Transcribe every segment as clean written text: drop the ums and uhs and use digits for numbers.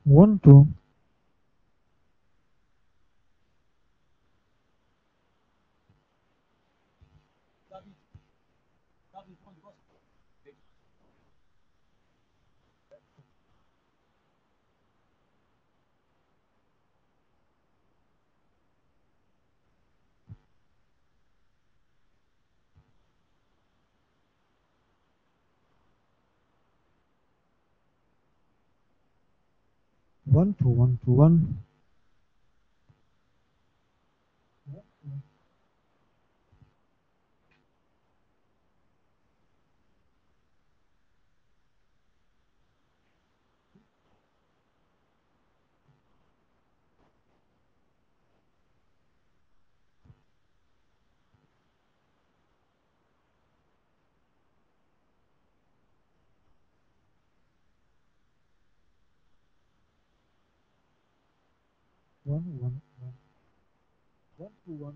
One, two. One, two, one, two, one. One, one, one. One, two, one.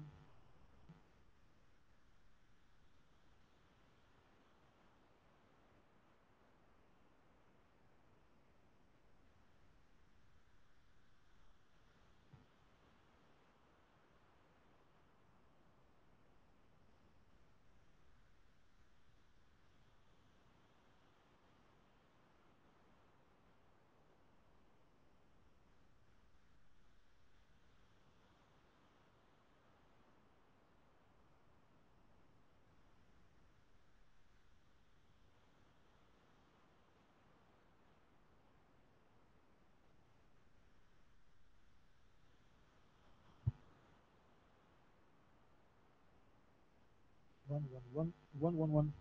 One, one, one. One, one, one.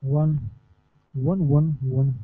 One, one, one, one.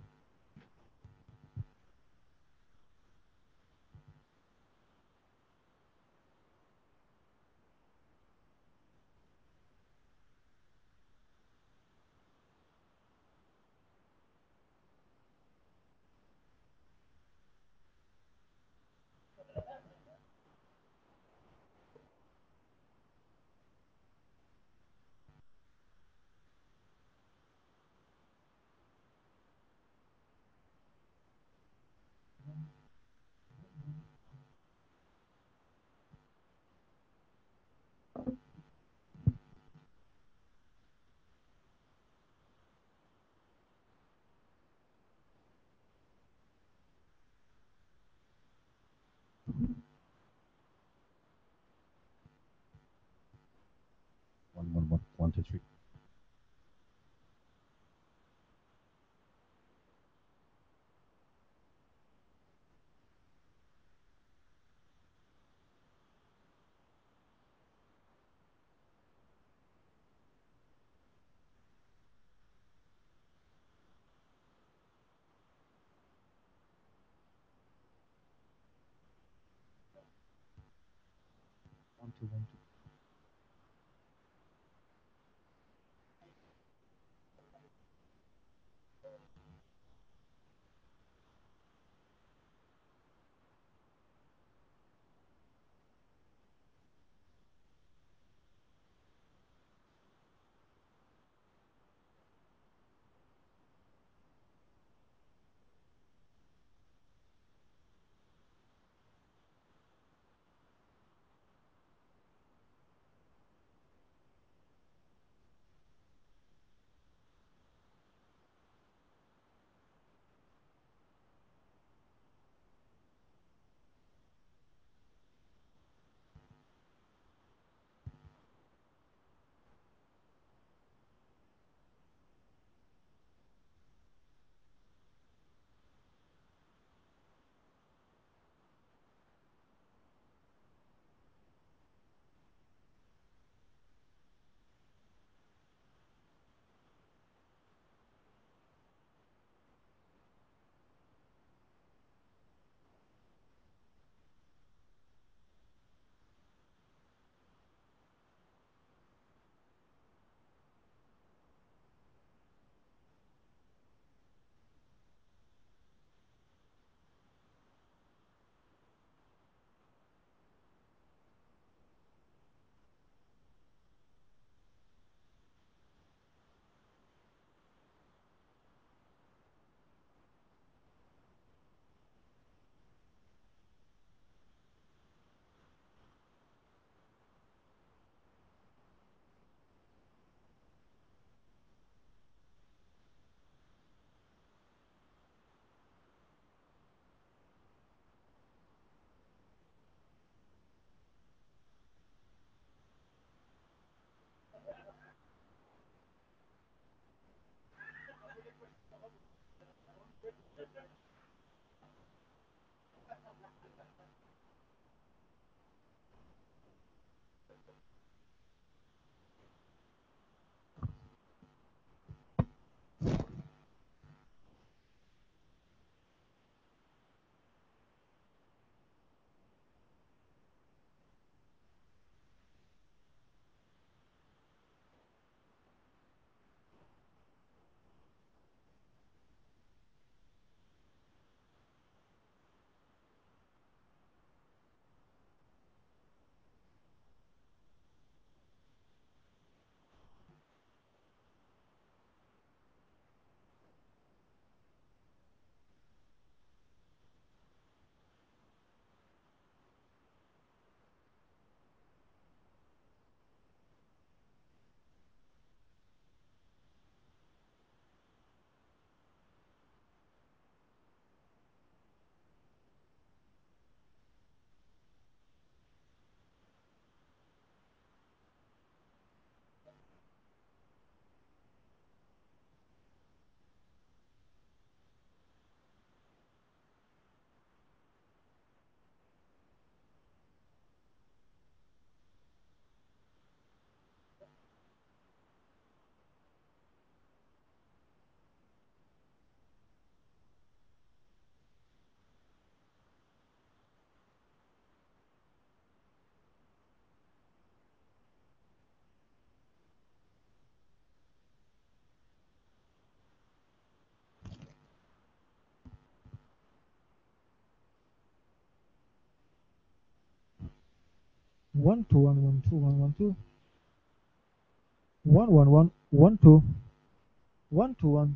One, one, one, one, two, three. One, two, one, two. One two one one two one one two. One one one one two. One two one.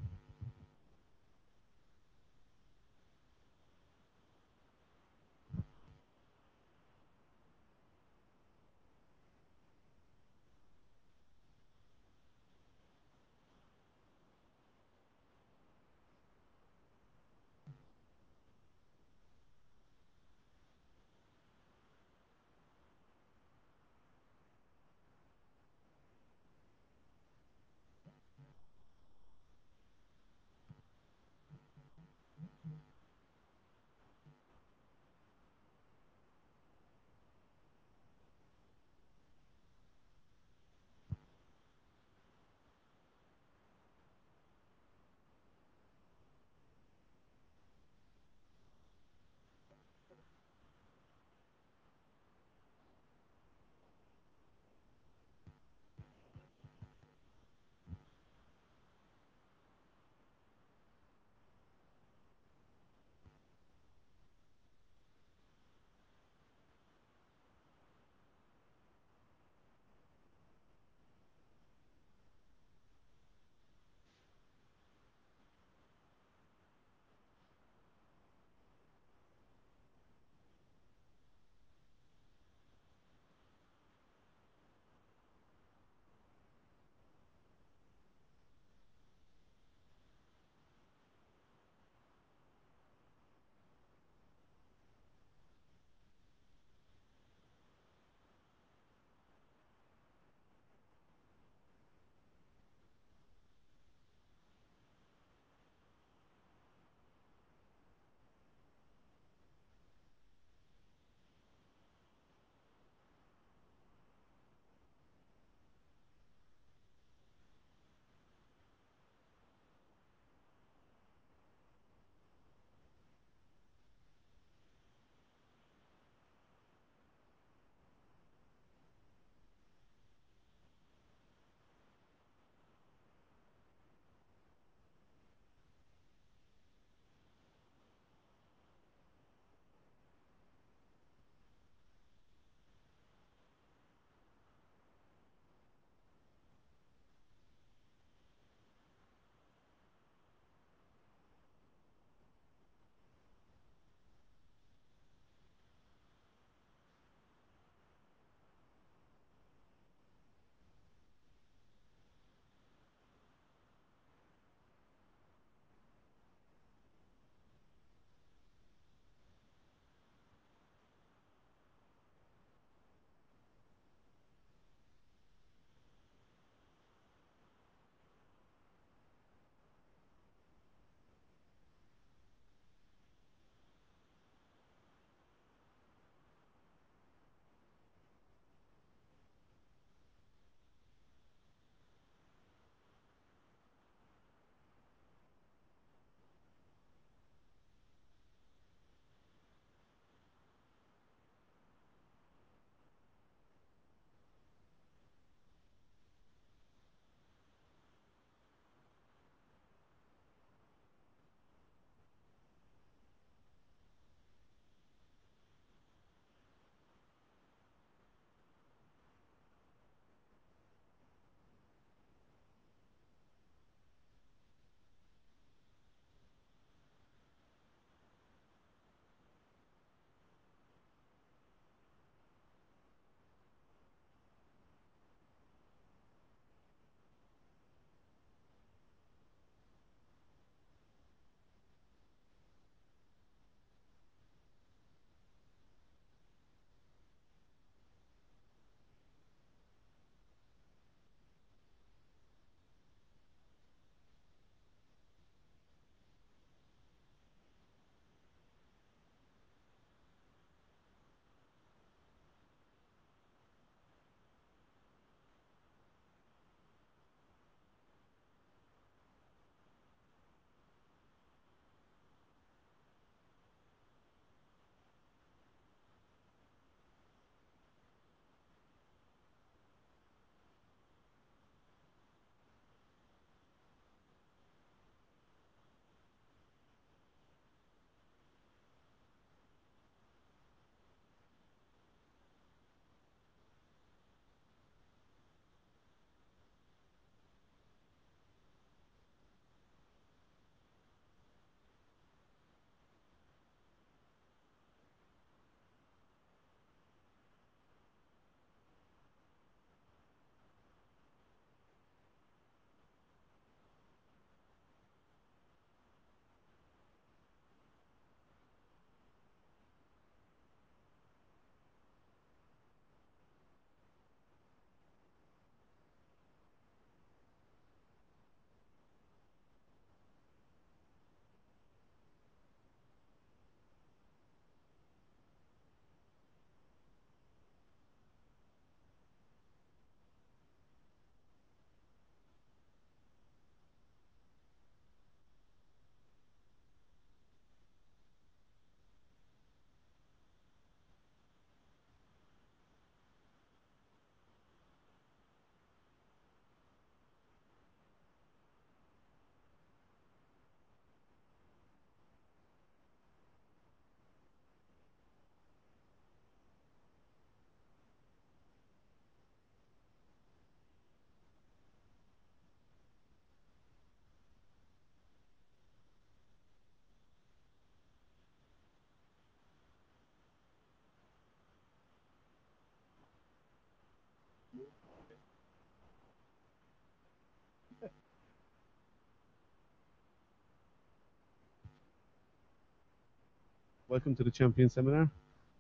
Welcome to the Champion Seminar.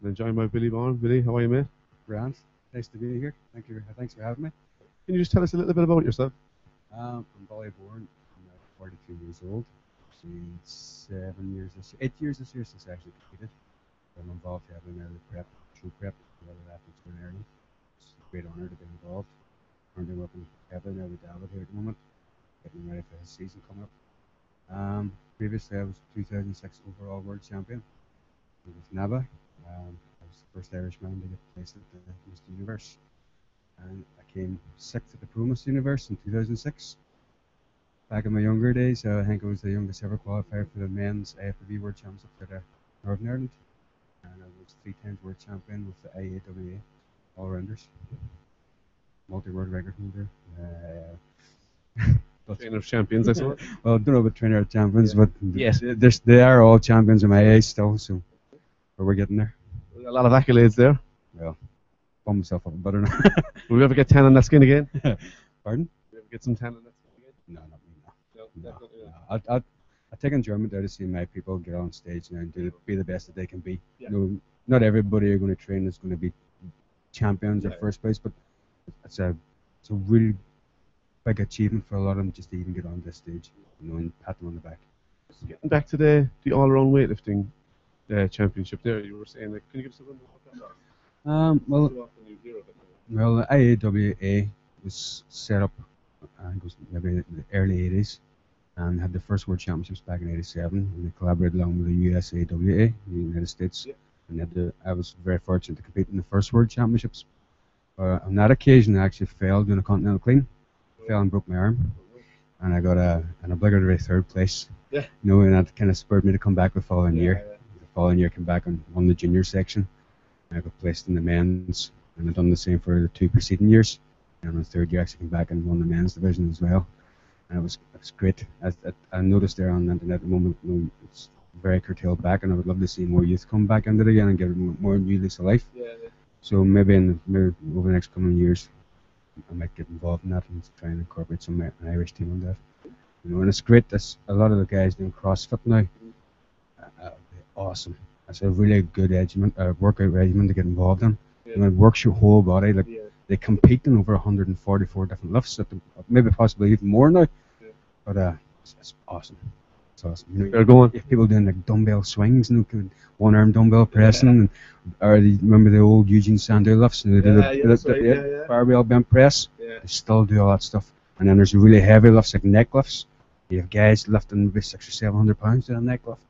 I'm joined by Billy Bourne. Billy, how are you, mate? Grant, nice to be here. Thanks for having me. Can you just tell us a little bit about yourself? I'm Bourne. I'm 42 years old. Actually, 8 years this year since I actually competed. I'm involved heavily in early prep, true prep, the other athletes in early. It's a great honour to be involved. Currently working heavily now with Dawid here at the moment, getting ready for his season coming up. Previously, I was 2006 overall world champion with NABA. I was the first Irishman to get placed at the Mr.Universe. And I came sixth at the Pro Mr.Universe in 2006. Back in my younger days, I think I was the youngest ever qualifier for the men's AFBB World Championship for the Northern Ireland. And I was 3 times world champion with the IAWA all-rounders. Multi-world record holder. Trainer of champions, I suppose. Well, I don't know about trainer of champions, but Yes. they are all champions in my age still, so we're getting there. A lot of accolades there. Well, bum myself up better now. Will we ever get 10 on that skin again? Pardon? Will we ever get some 10 on that skin again? No, not me. No, No. definitely not. I take enjoyment there to see my people get on stage now and be the best that they can be. Yeah. You know, not everybody you're going to train is going to be champions or Yeah. first place, but it's a really big achievement for a lot of them just to even get on this stage, you know, and pat them on the back. Getting back to the all-around weightlifting championship there, you were saying, like, can you give us a rundown of what that was? Well, Too often you hear of it now. Well, the IAWA was set up, I think it was maybe in the early 80s, and had the first World Championships back in 87, and they collaborated along with the USAWA, the United States, Yeah. and I was very fortunate to compete in the first World Championships. On that occasion, I actually failed doing a continental clean, fell and broke my arm, and I got an obligatory third place. Yeah. You know, and that kind of spurred me to come back the following year. Yeah. The following year, I came back and won the junior section. I got placed in the men's, and I've done the same for the 2 preceding years. And in the third year, I actually came back and won the men's division as well. And it was great. I noticed there on the internet at the moment, you know, it's very curtailed back, and I would love to see more youth come back into it again and give it more new lease of life. Yeah. So maybe over the next coming years, I might get involved in that and try and incorporate an Irish team on that. You know, and it's great. There's a lot of the guys doing CrossFit now. Awesome. That's a really good workout regimen to get involved in. Yeah. You know, it works your whole body. Like, Yeah. they compete in over 144 different lifts, maybe possibly even more now. Yeah. But it's awesome. It's awesome. You know, They're going. you have people doing like dumbbell swings, you know, one-arm dumbbell pressing, remember the old Eugene Sandow lifts? And they did Yeah. barbell bent press. Yeah. They still do all that stuff. And then there's really heavy lifts like neck lifts. You have guys lifting maybe 600 or 700 pounds to a neck lift.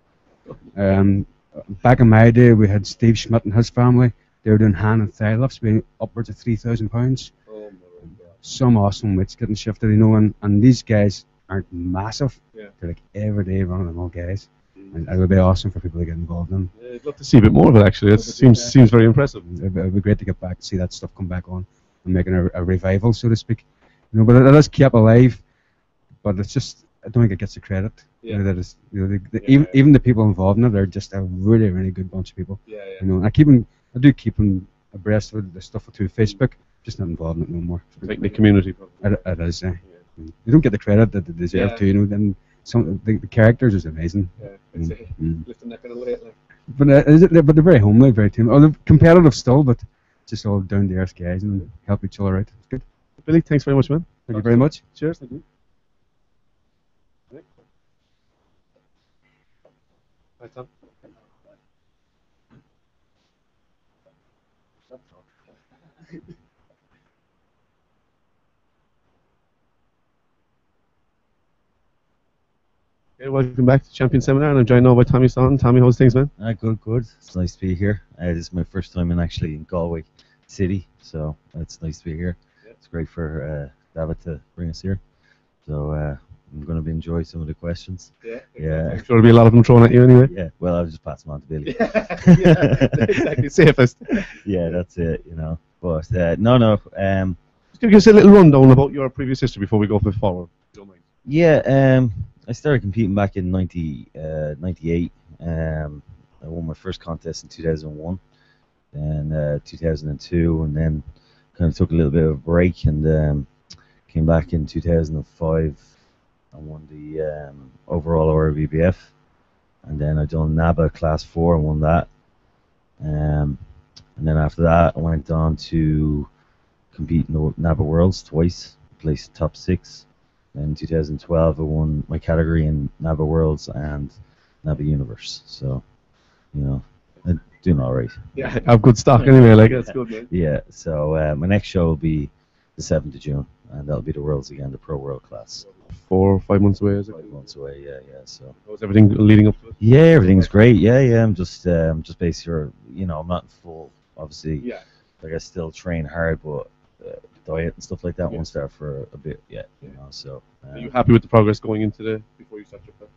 Back in my day, we had Steve Schmidt and his family. They were doing hand and thigh lifts, being upwards of 3,000 pounds. Oh my God. Some awesome weights getting shifted, you know, and these guys aren't massive. Yeah. They're like everyday run-of-the-mill guys. And it would be awesome for people to get involved in. Yeah, I'd love to see a bit more of it, actually. It seems very impressive. It would be great to get back to see that stuff come back on and making a revival, so to speak. You know, but it is kept alive. But it's just, I don't think it gets the credit. Yeah. You know, that is, you know, even the people involved in it are just a really, really good bunch of people. Yeah. You know, I do keep them abreast of the stuff through Facebook, just not involved in it no more. Like the community, probably. It is. You don't get the credit that they deserve to. You know, then the characters is amazing. Yeah. I'd say lifting that kind of weight, like. But they're very homely, very team. They're competitive still, but just all down to earth guys and help each other out. It's good. Billy, thanks very much, man. Thank you very much. Cheers. Thank you. Bye, Tom. Okay, welcome back to Champion Seminar, and I'm joined now by Tommy Staunton. Tommy, how's things, man? Good. It's nice to be here. This is my first time in Galway City, so it's nice to be here. Yeah. It's great for Dawid to bring us here. So I'm going to enjoy some of the questions. Yeah. Yeah. I'm sure there'll be a lot of them thrown at you anyway. Yeah. Well, I'll just pass them on to Billy. Yeah, exactly. Safest. Yeah, that's it. You know. But no. Just give us a little rundown about your previous history before we go a bit forward. If you don't mind. Yeah. I started competing back in 98. I won my first contest in 2001 and 2002, and then kind of took a little bit of a break and came back in 2005. I won the overall RBBF, and then I done NABA Class 4 and won that. And then after that, I went on to compete in the NABA Worlds twice, placed top 6. In 2012, I won my category in NABA Worlds and NABA Universe. So, you know, I'm doing all right. Yeah, I have good stock anyway. Like that's good, man. Yeah. So my next show will be the 7th of June, and that'll be the Worlds again, the Pro World class. 4 or 5 months away, is it? 5 months away. Yeah. So. How's everything leading up to it? Yeah, everything's great. Yeah. I'm just basically, I'm not in full, obviously. Yeah. Like I still train hard, but diet and stuff like that won't start for a bit yet. So. Are you happy with the progress going into the before you start your prep?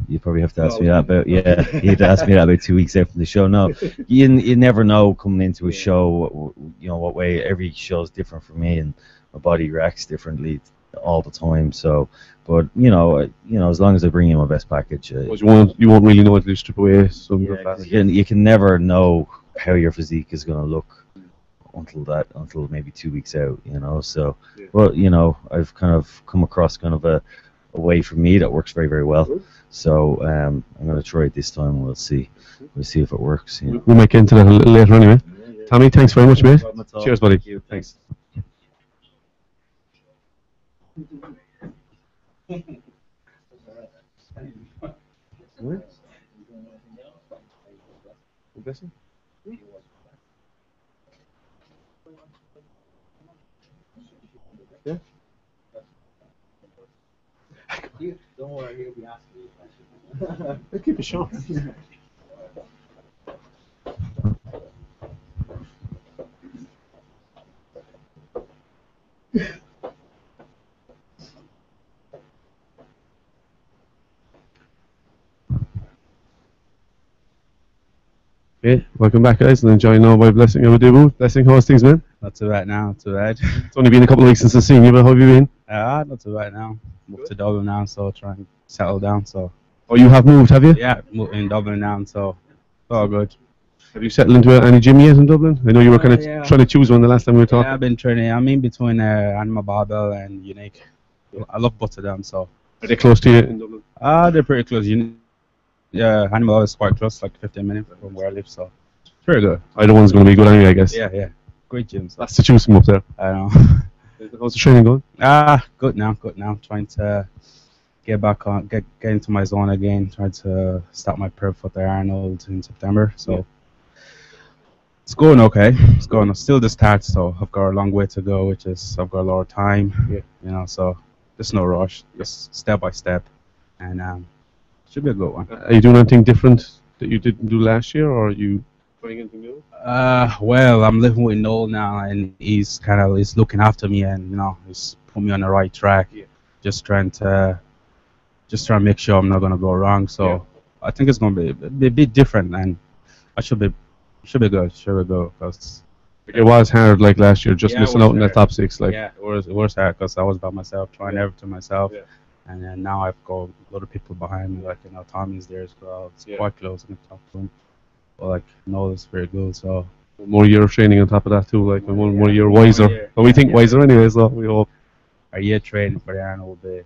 You probably have to ask me that about you have to ask me that about 2 weeks after the show. No, you never know coming into a show. What way every show is different for me, and my body reacts differently all the time. So, but as long as I bring in my best package, you won't really know until you strip away some of the fat. you can never know how your physique is going to look until maybe 2 weeks out. So, well, I've kind of come across kind of a way for me that works very, very well. So I'm going to try it this time, and we'll see if it works. We'll make into that a little later anyway. Tommy, thanks very much, mate. Cheers, buddy. Thanks. Yeah. Don't worry, he'll be asking you questions. Let's keep it short. Hey, welcome back, guys, and enjoy now by Blessing Awodibu. Blessing, how's things, man? Not too bad now, not too bad. It's only been a couple of weeks since I've seen you, but how have you been? Not too bad now. Moved to Dublin now, so trying to settle down. So Oh, you have moved, have you? yeah, moved in Dublin now, so it's all good. Have you settled into any gym yet in Dublin? I know you were kind of trying to choose one the last time we were talking. Yeah, I've been training. I'm in between Animal Barbell and Unique. I love both of them. So Are they close to you in Dublin? they're pretty close. Yeah, Animal Barbell is quite close, like 15 minutes from where I live. So it's pretty good. Either one's going to be good anyway, I guess. Yeah, great gyms. That's to choose from up there. I know. How's the training going? Good now. Trying to get back on, get into my zone again. Trying to start my prep for the Arnold in September. So it's going okay. It's going still the start, so I've got a long way to go. I've got a lot of time. So there's no rush. Just step by step, and should be a good one. Are you doing anything different that you didn't do last year, or are you trying anything new? Well, I'm living with Noel now, and he's looking after me, and he's put me on the right track. Just trying to make sure I'm not gonna go wrong. So I think it's gonna be a bit different, and I should be good. Because it was hard like last year, just missing out in the top 6. Like it was hard because I was by myself, trying everything myself. And then now I've got a lot of people behind me, like Tommy's there as well. It's quite close, I can talk to him. But like Noel is very good, so one more year of training on top of that too, like one more year wiser. But we think wiser anyway, so we hope. A year training for the Arnold will be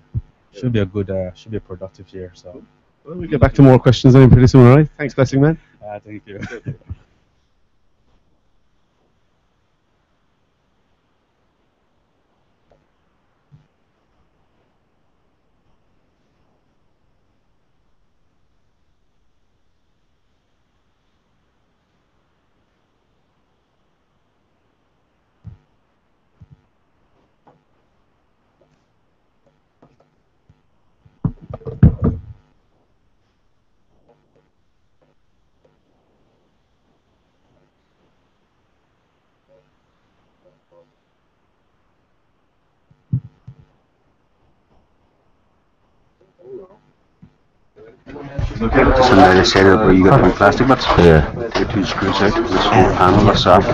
should be a good, should be a productive year. So well, we'll get back to more questions then pretty soon, alright? Thanks, Blessing, man. thank you. So now they said where you got 2 plastic bits. Yeah. Take 2 screws out. This whole panel that's soft.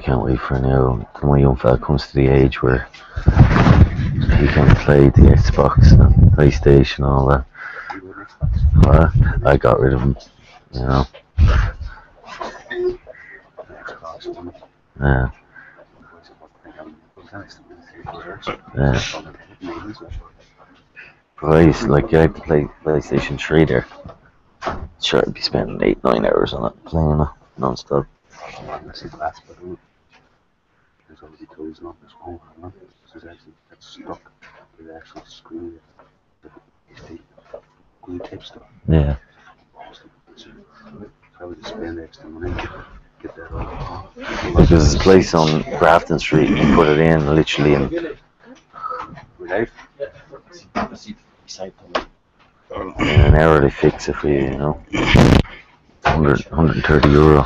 can't wait for now. My young fella comes to the age where he can play the Xbox and PlayStation and all that. I got rid of him, you know. Yeah. Yeah. But I used to, like, I had to play PlayStation 3 there. Sure, I'd be spending 8-9 hours on it, playing it non-stop. There's already closing on this phone, so it's actually stuck to the actual screen. The glue tape stuff. Yeah. So I would just spend extra money to get that all. Because there's a place on Grafton Street, you put it in literally in an hour they fix it for you, you know. 130 euro.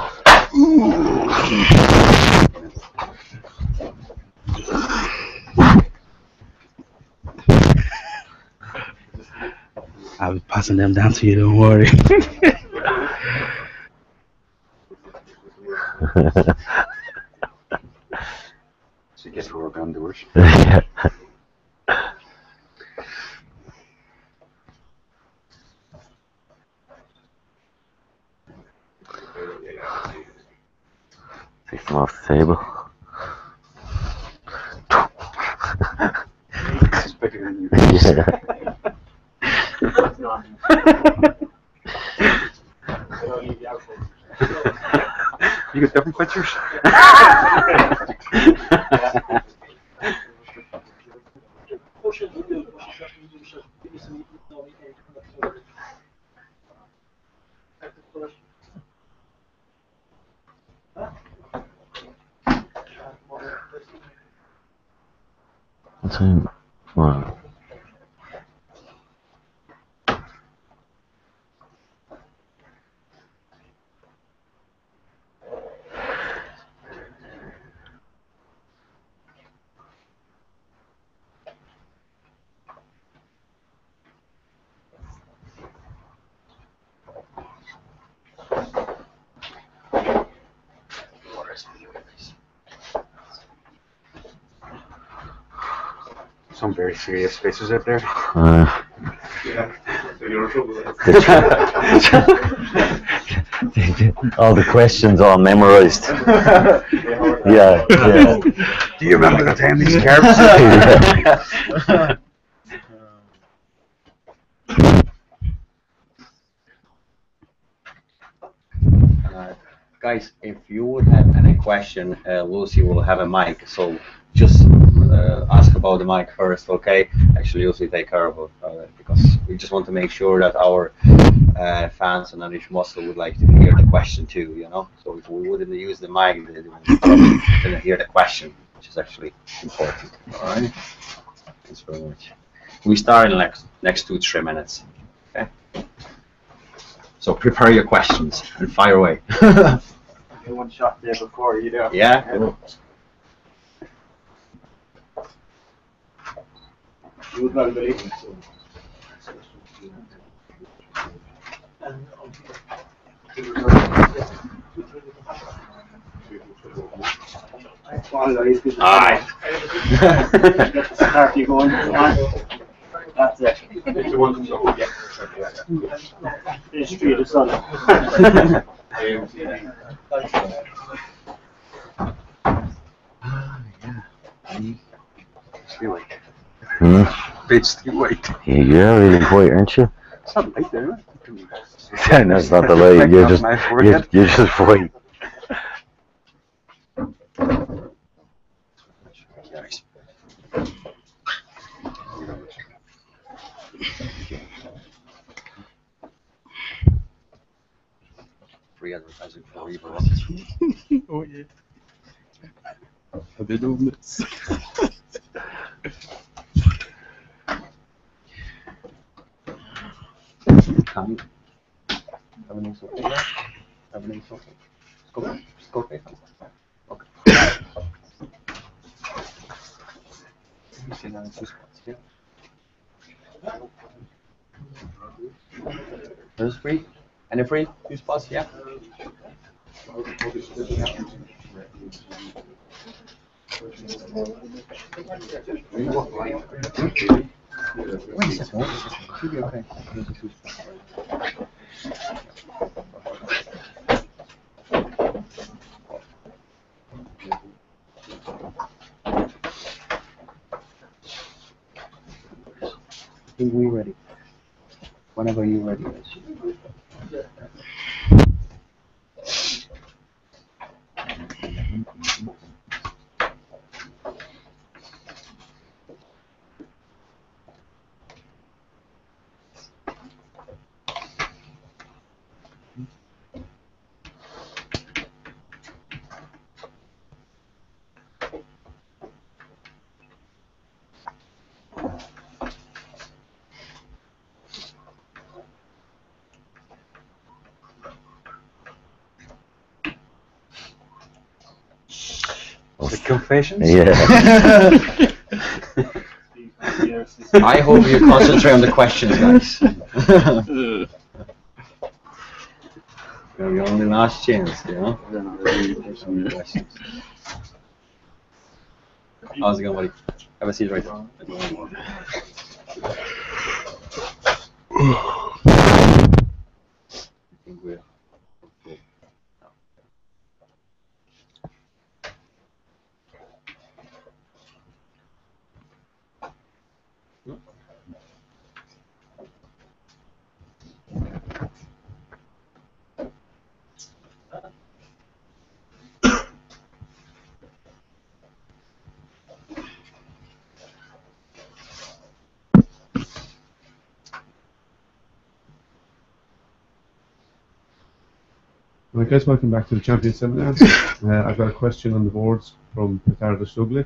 I'll be passing them down to you, don't worry. So you get to work on doors. Yeah. Take them off the table. It's bigger than you. Yeah. You get different pictures? What time? Wow. Some very serious faces out there. All the questions all memorized. Yeah, yeah. Do you remember the time these carbs? Guys, if you would have any question, Lucy will have a mic, so just ask about the mic first, okay? Actually, Lucy take care of it because we just want to make sure that our fans on Irishmuscle would like to hear the question too, you know? So if we wouldn't use the mic, they didn't hear the question, which is actually important, alright? Thanks very much. We start in like next 2-3 minutes, okay? So prepare your questions and fire away. One shot there before you do. Yeah? Cool. You would not believe it. Alright. Start you going. That's it. Finish for you the sun. Still white. Hmm? Bit still white. You're really white, aren't you? It's not light there, Yeah, that's not the light. You're just white. Free advertising for Reba. Oh yeah. Have they done this? Come. Everything's okay. Everything's okay. It's okay. Okay. There's free. Any free? 2 spots, yeah. Wait a second. Should be okay. I think we're ready. Whenever you're ready. The confessions? Yeah. I hope you concentrate on the questions, guys. Your only last chance, you know? Questions. How's it going, buddy? Have a seat right there. I think we're okay. Right, guys, welcome back to the Champion Seminar. I've got a question on the boards from Petar Suglik,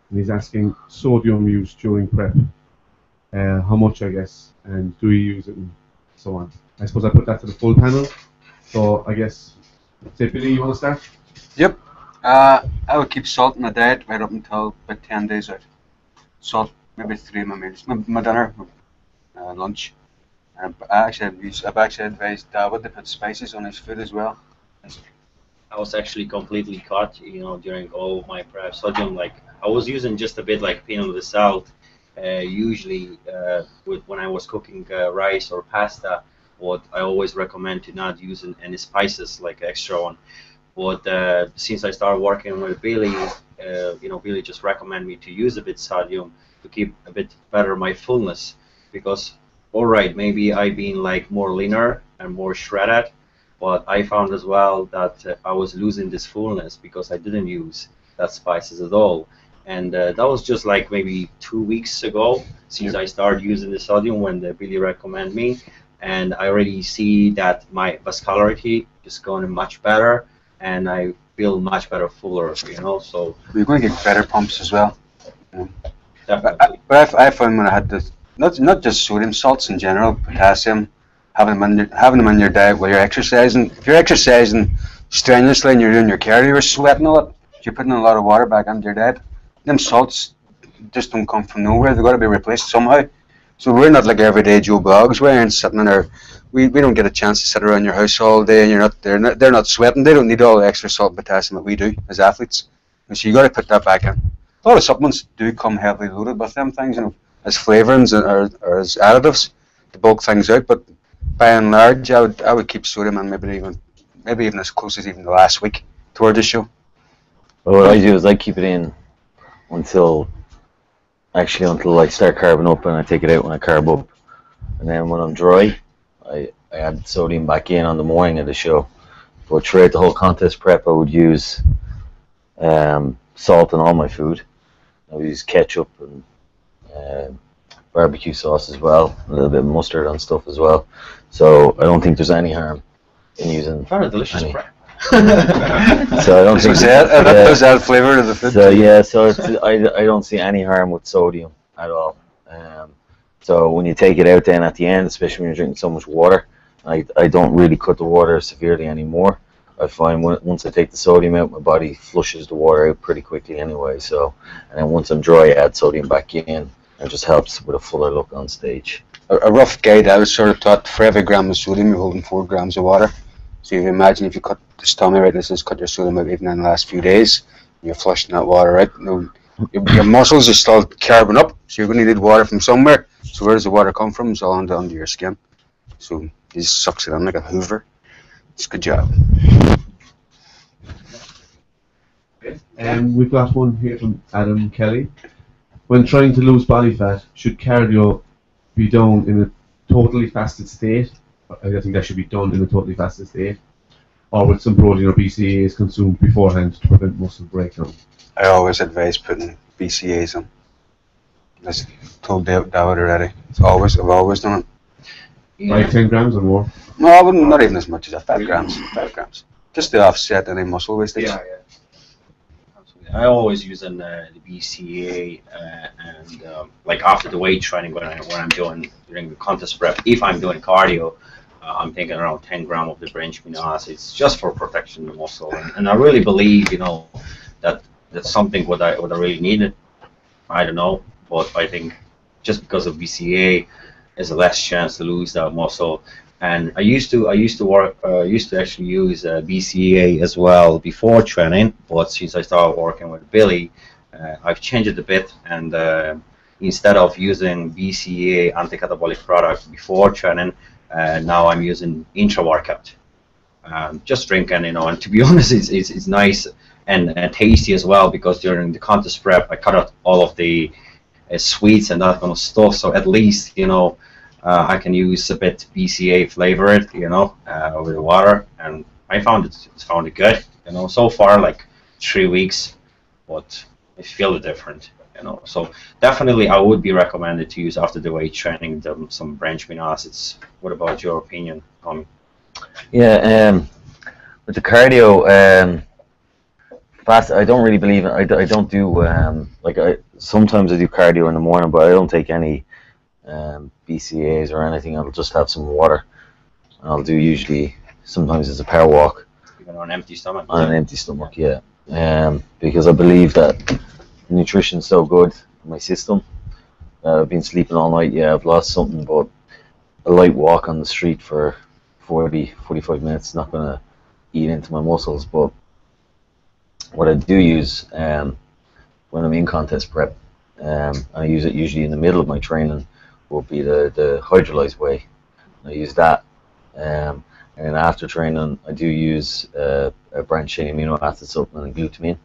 and he's asking sodium use during prep. How much, I guess, and do you use it, and so on. I suppose I put that to the full panel. So I guess, say, Billy, you want to start? Yep. I would keep salt in my diet right up until about 10 days out. Salt, maybe 3 of my meals. My dinner, lunch. I've actually advised Dawid to put spices on his food as well. I was actually completely cut, you know, during all of my prep. Sodium, like, I was using just a bit like pinot with salt. Usually, when I was cooking rice or pasta, what I always recommend to not using any spices, like extra one. But since I started working with Billy, you know, Billy just recommended me to use a bit sodium to keep a bit better my fullness, because all right, maybe I've been like more leaner and more shredded, but I found as well that I was losing this fullness because I didn't use that spices at all. And that was just like maybe 2 weeks ago since I started using the sodium when Billy recommended me, and I already see that my vascularity is going much better, and I feel much better fuller, you know. So You're going to get better pumps as well. definitely. But I found when I had this, not just sodium, salts in general, potassium, having them in your diet while you're exercising. If you're exercising strenuously and you're doing your cardio, you're sweating a lot. You're putting a lot of water back into your diet. Them salts just don't come from nowhere. They've got to be replaced somehow. So we're not like everyday Joe Blogs where you're sitting in our. We don't get a chance to sit around your house all day and they're not sweating. They don't need all the extra salt and potassium that we do as athletes. And so you got to put that back in. A lot of supplements do come heavily loaded with them things, you know, as flavorings or as additives to bulk things out. But by and large, I would keep sodium in maybe even as close as even the last week toward the show. Well, what I do is I keep it in until I start carbing up, and I take it out when I carb up. And then when I'm dry, I add sodium back in on the morning of the show. But throughout the whole contest prep, I would use salt in all my food. I would use ketchup and barbecue sauce as well, a little bit of mustard on stuff as well. So I don't think there's any harm in using Very delicious any. prep. So I don't think That does add flavor to the food. so yeah, so I don't see any harm with sodium at all. So when you take it out then at the end, especially when you're drinking so much water, I don't really cut the water severely anymore. I find once I take the sodium out, my body flushes the water out pretty quickly anyway. So, and then once I'm dry, I add sodium back in. It just helps with a fuller look on stage. A rough guide I was sort of taught, for every gram of sodium you're holding 4 grams of water. So you can imagine if you cut this tummy right, this is cut your sodium out even in the last few days. You're flushing that water out. Your muscles are still carbon up, so you're going to need water from somewhere. So where does the water come from? It's all under your skin. So it just sucks it in like a hoover. It's a good job. We've got one here from Adam Kelly. When trying to lose body fat, should cardio be done in a totally fasted state? I think that should be done in a totally fasted state, or with some protein or BCAAs consumed beforehand to prevent muscle breakdown. I always advise putting BCAAs in. As told Dawid already. I've always done it. Like 10 grams or more? No, I wouldn't. Not even as much as that. 5 grams. 5 grams. Just to offset any muscle wastage. Yeah. Absolutely. I always use the BCA and like after the weight training when I'm doing during the contest prep. If I'm doing cardio, I'm taking around 10 grams of the branched amino acids just for protection of the muscle. And I really believe, that that's something what I really needed. I don't know, but I think just because of BCA, there's a less chance to lose that muscle. And I used to actually use BCA as well before training, but since I started working with Billy, I've changed it a bit, and instead of using BCA anti-catabolic product before training, now I'm using intra-workout. Just drinking, and to be honest, it's nice and tasty as well, because during the contest prep I cut out all of the sweets and that kind of stuff, so at least I can use a bit BCA flavor it, with the water, and I found it good, so far like 3 weeks, but I feel it different, so definitely I would be recommended to use after the weight training some branched amino acids. What about your opinion, Tommy? Yeah, with the cardio, fast. I don't really believe in. I don't do sometimes I do cardio in the morning, but I don't take any BCAAs or anything. I'll just have some water. I'll do usually. Sometimes it's a power walk. Even on an empty stomach. On an empty stomach, yeah. Because I believe that nutrition's so good for my system. I've been sleeping all night. Yeah, I've lost something, but a light walk on the street for 40-45 minutes is not going to eat into my muscles. But what I do use when I'm in contest prep, I use it usually in the middle of my training, will be the hydrolyzed whey. I use that, and then after training I do use a branched chain amino acid supplement and glutamine.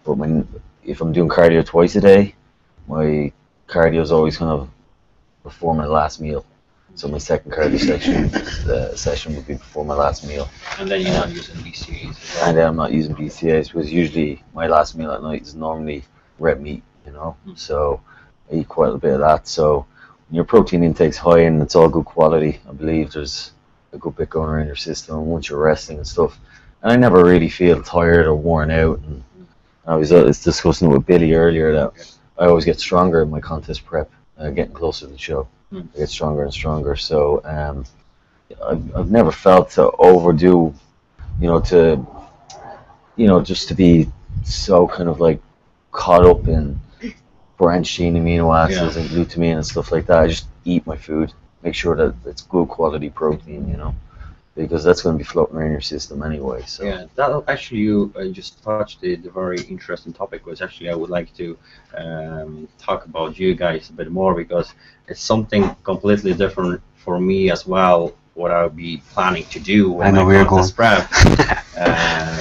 But if I'm doing cardio twice a day, my cardio is always kind of before my last meal. So my second cardio session would be before my last meal. And then you're not using BCAAs as well. And then I'm not using BCAAs because usually my last meal at night is normally red meat, So I eat quite a bit of that. So when your protein intake's high and it's all good quality, I believe there's a good bit going on in your system once you're resting and stuff. And I never really feel tired or worn out. And I was discussing it with Billy earlier that I always get stronger in my contest prep, getting closer to the show. I get stronger and stronger, so I've never felt to overdo, just to be so kind of like caught up in branched chain amino acids and glutamine and stuff like that. I just eat my food, make sure that it's good quality protein, because that's going to be floating around your system anyway. So yeah, that actually you just touched the very interesting topic, which actually I would like to talk about you guys a bit more, because it's something completely different for me as well. What I'll be planning to do when I contest prep.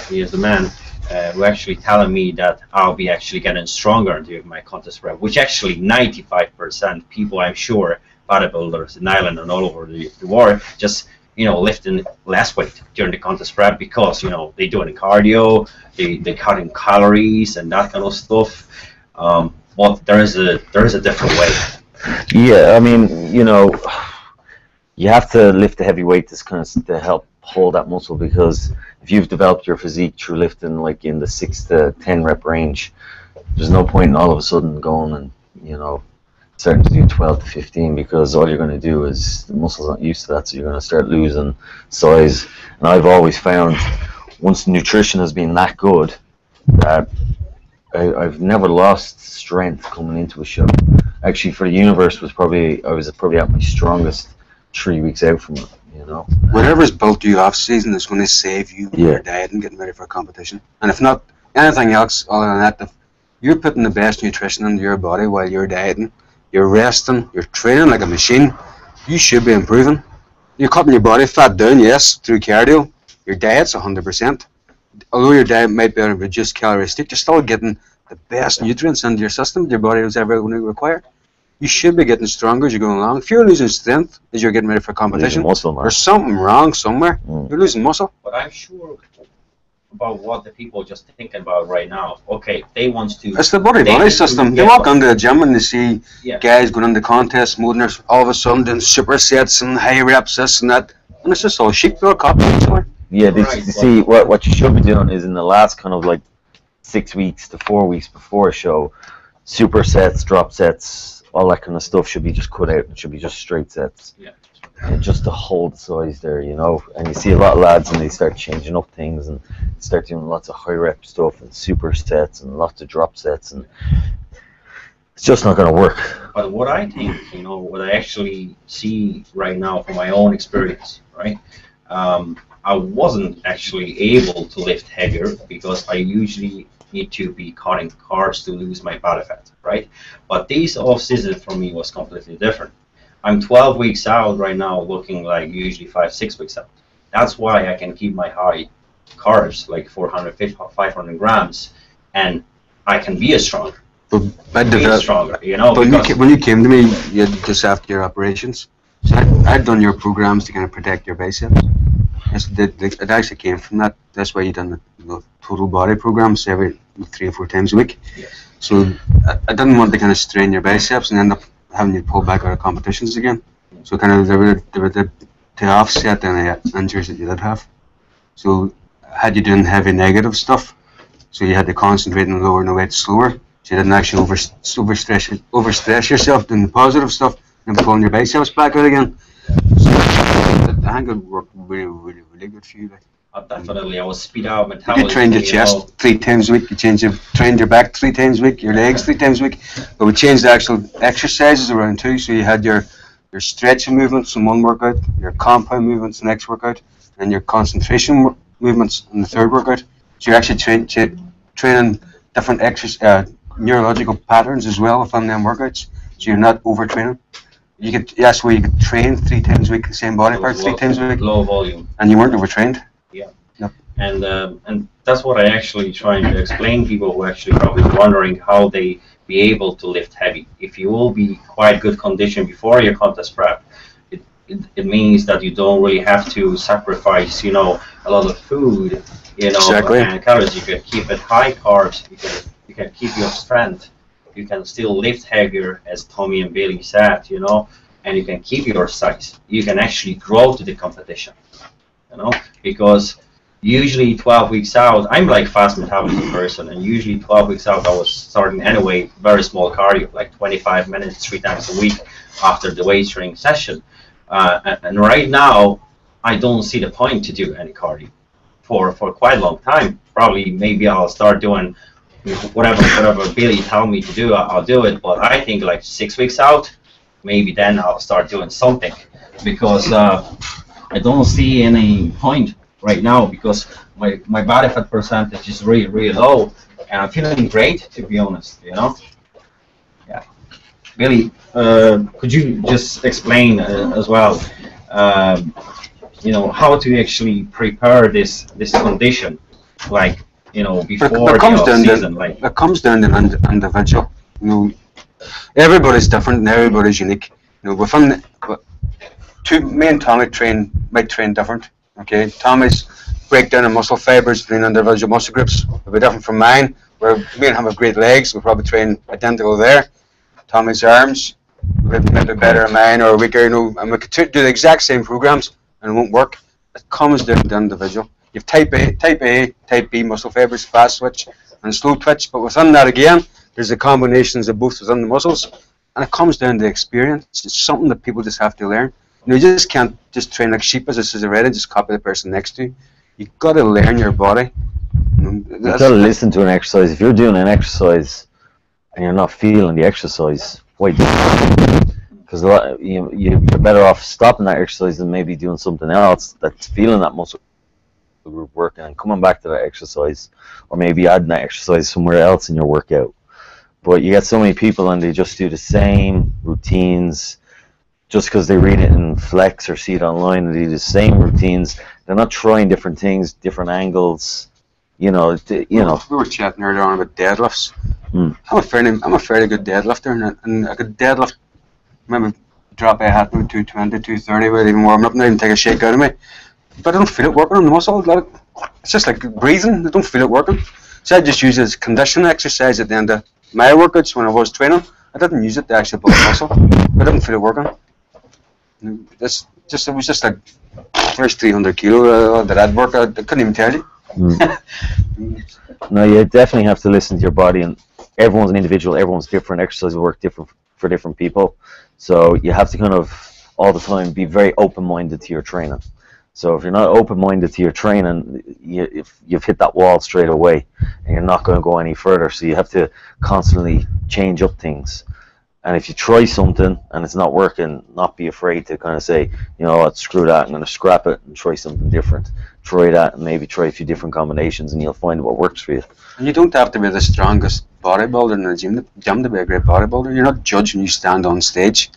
Here's the man who actually telling me that I'll be actually getting stronger during my contest prep, which actually 95% people, I'm sure, bodybuilders in Ireland and all over the world, just lifting less weight during the contest prep because they doing cardio, they cutting calories and that kind of stuff. But there is a different way. Yeah, I mean, you have to lift the heavy weight to help hold that muscle, because if you've developed your physique through lifting like in the 6 to 10 rep range, there's no point in all of a sudden going and starting to do 12 to 15, because all you're going to do is the muscle's not used to that, so you're going to start losing size. And I've always found once the nutrition has been that good that I've never lost strength coming into a show. Actually, for the Universe I was probably at my strongest 3 weeks out from it. Whatever's built you off season is going to save you from your diet and getting ready for a competition. And if not, anything else other than that, if you're putting the best nutrition into your body while you're dieting, you're resting, you're training like a machine, you should be improving. You're cutting your body fat down, yes, through cardio. Your diet's 100%. Although your diet might be a reduced calorie state, you're still getting the best nutrients into your system your body is ever going to require. You should be getting stronger as you're going along. If you're losing strength as you're getting ready for competition, muscle, there's something wrong somewhere. You're losing muscle. But I'm sure about what the people just thinking about right now. Okay, they want to. It's the body system. They walk into the gym and they see guys going into contests, moving all of a sudden doing supersets and high reps, this and that, and it's just all sheepdog copies somewhere. Yeah, see what you should be doing is in the last kind of like 6 weeks to 4 weeks before a show, supersets, drop sets, all that kind of stuff should be just cut out. It should be just straight sets. Yeah. And just to hold the size there, you know. And you see a lot of lads and they start changing up things and start doing lots of high rep stuff and supersets and lots of drop sets, and it's just not going to work. But what I think, you know, what I actually see right now from my own experience, right? I wasn't actually able to lift heavier because I usually need to be cutting carbs to lose my body fat, right? But this off-season for me was completely different. I'm 12 weeks out right now, looking like usually 5-6 weeks out. That's why I can keep my high carbs, like 500 grams, and I can be as strong. Stronger, you know. But when you came to me, just after your operations, so I'd done your programs to kind of protect your biceps. It actually came from that. That's why you done the total body programs every 3 or 4 times a week. Yes. So I didn't want to kind of strain your biceps and end up having you pull back out of competitions again. So kind of they were to offset any injuries that you did have. So had you doing heavy negative stuff, so you had to concentrate on lowering the weight slower. So you didn't actually overstress yourself doing the positive stuff and pulling your biceps back out again. So I think it worked really good for you. Definitely, I was speed out metabolism. You trained your chest 3 times a week. You trained your back 3 times a week. Your legs 3 times a week. But we changed the actual exercises around too. So you had your stretching movements in one workout, your compound movements in the next workout, and your concentration movements in the third workout. So you're actually training different neurological patterns as well within them workouts. So you're not overtraining. You could train 3 times a week the same body part 3 times a week. Low volume. And you weren't overtrained. Yeah. Yep. And that's what I actually trying to explain people who actually probably wondering how they be able to lift heavy. If you will be quite good condition before your contest prep, it means that you don't really have to sacrifice, you know, a lot of food, you know, exactly. And calories. You can keep it high carbs. You can keep your strength. You can still lift heavier, as Tommy and Billy said, you know, and you can keep your size. You can actually grow to the competition, you know, because usually 12 weeks out, I'm like fast metabolism person, and usually 12 weeks out, I was starting anyway very small cardio, like 25 minutes 3 times a week after the weight training session. And right now, I don't see the point to do any cardio for quite a long time. Probably maybe I'll start doing whatever Billy tell me to do, I'll do it. But I think like 6 weeks out, maybe then I'll start doing something, because I don't see any point right now, because my body fat percentage is really low, and I'm feeling great, to be honest, you know. Yeah, Billy, could you just explain as well, you know, how to actually prepare this condition, like, you know, before the off-season? Like, it comes down to individual. You know, everybody's different and everybody's unique. You know, within me and Tommy might train different. Okay, Tommy's breakdown of muscle fibers between individual muscle groups will be different from mine. Where me and him have great legs, we'll probably train identical there. Tommy's arms will be maybe better than mine or weaker. You know, and we could do the exact same programs and it won't work. It comes down to individual. You have type A, type B muscle fibers, fast twitch and slow twitch, but within that again, there's the combinations of both within the muscles, and it comes down to experience. It's something that people just have to learn. You know, you just can't just train like sheep, as it says already, just copy the person next to you. You've got to learn your body. You've got to listen to an exercise. If you're doing an exercise and you're not feeling the exercise, why do it? Because you're better off stopping that exercise than maybe doing something else that's feeling that muscle. group working and coming back to that exercise, or maybe adding that exercise somewhere else in your workout. But you get so many people and they just do the same routines just because they read it in Flex or see it online, and they do the same routines. They're not trying different things, different angles. You know. We were chatting earlier on about deadlifts. I'm a fairly good deadlifter, and I could deadlift. Maybe drop a hat with 220, 230, without even warming up, not even take a shake out of me. But I don't feel it working on the muscle. It's just like breathing. I don't feel it working. So I just use it as conditioning exercise at the end of my workouts when I was training. I didn't use it to actually build muscle. I didn't feel it working. It was just like first 300 kilo that I'd work. I couldn't even tell you. No, you definitely have to listen to your body, and everyone's an individual. Everyone's different. Exercise will work different for different people. So you have to kind of all the time be very open-minded to your training. So if you're not open-minded to your training, you've hit that wall straight away, and you're not going to go any further. So you have to constantly change up things. And if you try something and it's not working, not be afraid to kind of say, you know what, screw that, I'm going to scrap it and try something different. Try that and maybe try a few different combinations, and you'll find what works for you. And you don't have to be the strongest bodybuilder in the gym to be a great bodybuilder. You're not judged when you stand on stage.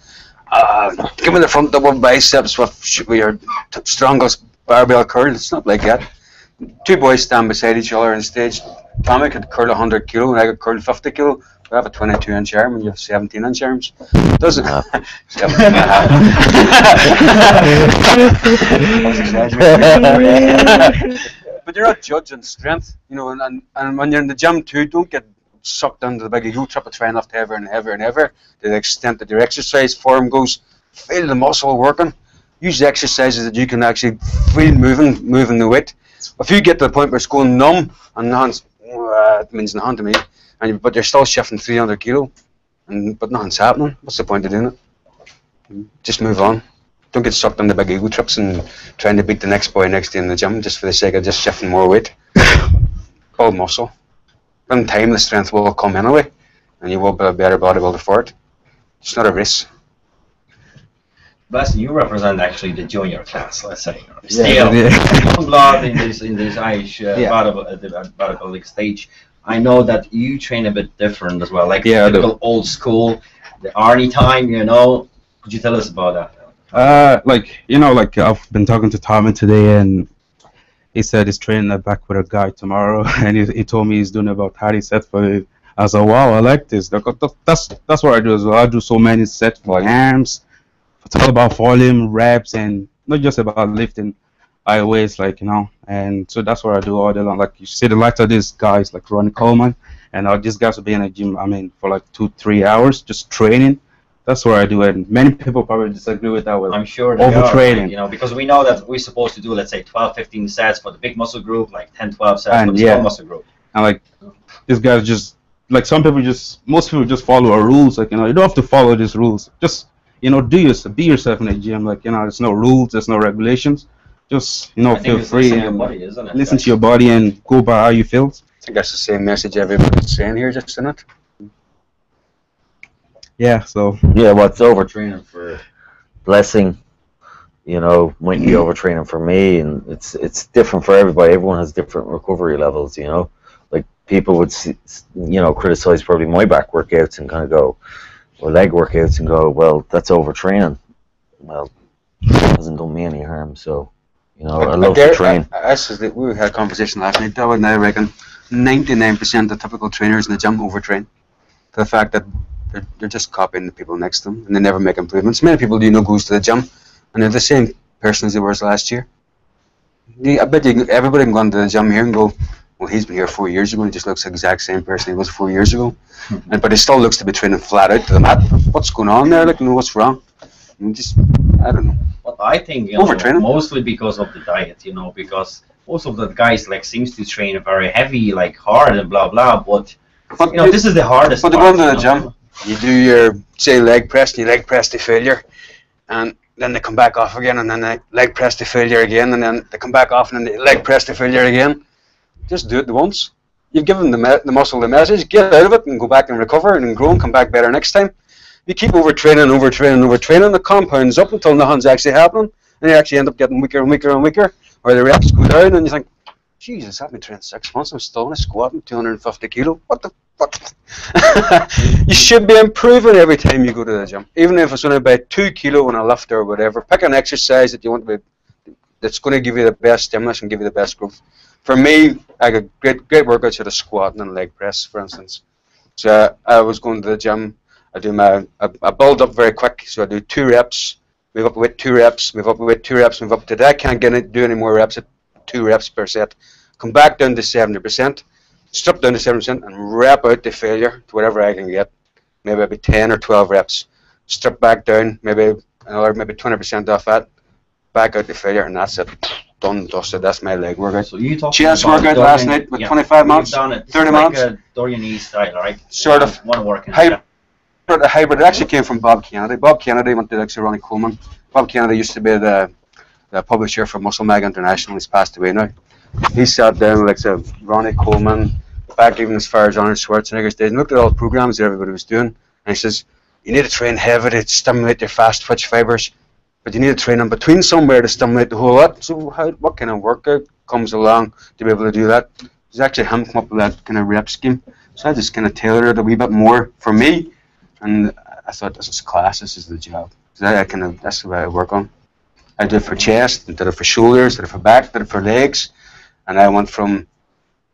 Give me the front double biceps with your strongest barbell curl. It's not like that. Two boys stand beside each other on stage. Tommy could curl 100 kilo and I could curl 50 kilo. We have a 22-inch arm and you have 17-inch arms. Doesn't. 17 and a half. But you're not judging strength, you know. And when you're in the gym too, don't get sucked into the big ego trip of trying lift heavier and heavier and heavier. To the extent that your exercise form goes, feel the muscle working. Use the exercises that you can actually feel moving the weight. If you get to the point where it's going numb and nothing's, it means nothing to me. But you're still shifting 300 kilo, but nothing's happening. What's the point of doing it? Just move on. Don't get sucked on the big ego trips and trying to beat the next boy next to you in the gym just for the sake of just shifting more weight. All muscle. In time, the strength will come anyway, and you will be a better bodybuilder for it. It's not a race. Blessing, you represent actually the junior class, let's say. Still, young blood in this Irish bodybuilding stage. I know that you train a bit different as well, like typical old school, the Arnie time, you know. Could you tell us about that? Like I've been talking to Tommy today, and he said he's training back with a guy tomorrow, and he told me he's doing about 30 sets for it. I was like, wow, I like this. That's what I do as well. I do so many sets for arms. It's all about volume, reps, and not just about lifting. I always and so that's what I do all day long. Like you see the likes of these guys like Ronnie Coleman, and these guys will be in a gym, for like 2-3 hours just training. That's what I do, and many people probably disagree with that. I'm sure they overtraining, are, you know, because we know that we're supposed to do, let's say, 12-15 sets for the big muscle group, like 10-12 sets for the small muscle group. And like these guys just most people just follow our rules. Like, you don't have to follow these rules. Just be yourself in the gym. Like, there's no rules, there's no regulations. Just feel free and listen to your body and go by how you feel. I think that's the same message everybody's saying here, just in it. Yeah. So. Yeah, what's overtraining for Blessing, might be overtraining for me, and it's different for everybody. Everyone has different recovery levels. Like people would criticize probably my back workouts and kind of go, or leg workouts and go, well, that's overtraining. Well, it hasn't done me any harm, so. I love to train. We had a conversation last night, Dawid, and I reckon 99% of typical trainers in the gym overtrain. To the fact that they're just copying the people next to them, and they never make improvements. Many people goes to the gym, and they're the same person as they were last year. I bet everybody can go into the gym here and go, well, he's been here 4 years ago, and he just looks the exact same person he was 4 years ago. But he still looks to be training flat out to the mat. What's going on there? What's wrong? I don't know. But I think mostly because of the diet, because most of the guys seems to train very heavy, hard and blah blah. But this is the hardest. But to go into the gym, you do your leg press, and you leg press to failure, and then they come back off again, and then they leg press to failure again, and then they come back off, and then they leg press to failure again. Just do it once. You've given the muscle the message. Get out of it and go back and recover and grow and come back better next time. You keep overtraining, the compounds up until nothing's actually happening, and you actually end up getting weaker and weaker and weaker, or the reps go down, and you think, Jesus, I've been training 6 months. I'm still only squatting 250 kilo. What the fuck? You should be improving every time you go to the gym, even if it's only about 2 kilo on a lift or whatever. Pick an exercise that you want to be, that's going to give you the best stimulus and give you the best growth. For me, I got great workouts at a squat and leg press, for instance. So I was going to the gym. I build up very quick. So I do 2 reps, move up with 2 reps, move up with 2 reps, move up. Today I can't do any more reps at 2 reps per set. Come back down to 70%, strip down to 70%, and rep out the failure to whatever I can get. Maybe it'll be 10 or 12 reps. Strip back down, maybe 20% off that. Back out the failure, and that's it. Done, dusted. That's my leg workout. So you talked chest about workout last night with 25 minutes, 30 minutes. Like a Dorian E style, right? Sort of. One working. A hybrid. It actually came from Bob Kennedy. Bob Kennedy went to like Ronnie Coleman. Bob Kennedy used to be the publisher for Muscle Mag International. He's passed away now. He sat down with like Ronnie Coleman, back even as far as Arnold Schwarzenegger's days, and looked at all the programs that everybody was doing. And he says, you need to train heavy to stimulate your fast twitch fibers, but you need to train in between somewhere to stimulate the whole lot. So what kind of workout comes along to be able to do that? It's actually him come up with that kind of rep scheme. So I just kind of tailored it a wee bit more for me. And I thought, this is class, this is the job. So that's the way I work on. I did it for chest, did it for shoulders, did it for back, did it for legs. And I went from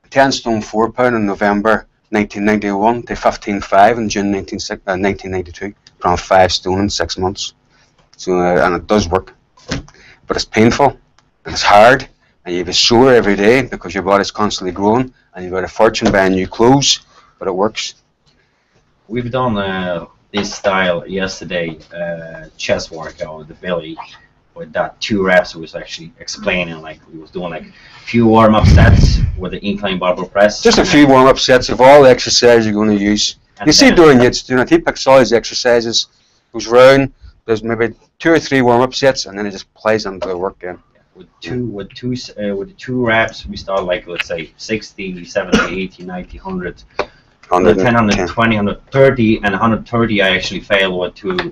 10 stone 4 pound in November 1991 to 15.5 in June 1992. Around 5 stone in 6 months. So and it does work. But it's painful, and it's hard, and you have a sore every day because your body's constantly growing, and you've got a fortune buying new clothes, but it works. We've done this style yesterday, chest workout with the belly, with that 2 reps. We was actually explaining, like we was doing like a few warm-up sets with the incline barbell press. Just a few warm-up sets of all the exercises you're going to use. You see Dorian Yates doing it. He picks all his exercises, goes round, does maybe 2 or 3 warm-up sets, and then he just plays into the work again. With the 2 reps, we start like, let's say 60, 70, 80, 90, 100. 110, 120, 130, and 130 I actually failed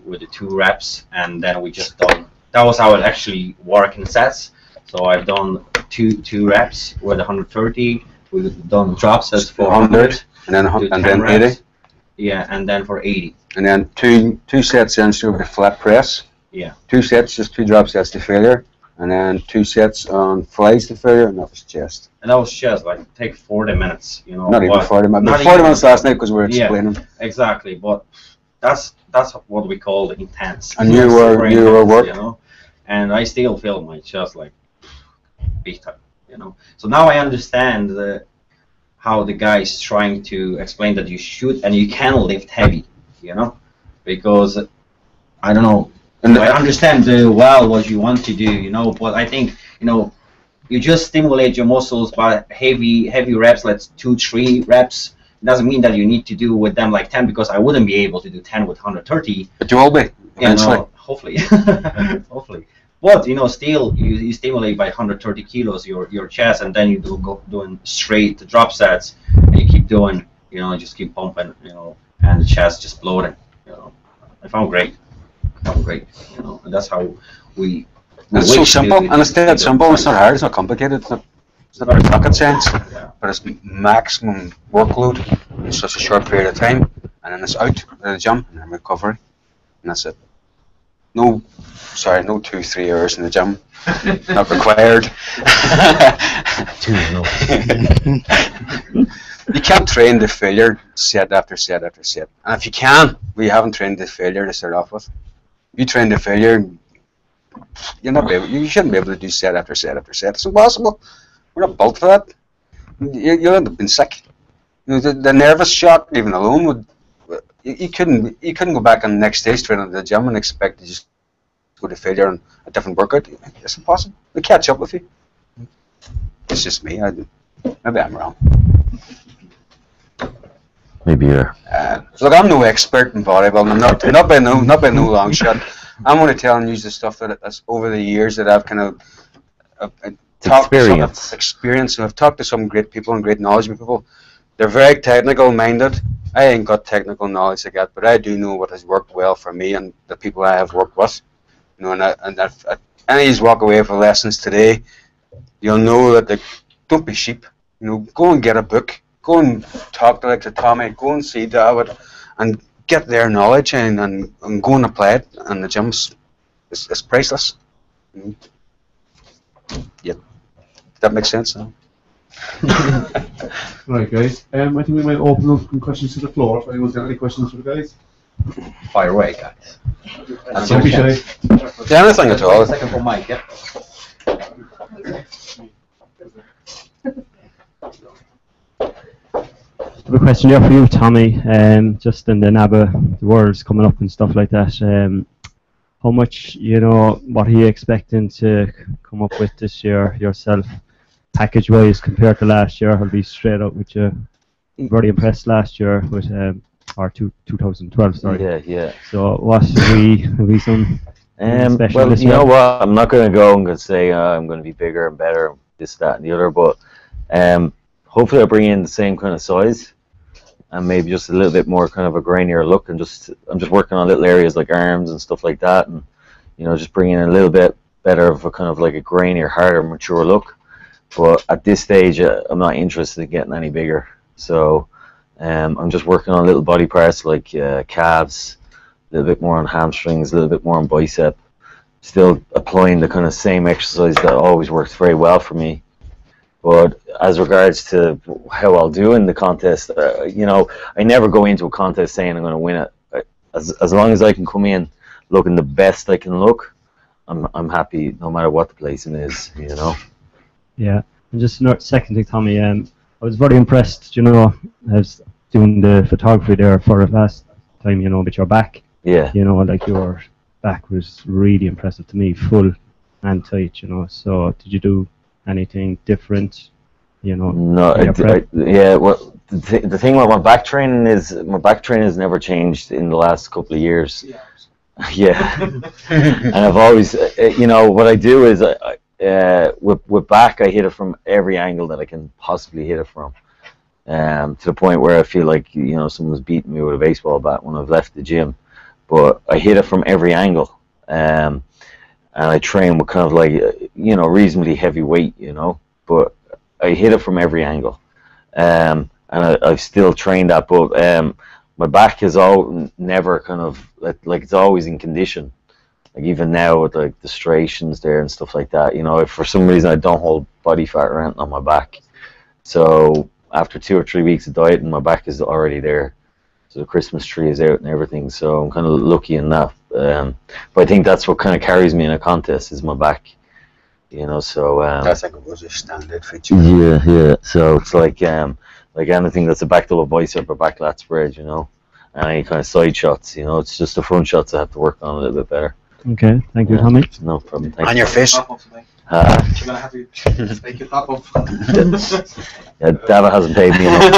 with the 2 reps, and then we just done. That was how it actually worked in sets. So I've done two reps with 130. We've done drop sets for 100, and then 80. Yeah, and then for 80. And then two sets in with a flat press. Yeah. 2 sets, just 2 drop sets to failure, and then 2 sets on flies to failure, and that was chest. And that was chest, like take 40 minutes, you know. Not even 40 minutes. 40 minutes last night because we were explaining. Yeah, exactly, but that's what we call the intense. And you were working. You know, and I still feel my chest like big time, you know. So now I understand how the guy is trying to explain that you should and you can lift heavy, you know, because I don't know. I understand well what you want to do, you know, but I think, you know, you just stimulate your muscles by heavy reps, like 2, 3 reps. It doesn't mean that you need to do with them like 10, because I wouldn't be able to do 10 with 130. But you will be, eventually. You know, hopefully. Hopefully. But, you know, still, you stimulate by 130 kilos your chest, and then you go doing straight drop sets, and you keep doing, you know, just keep pumping, you know, and the chest just bloating, you know. I found great, you know, and that's how we. It's so simple, and it's dead simple. It's not hard. It's not complicated. It's not rocket science, but it's maximum workload in such a short period of time, and then it's out of the gym and then recovery, and that's it. No 2-3 hours in the gym, not required. You can't train the failure set after set after set, and if you can, we haven't trained the failure to start off with. You train the failure. You shouldn't be able to do set after set after set. It's impossible. We're not built for that. You'll end up being sick. You know, the nervous shock, even alone, would you couldn't go back on the next day straight into the gym and expect to just go to failure on a different workout. It's impossible. They catch up with you. It's just me. Maybe I'm wrong. Maybe you're. Look, I'm no expert in bodybuilding. Not by no long shot. I'm only telling you the stuff that's over the years that I've kind of experience, and I've talked to some great people and great knowledgeable people. They're very technical minded. I ain't got technical knowledge like that, but I do know what has worked well for me and the people I have worked with. You know, and if any of you walk away with lessons today, you'll know that don't be sheep. You know, go and get a book. Go and talk to like to Tommy. Go and see Dawid, and get their knowledge and go and apply it. And the gym's it's priceless. Yeah, that makes sense. Huh? Right, guys. I think we might open up some questions to the floor. If anyone's got any questions for the guys. Fire away, guys. Don't be shy. Yeah, anything at all. Second for Mike, yeah. I have a question there for you, Tommy. Just in the NABA, the world's coming up and stuff like that. How much, what are you expecting to come up with this year yourself, package-wise, compared to last year? I'll be straight up with you. Very impressed last year with, or 2012, sorry. Yeah. So what have we some special well, this you year? know what? I'm not going to go and go say I'm going to be bigger and better, this, that, and the other. But hopefully, I'll bring in the same kind of size, and maybe just a little bit more kind of a grainier look. And I'm just working on little areas like arms and stuff like that, and just bringing in a little bit better of a kind of like a grainier, harder, mature look. But at this stage, I'm not interested in getting any bigger. So I'm just working on little body parts like calves, a little bit more on hamstrings, a little bit more on bicep. Still applying the kind of same exercise that always works very well for me. But as regards to how I'll do in the contest, I never go into a contest saying I'm going to win it. As long as I can come in looking the best I can look, I'm happy no matter what the placing is, Yeah, and just second thing, Tommy, I was very impressed, as doing the photography there for the last time, with your back. Yeah. Like your back was really impressive to me, full and tight, So did you do anything different, No, well, the thing about my back training has never changed in the last couple of years. Yeah. And I've always, what I do is, with back, I hit it from every angle that I can possibly hit it from. To the point where I feel like, someone's beating me with a baseball bat when I've left the gym. But I hit it from every angle. And I train with kind of like, reasonably heavy weight, but I hit it from every angle. And I've still trained that, but my back is never kind of, like it's always in condition. Like even now with like the striations there and stuff like that, if for some reason I don't hold body fat or anything on my back. So after 2 or 3 weeks of dieting, my back is already there. So the Christmas tree is out and everything, so I'm kind of lucky in that. But I think that's what kind of carries me in a contest is my back, so... That's like it was a standard feature. Yeah, so it's like anything that's a back double bicep or back lat spread, and any kind of side shots, it's just the front shots I have to work on a little bit better. Okay, thank you, Tommy. No problem, thank On you. your face. You're gonna have to make your top up. Yeah, Dava hasn't paid me enough.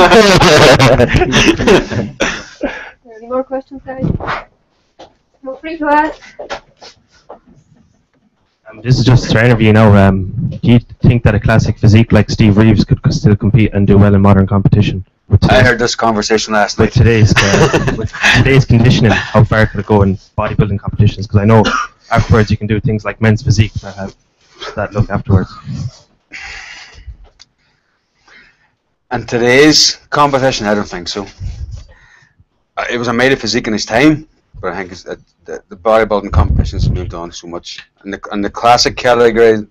Any more questions, guys? Feel free to ask. This is just to interview now. Do you think that a classic physique like Steve Reeves could still compete and do well in modern competition? I heard this conversation last With night. with today's conditioning, how far could it go in bodybuilding competitions? Because I know afterwards you can do things like men's physique that have that look afterwards. And today's competition, I don't think so. It was a made of physique in his time, but I think it's the bodybuilding competitions have moved on so much. And the classic category,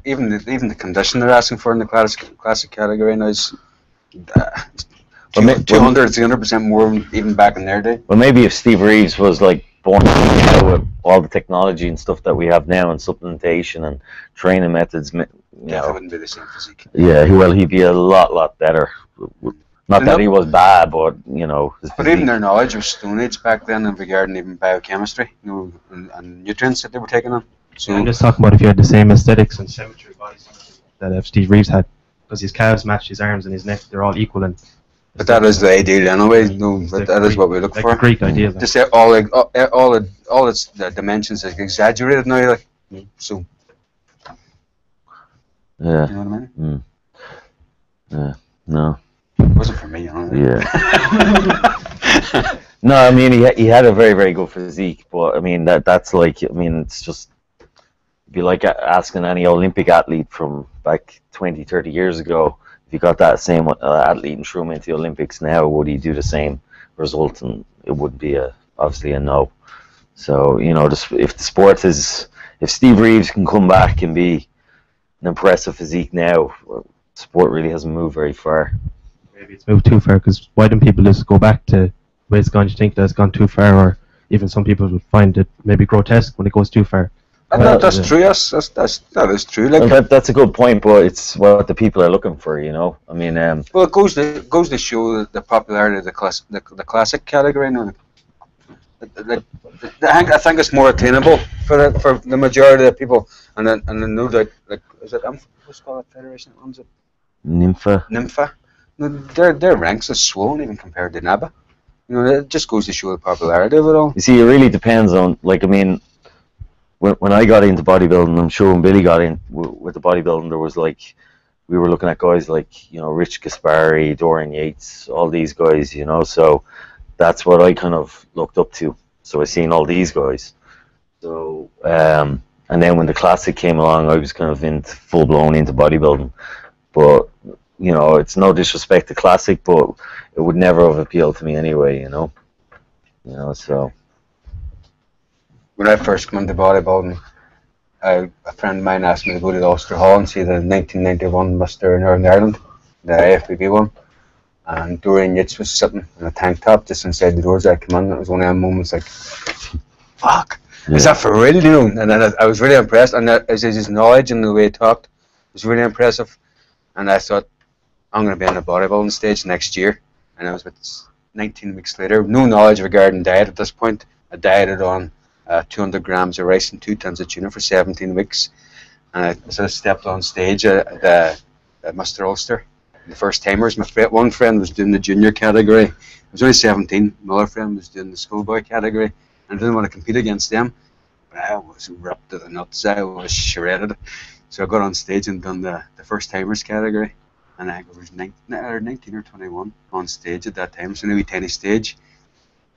even the condition they're asking for in the classic category now is 200, 300% more even back in their day. Well, maybe if Steve Reeves was like born with all the technology and stuff that we have now and supplementation and training methods, It wouldn't be the same physique. yeah, he'd be a lot better. Not that he was bad, but his But even their knowledge of Stone Age back then in regarding even biochemistry, and nutrients that they were taking on. So I'm just talking about if you had the same aesthetics and symmetry of body that Steve Reeves had, because his calves match his arms and his neck, they're all equal. but that is the ideal anyway. That is what we look like for. the Greek ideal. To say all its dimensions are exaggerated now, like so. Yeah. You know what I mean? Yeah. No. It wasn't for me, Yeah. No, I mean he had a very, very good physique, but I mean that's like, it's just be like asking any Olympic athlete from back 20, 30 years ago, if you got that same athlete and threw him into the Olympics now, would he do the same result? And it would be obviously a no. So, you know, if the sport is, if Steve Reeves can come back and be an impressive physique now, sport really hasn't moved very far. Maybe it's moved too far, because why don't people just go back to where it's gone? Do you think that it's gone too far, or even some people would find it maybe grotesque when it goes too far? That's true. That is true. Like, well, that's a good point, but it's what the people are looking for, you know. I mean, well, it goes to show the popularity of the classic category. No, I think it's more attainable for the majority of people, and then no doubt, like, is it what's called a federation? Is it Nympha? No, their ranks are swollen even compared to NABA. You know, it just goes to show the popularity of it all. You see, it really depends on, like, I mean, when I got into bodybuilding, I'm sure when Billy got in with the bodybuilding, there was like, we were looking at guys like, you know, Rich Gaspari, Dorian Yates, all these guys, you know, so that's what I kind of looked up to. So I seen all these guys. So, and then when the classic came along, I was kind of full blown into bodybuilding. But, you know, it's no disrespect to classic, but it would never have appealed to me anyway, you know. You know, so. When I first came into bodybuilding, a friend of mine asked me to go to the Ulster Hall and see the 1991 Mr. Northern Ireland, the AFBB one. And Dorian Yates was sitting in a tank top just inside the doors. I came in, and it was one of them moments like, fuck, is that for real, you know? And then I was really impressed, and his knowledge and the way he talked was really impressive. And I thought, I'm going to be on the bodybuilding stage next year. And I was about 19 weeks later, no knowledge regarding diet at this point. I dieted on 200 grams of rice and 2 tons of tuna for 17 weeks. And I sort of stepped on stage at Mr. Ulster. The first timers, one friend was doing the junior category. I was only 17. My other friend was doing the schoolboy category, and I didn't want to compete against them. But I was ripped to the nuts. I was shredded. So I got on stage and done the first timers category, and I was 19 or 21 on stage at that time. So a wee tiny stage.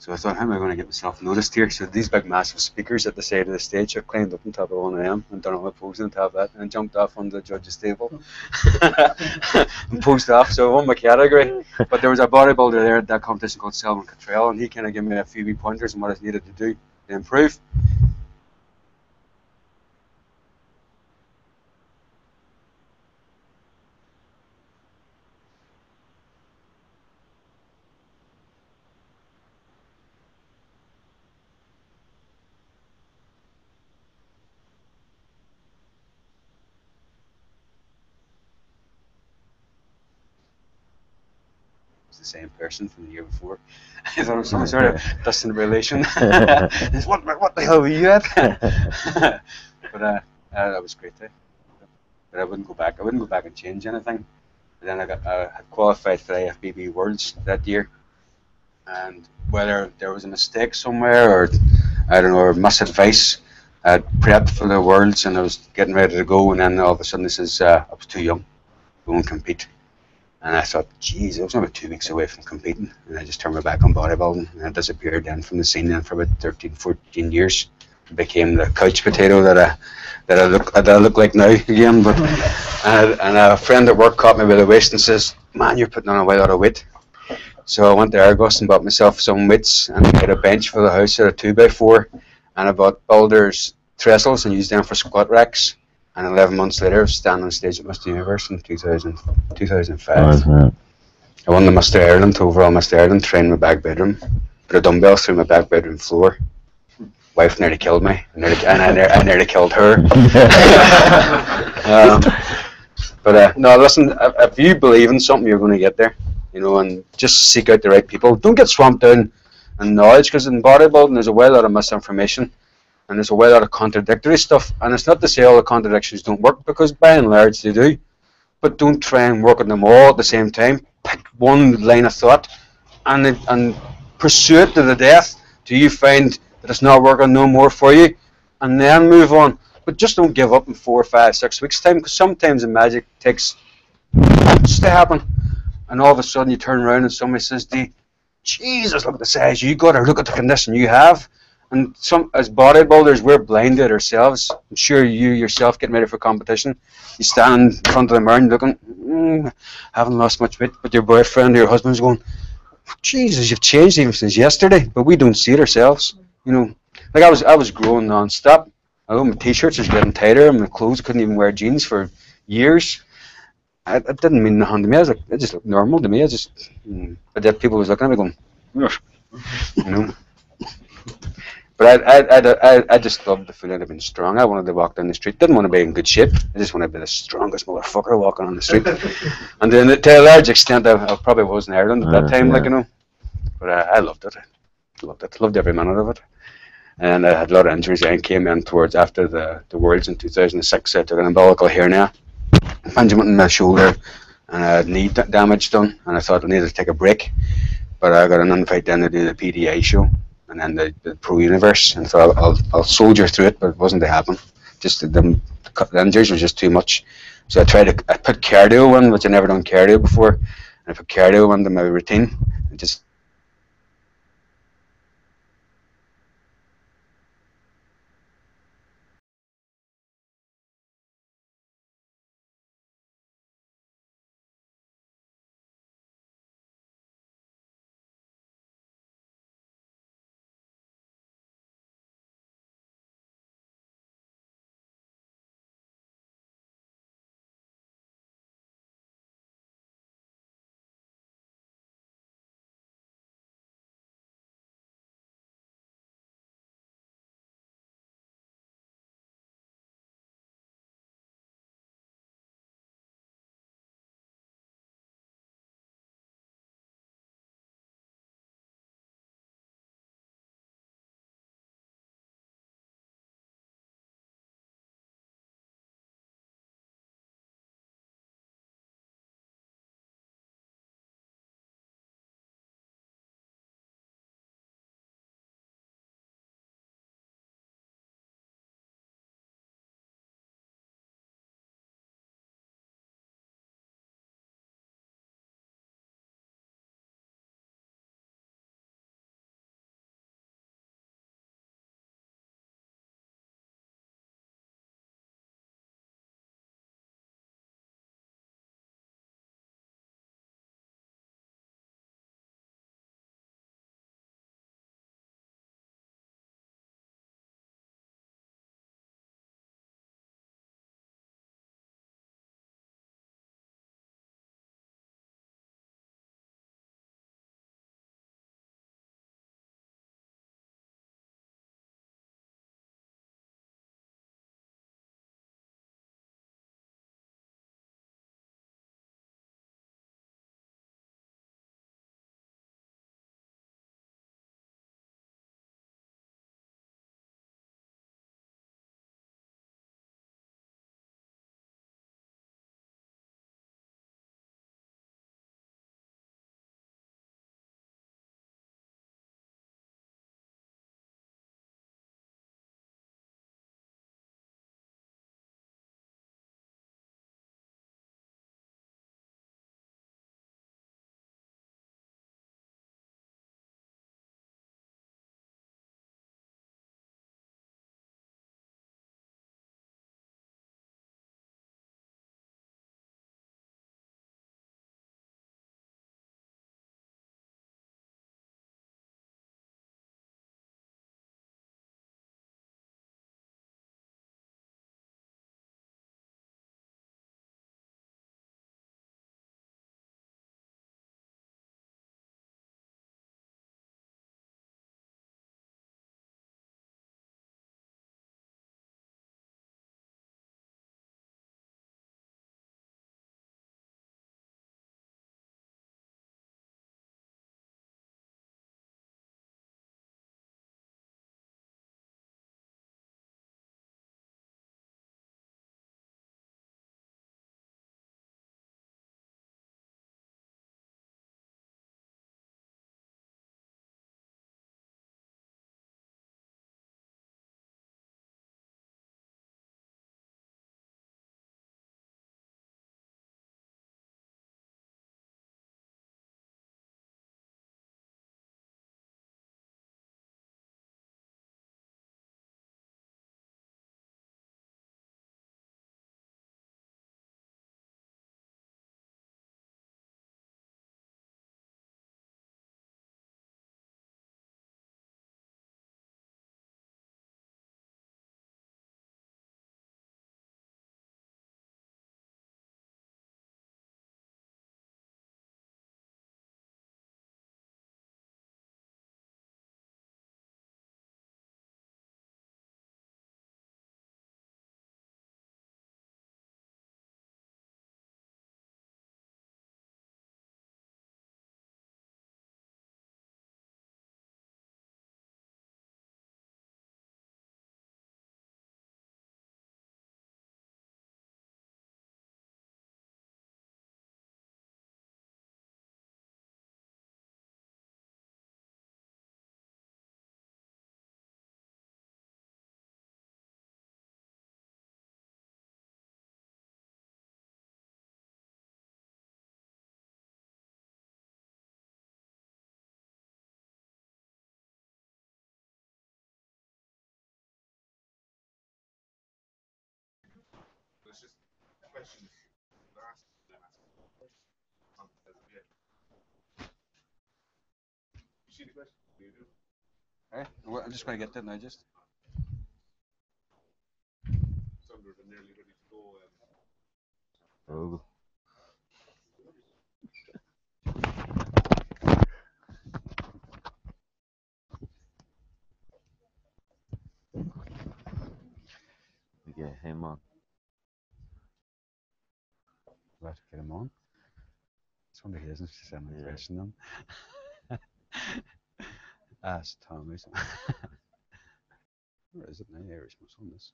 So I thought, how am I going to get myself noticed here? So these big massive speakers at the side of the stage, I climbed up on top of one of them and done all my posing on top of that, and jumped off on the judge's table and posed off. So I won my category. But there was a bodybuilder there at that competition called Selwyn Cottrell, and he kind of gave me a few wee pointers on what I needed to do to improve. The same person from the year before. I thought it was some sort of distant relation. what the hell were you at? But that was great day. But I wouldn't go back. I wouldn't go back and change anything. And then I had qualified for the AFBB Worlds that year. And whether there was a mistake somewhere, or I don't know, or misadvice, I prepped for the Worlds and I was getting ready to go, and then all of a sudden this is I was too young to go and compete. And I thought, geez, I was about 2 weeks away from competing, and I just turned my back on bodybuilding, and I disappeared then from the scene then for about 13, 14 years. I became the couch potato that I look like now again. But and a friend at work caught me by the waist and says, man, you're putting on a lot of weight. So I went to Argos and bought myself some weights and made a bench for the house at a 2x4, and I bought Boulders trestles and used them for squat racks. And 11 months later, I was standing on stage at Mr.Universe in 2005. I won the Mr. Ireland, overall Mr. Ireland, trained in my back bedroom. Put a dumbbell through my back bedroom floor. Wife nearly killed me, I nearly killed her. No, listen, if you believe in something, you're going to get there. You know, and just seek out the right people. Don't get swamped down in knowledge, because in bodybuilding there's a whole lot of misinformation. And there's a whole lot of contradictory stuff, and it's not to say all the contradictions don't work, because by and large they do. But don't try and work on them all at the same time. Pick one line of thought and pursue it to the death till you find that it's not working no more for you, and then move on. But just don't give up in 4, 5, 6 weeks time, because sometimes the magic takes months to happen, and all of a sudden you turn around and somebody says to you, Jesus, look at the size you got, or look at the condition you have. And some as bodybuilders, we're blinded ourselves. I'm sure you yourself getting ready for competition, you stand in front of the mirror and looking, haven't lost much weight, but your boyfriend or your husband's going, Jesus, you've changed even since yesterday. But we don't see it ourselves. You know, like I was growing non-stop. I know my t-shirts was getting tighter, and my clothes couldn't even wear jeans for years. It didn't mean nothing to me. I was like, it just looked normal to me. But then people was looking at me going, "Ugh," you know. But I just loved the feeling of being strong. I wanted to walk down the street. Didn't want to be in good shape. I just wanted to be the strongest motherfucker walking on the street. And then to a large extent, I probably was in Ireland at that time, yeah. like, you know. But I loved it. Loved it. Loved every minute of it. And I had a lot of injuries. I came in towards after the Worlds in 2006. I took an umbilical hernia, impingement in my shoulder, and I had knee damage done. And I thought I needed to take a break. But I got an invite then to do the PDA show and then the Pro Universe, and so I'll soldier through it, but it wasn't to happen. Just the injuries were just too much. So I put cardio in, which I never done cardio before, and I put cardio into my routine, and just Hey, well, I'm just going to get that now, just. Oh. Okay, him on. We'll have to get him on. Somebody hasn't sent me a question then. Ask Thomas. Where is it now? Irishmuscle on this.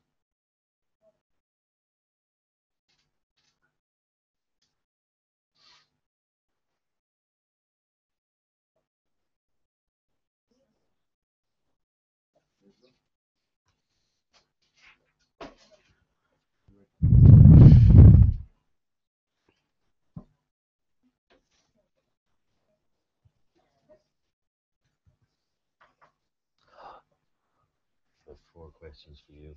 That's 4 questions for you.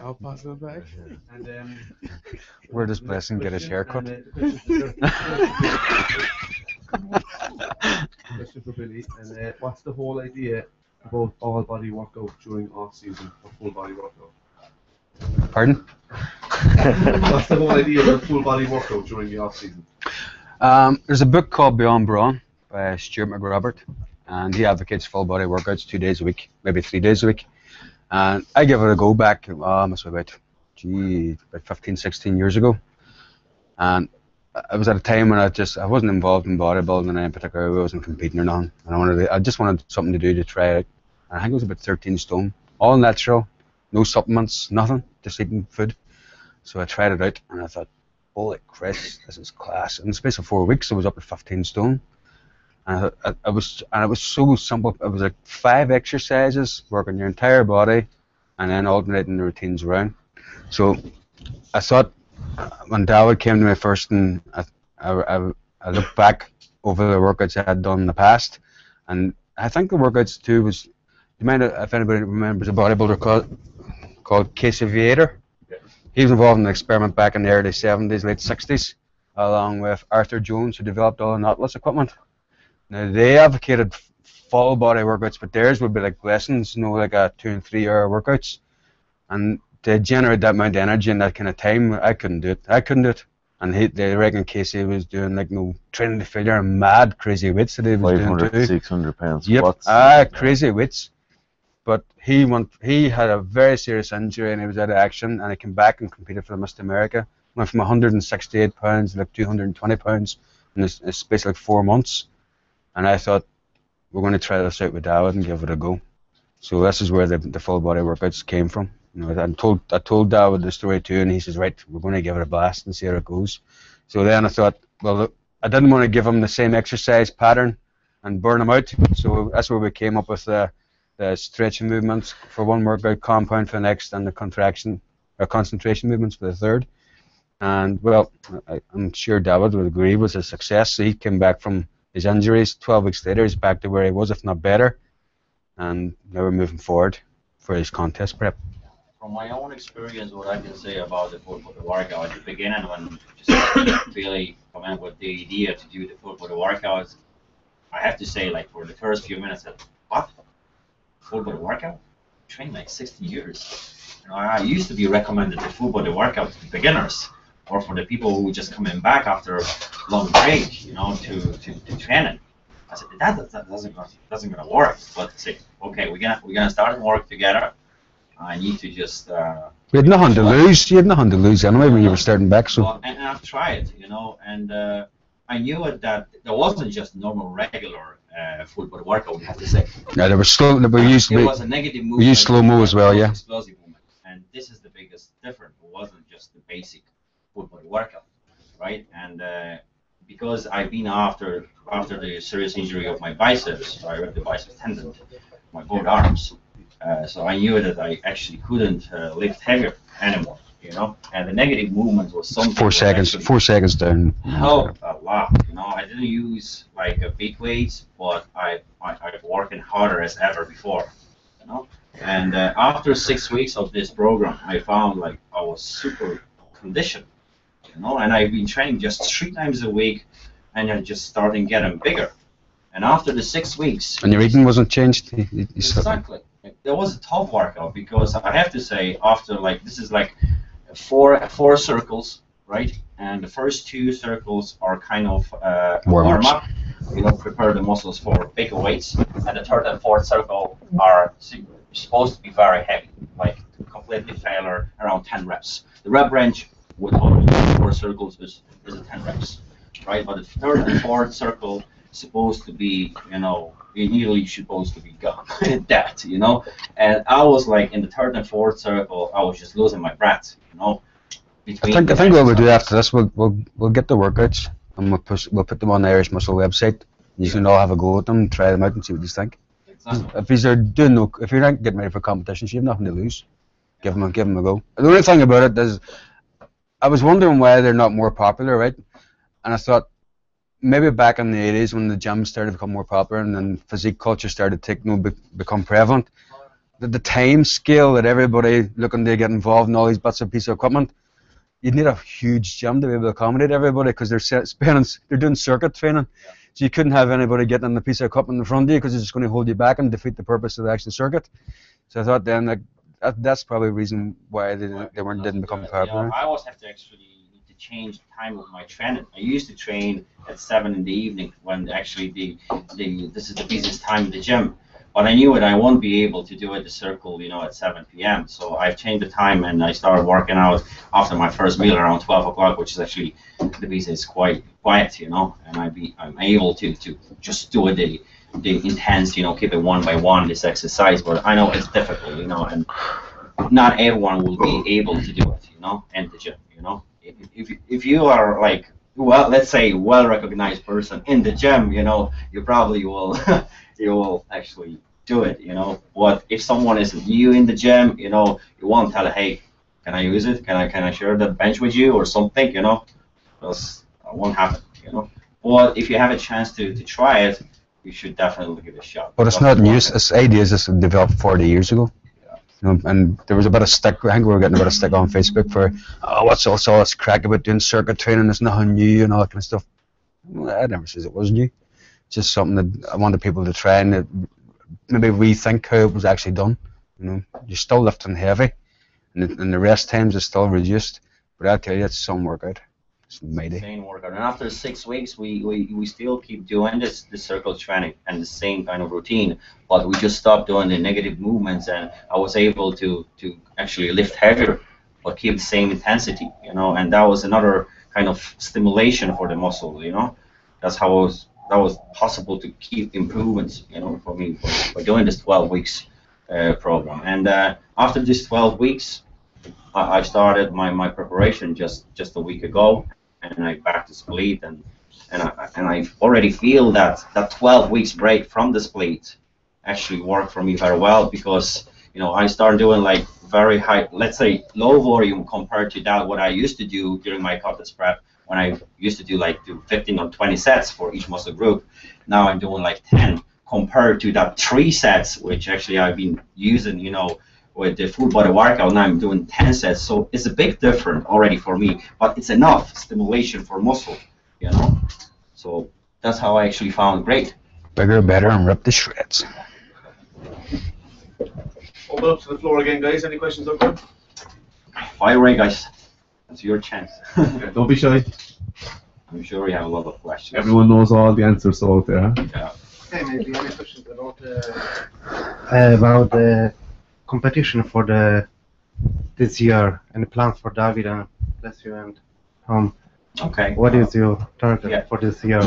I'll pass it back. And Where does Blessing get his haircut? Question for Billy. And what's the whole idea about all body workout during off season or full body workout? Pardon? What's the whole idea of a full body workout during the off season? There's a book called Beyond by Stuart McRobert, and he advocates full body workouts 2 days a week, maybe 3 days a week. And I gave it a go back, must be about 15, 16 years ago. And it was at a time when I wasn't involved in bodybuilding in any particular way. I wasn't competing or nothing. And I just wanted something to do to try it. And I think it was about 13 stone, all natural, no supplements, nothing, just eating food. So I tried it out, and I thought, holy Christ, this is class. In the space of 4 weeks, I was up at 15 stone. And it was so simple. It was like 5 exercises, working your entire body, and then alternating the routines around. So I thought, when Dawid came to me first, and I looked back over the workouts I had done in the past, and I think the workouts too was, do you mind if anybody remembers a bodybuilder called Casey Viator? He was involved in an experiment back in the early 70s, late 60s, along with Arthur Jones, who developed all the Nautilus equipment. Now, they advocated full body workouts, but theirs would be like lessons, like a 2 and 3 hour workouts. And to generate that amount of energy in that kind of time, I couldn't do it. And they reckon Casey was doing training to failure and mad crazy weights that he was 500, doing too. 600 pounds Yep, squats. crazy weights. But he had a very serious injury, and he was out of action, and he came back and competed for the Mr. America. Went from 168 pounds to like 220 pounds in a space of like 4 months. And I thought, we're going to try this out with Dawid and give it a go. So this is where the full body workouts came from. I told Dawid the story too, and he says, right, we're going to give it a blast and see how it goes. So then I thought, well, look, I didn't want to give him the same exercise pattern and burn him out. So that's where we came up with the stretching movements for one workout, compound for the next, and the concentration movements for the third. And well, I'm sure Dawid would agree, it was a success. So he came back from his injuries. 12 weeks later, he's back to where he was, if not better. And now we're moving forward for his contest prep. From my own experience, what I can say about the full body workout at the beginning, when just really come in with the idea to do the full body workouts, I have to say, like, for the first few minutes, what? Full body workout? I trained like 16 years. I used to be recommended the full body workout to beginners, or for the people who just coming back after a long break, to training. I said that doesn't gonna work. But I said, okay, we're gonna start and work together. I need to just. You had nothing to lose. You had nothing to lose anyway when you were starting back. So. Well, and I've tried, and I knew that there wasn't just normal regular full body workout. We have to say. Yeah, there was slow. There was a negative movement. We used slow mo as well, yeah. Explosive movement, and this is the biggest difference. It wasn't just the basic full body workout, right? And because I've been after the serious injury of my biceps, I ripped the biceps tendon, my both arms. So I knew that I actually couldn't lift heavier anymore, and the negative movement was something. 4 seconds. 4 seconds down. Helped a lot, I didn't use like big weights, but I'm working harder as ever before, And after 6 weeks of this program, I found like I was super condition, you know. And I've been training just 3 times a week, and I'm just starting getting bigger. And after the 6 weeks, And your eating wasn't changed. exactly, there was a tough workout, because I have to say, after like, this is like four circles, right? And the first 2 circles are kind of warm up, you know, prepare the muscles for bigger weights. And the 3rd and 4th circle are supposed to be very heavy, like completely failure around 10 reps. The rep range with all 4 circles is 10 reps, right? But the 3rd and 4th circle is supposed to be, you know, immediately supposed to be gone, that, you know. And I was like, in the 3rd and 4th circle, I was just losing my breath, you know. I think what we'll do after this, we'll get the workouts and we'll put them on the Irish Muscle website. You can all have a go at them, try them out, and see what you think. Exactly. If you're not getting ready for competitions, you have nothing to lose. Give them a go. The only thing about it is, I was wondering why they're not more popular, right? And I thought maybe back in the 80s when the gyms started to become more popular and then physique culture started to become prevalent, the time scale that everybody looking to get involved in all these bits and pieces of equipment, you'd need a huge gym to be able to accommodate everybody, because they're doing circuit training. So you couldn't have anybody getting on the piece of equipment in front of you, because it's just going to hold you back and defeat the purpose of the actual circuit. So I thought then that's probably the reason why they didn't become popular. Yeah, I always have to actually need to change the time of my training. I used to train at 7 in the evening, when actually this is the busiest time in the gym. But I knew that I won't be able to do it the circle, you know, at 7 p.m. So I've changed the time, and I started working out after my first meal around 12 o'clock, which is actually the business is quite quiet, you know. And I'm able to just do the intense, you know, keep it 1 by 1 this exercise. But I know it's difficult, you know, and not everyone will be able to do it, you know, in the gym, you know. If you are like, well, let's say well-recognized person in the gym, you know, you probably will you will actually do it, you know. But if someone is new in the gym, you know, you won't tell, hey, can I use it? Can I share the bench with you or something, you know? Because it won't happen, you know. But if you have a chance to try it, you should definitely give it a shot. But it's not news. It's ideas that's developed 40 years ago. You know, and there was a bit of stick. I think we were getting a bit of stick on Facebook for, what's all this crack about doing circuit training? It's nothing new and all that kind of stuff. Well, I never says it was new. It's just something that I wanted people to try and maybe rethink how it was actually done. You know, you're still lifting heavy, and the rest times is still reduced. But I tell you, it's some workout. It's mighty. Insane workout. And after 6 weeks, we still keep doing the circle training and the same kind of routine, but we just stopped doing the negative movements, and I was able to actually lift heavier, but keep the same intensity, you know. And that was another kind of stimulation for the muscle, you know. That's how that was possible to keep improvements, you know, for me by doing this 12 weeks program. And after this 12 weeks, I started my preparation just a week ago, and I back to split, and I already feel that 12 weeks break from the split actually worked for me very well, because, you know, I started doing like very high, let's say low volume compared to that what I used to do during my contest prep, when I used to do 15 or 20 sets for each muscle group. Now I'm doing like 10 compared to that 3 sets, which actually I've been using, you know, with the full body workout. Now I'm doing 10 sets, so it's a big difference already for me, but it's enough stimulation for muscle, you know. So that's how I actually found great. Bigger, better, and rip the shreds. Open up to the floor again, guys. Any questions out there? Fire away, guys. It's your chance. Yeah, don't be shy. I'm sure we have a lot of questions. Everyone knows all the answers out there, huh? Yeah. Okay, maybe any questions about the competition for this year, and the plans for Dawid and bless you and Tom. Okay. What is your target for this year?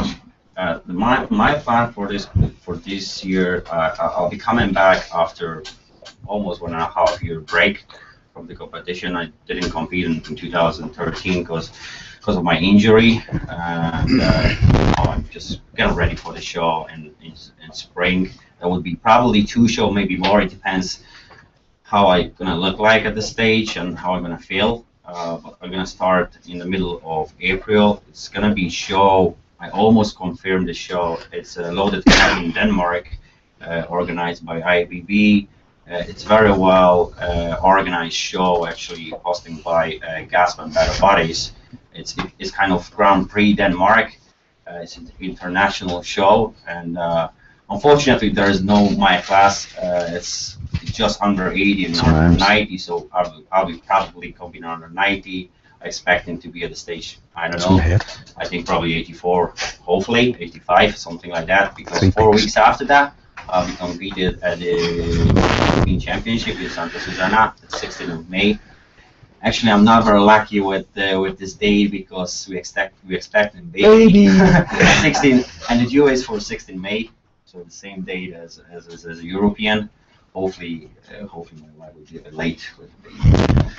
My plan for this year, I'll be coming back after almost 1.5 year break from the competition. I didn't compete in 2013 because of my injury, and I'm just getting ready for the show in spring. There will be probably 2 shows, maybe more. It depends how I'm gonna look like at the stage and how I'm gonna feel. But I'm gonna start in the middle of April. It's gonna be show. I almost confirmed the show. It's a loaded camp in Denmark, organized by IBB. It's very well organized show, actually, hosted by Gasp and Better Bodies. It's kind of Grand Prix Denmark. It's an international show, and unfortunately there is no my class. It's just under 80 and under 90, so I'll be probably coming under 90. Expecting to be at the stage, I don't know, I think probably 84, hopefully 85, something like that, because 4 weeks after that I'll be competed at the European Championship in Santa Susana, the 16th of May. Actually, I'm not very lucky with this date because we expect a baby. 16, and the due is for 16 May, so the same date as a European. Hopefully my wife will be a bit late with the baby.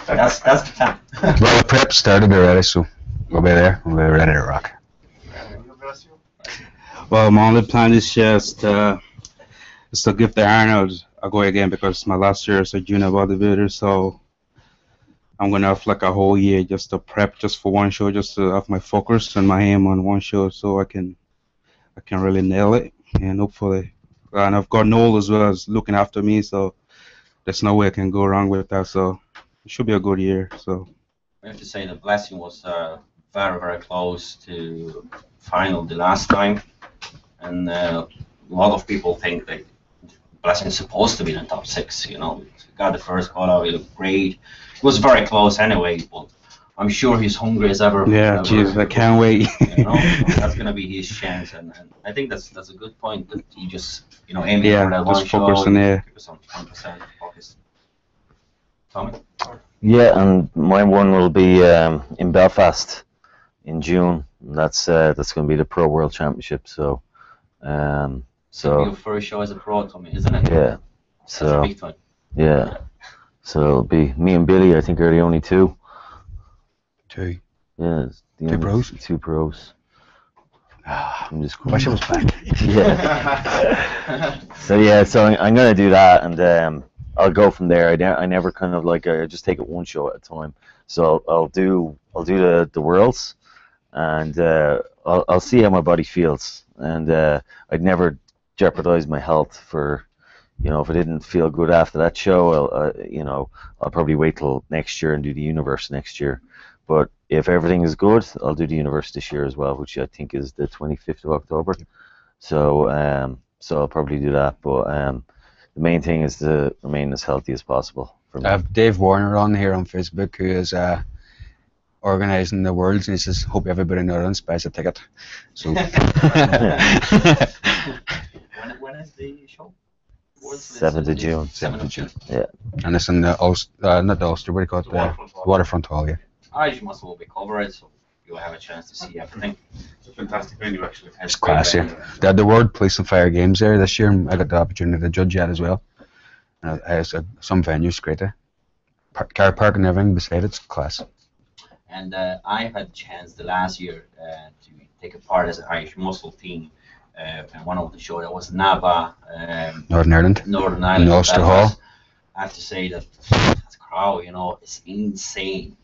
That's the plan. Well, the prep started already, so we'll be there. We'll be ready to rock. Well, my only plan is just to give the Arnold a go again because my last year as a junior bodybuilder, so I'm gonna have like a whole year just to prep just for one show, just to have my focus and my aim on one show, so I can really nail it, and hopefully. And I've got Noel as well as looking after me, so there's no way I can go wrong with that. So it should be a good year. So I have to say the Blessing was very, very close to final the last time, and a lot of people think that Blessing is supposed to be in the top 6. You know, got the first call out, he looked great. It was very close anyway, but I'm sure he's hungry as ever. Yeah, jeez, I can't wait. You know, that's gonna be his chance, and I think that's a good point that you just aiming for that one show. Focus on there. Focus on 100% focus. Tommy. Yeah, and my one will be in Belfast in June. That's going to be the Pro World Championship. So, Your first show as a pro, Tommy, isn't it? Yeah. So. That's a big time. Yeah. So it'll be me and Billy. I think are the only two. Two. Yeah. Two pros. Two pros. I'm just wish I was back. Yeah. So I'm gonna do that, and I'll go from there. I never kind of like I just take it one show at a time. So I'll do the worlds, and I'll see how my body feels, and I'd never jeopardize my health for, if I didn't feel good after that show, I'll probably wait till next year and do the Universe next year. But if everything is good, I'll do the Universe this year as well, which I think is the 25th of October. So I'll probably do that. But the main thing is to remain as healthy as possible. I have Dave Warner on here on Facebook, who is organising the Worlds, and he says, hope everybody knows buys a ticket. So when is the show? 7th of June. 7th of June. Yeah. And it's in the not the Ulster, what do you call it? The Waterfront Hall, yeah. Irishmuscle will be covered, so you'll have a chance to see everything. It's a fantastic venue, actually. It's class, yeah. They had the World Police and Fire Games there this year, and I got the opportunity to judge that as well. Some venues, great there. Car park and everything beside it's class. And I had the chance the last year to take a part as an Irishmuscle team in one of the shows. That was Naba, Northern Ireland. Northern Ireland. In Ulster Hall. I have to say that crowd, it's insane,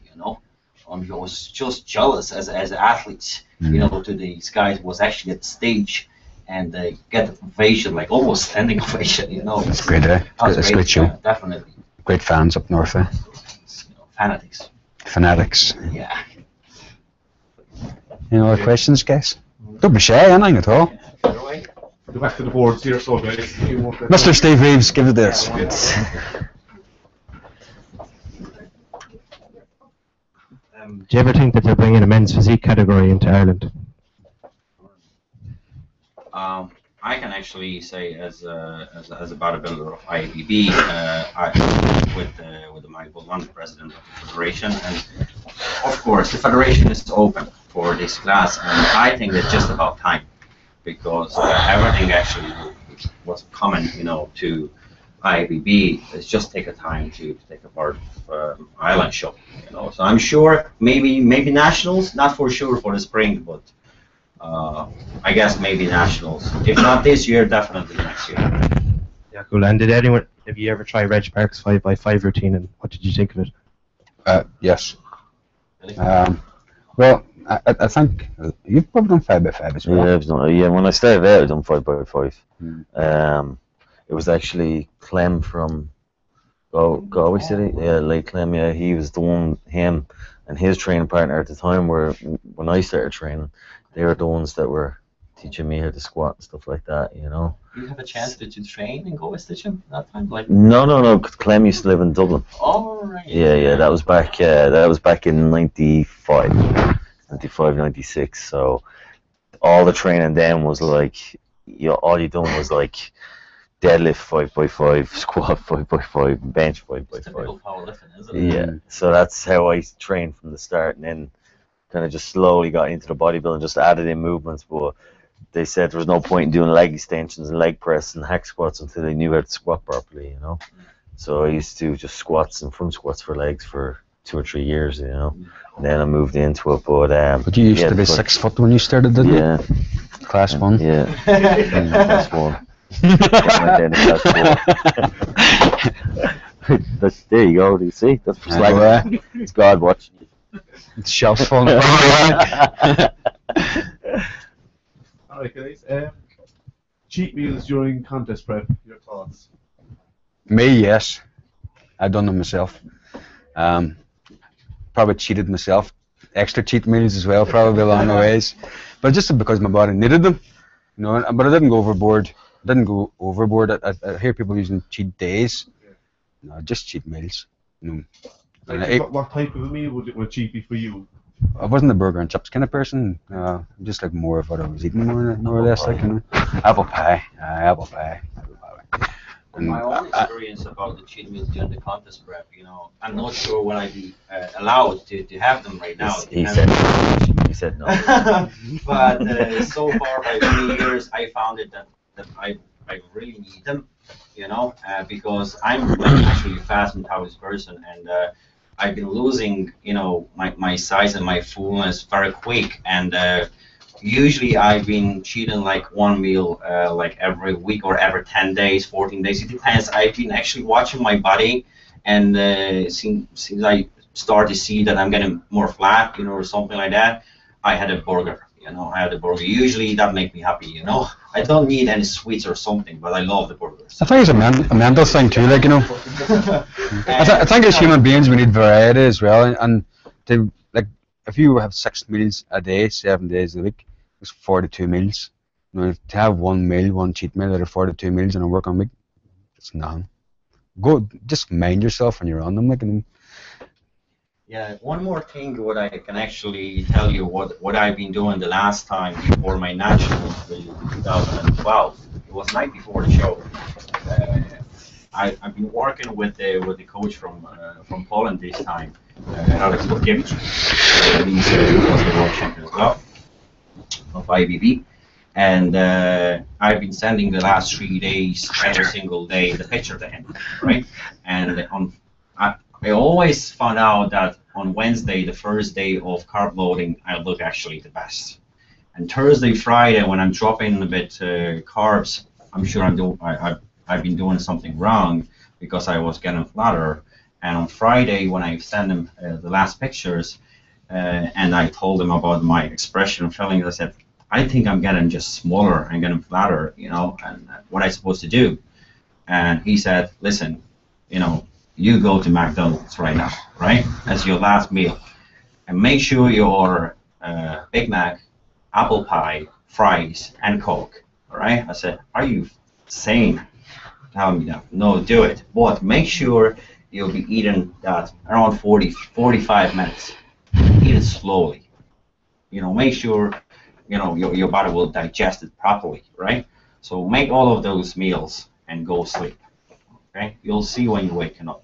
I was just jealous as athletes, to these guys who was actually at the stage and get the ovation, like almost standing ovation, It's great, eh? It's a great show. Definitely. Great fans up north, eh? Fanatics. Fanatics. Yeah. Any other questions, guys? Don't be shy, anything at all. Go back to the boards here, so guys. Mr. Steve Reeves, give it this. Do you ever think that they're bringing a men's physique category into Ireland? I can actually say, as a bodybuilder of IABB, with Michael Baldwin, president of the federation, and of course the federation is open for this class, and I think it's just about time, because everything actually was coming, to IABB. It's just take a time to take a part of Island Show, So I'm sure maybe nationals, not for sure for the spring, but I guess maybe nationals. If not this year, definitely next year. Yeah, cool. And have you ever tried Reg Park's 5x5 routine, and what did you think of it? Yes. Well, I think you've probably done 5x5 as well. Yeah, when I started out, I done 5x5. It was actually Clem from Galway City, yeah, Lake Clem, yeah, he was the one, him and his training partner at the time were, when I started training, they were the ones that were teaching me how to squat and stuff like that, you know. Did you have a chance to train in Galway Station that time? Like No, 'cause Clem used to live in Dublin. oh right. Yeah, that was back in 95, 96, so all the training then was like, all you done was like deadlift 5x5, squat 5x5, bench 5x5. Typical powerlifting, isn't it? Yeah, so that's how I trained from the start, and then kind of just slowly got into the bodybuilding, just added in movements. But they said there was no point in doing leg extensions and leg press and hack squats until they knew how to squat properly, you know. So I used to do just squats and front squats for legs for 2 or 3 years, you know. And then I moved into it, But you used to be 6 foot when you started, didn't you? Yeah. Class 1. Yeah. Class 1. Went down to class 4. There you go. Do you see? That's for slag. It's God watching you. It's shelf falling apart. Alright guys, cheat meals during contest prep, your thoughts? Me, yes. I done them myself. Probably cheated myself. Extra cheat meals as well, probably along the ways. But just because my body needed them, you know. But I didn't go overboard. I hear people using cheat days. No, just cheat meals. You know. What type of a meal would cheat be for you? I wasn't a burger and chips kind of person. Just like more of what I was eating, more or less, like, you know. Apple pie. My own experience about the cheat meals during the contest prep, you know, I'm not sure when I'd be allowed to have them right now. He said no. But so far, by 3 years, I found it that I really need them, you know, because I'm like actually a fast metabolism person, and I've been losing, you know, my size and my fullness very quick, and usually I've been cheating like one meal like every week or every 10 days, 14 days. It depends. I've been actually watching my body, and since I start to see that I'm getting more flat, you know, or something like that, I had a burger. You know, I had a burger. Usually that makes me happy. You know, I don't need any sweets or something, but I love the burgers. I think it's a mental thing too, like, you know. I think as human beings we need variety as well, and to, like, if you have 6 meals a day, 7 days a week, it's 42 meals. You know, to have one meal, one cheat meal out of 42 meals in a working week, it's nothing. Go, just mind yourself when you're on them, like, and yeah, one more thing, what I can actually tell you what I've been doing the last time before my nationals in 2012. It was night before the show. I've been working with the coach from Poland this time, Alex Borkiewicz. He's the world champion as well of IBB. And I've been sending the last 3 days, every single day, the picture to him, right? And I always found out that on Wednesday, the first day of carb loading, I look actually the best. And Thursday, Friday, when I'm dropping a bit carbs, I'm sure I've been doing something wrong because I was getting flatter. And on Friday, when I sent them the last pictures, and I told them about my expression and feelings, I said, I think I'm getting just smaller and getting flatter, you know, and what I'm supposed to do. And he said, listen, you know, you go to McDonald's right now, right, as your last meal, and make sure you order Big Mac, apple pie, fries, and Coke, all right? I said, are you insane? Tell me that. No, do it. But make sure you'll be eating that around 45 minutes. Eat it slowly. You know, make sure, you know, your body will digest it properly, right? So make all of those meals and go sleep, okay? You'll see when you're waking up.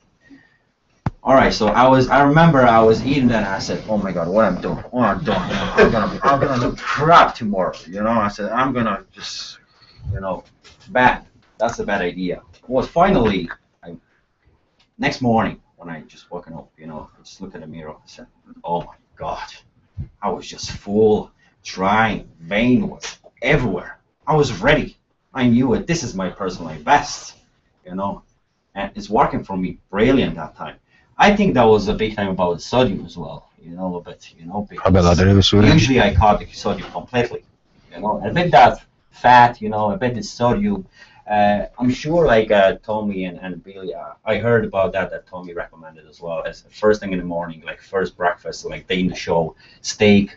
All right, so I remember I was eating that, and I said, oh my God, what I'm doing, I'm gonna do crap tomorrow, you know. I said, I'm gonna just, you know, bad. That's a bad idea. Well, finally, next morning when I just woken up, you know, I just looked at the mirror. I said, oh my God, I was just full, dry, vein was everywhere. I was ready. I knew it. This is my personal best, you know, and it's working for me brilliant that time. I think that was a big time about sodium as well, you know, a bit, you know, because usually I cut the sodium completely, you know, a bit that fat, you know, a bit the sodium, I'm sure like Tommy and Billy, I heard about that Tommy recommended as well as first thing in the morning, like first breakfast, like day in the show, steak,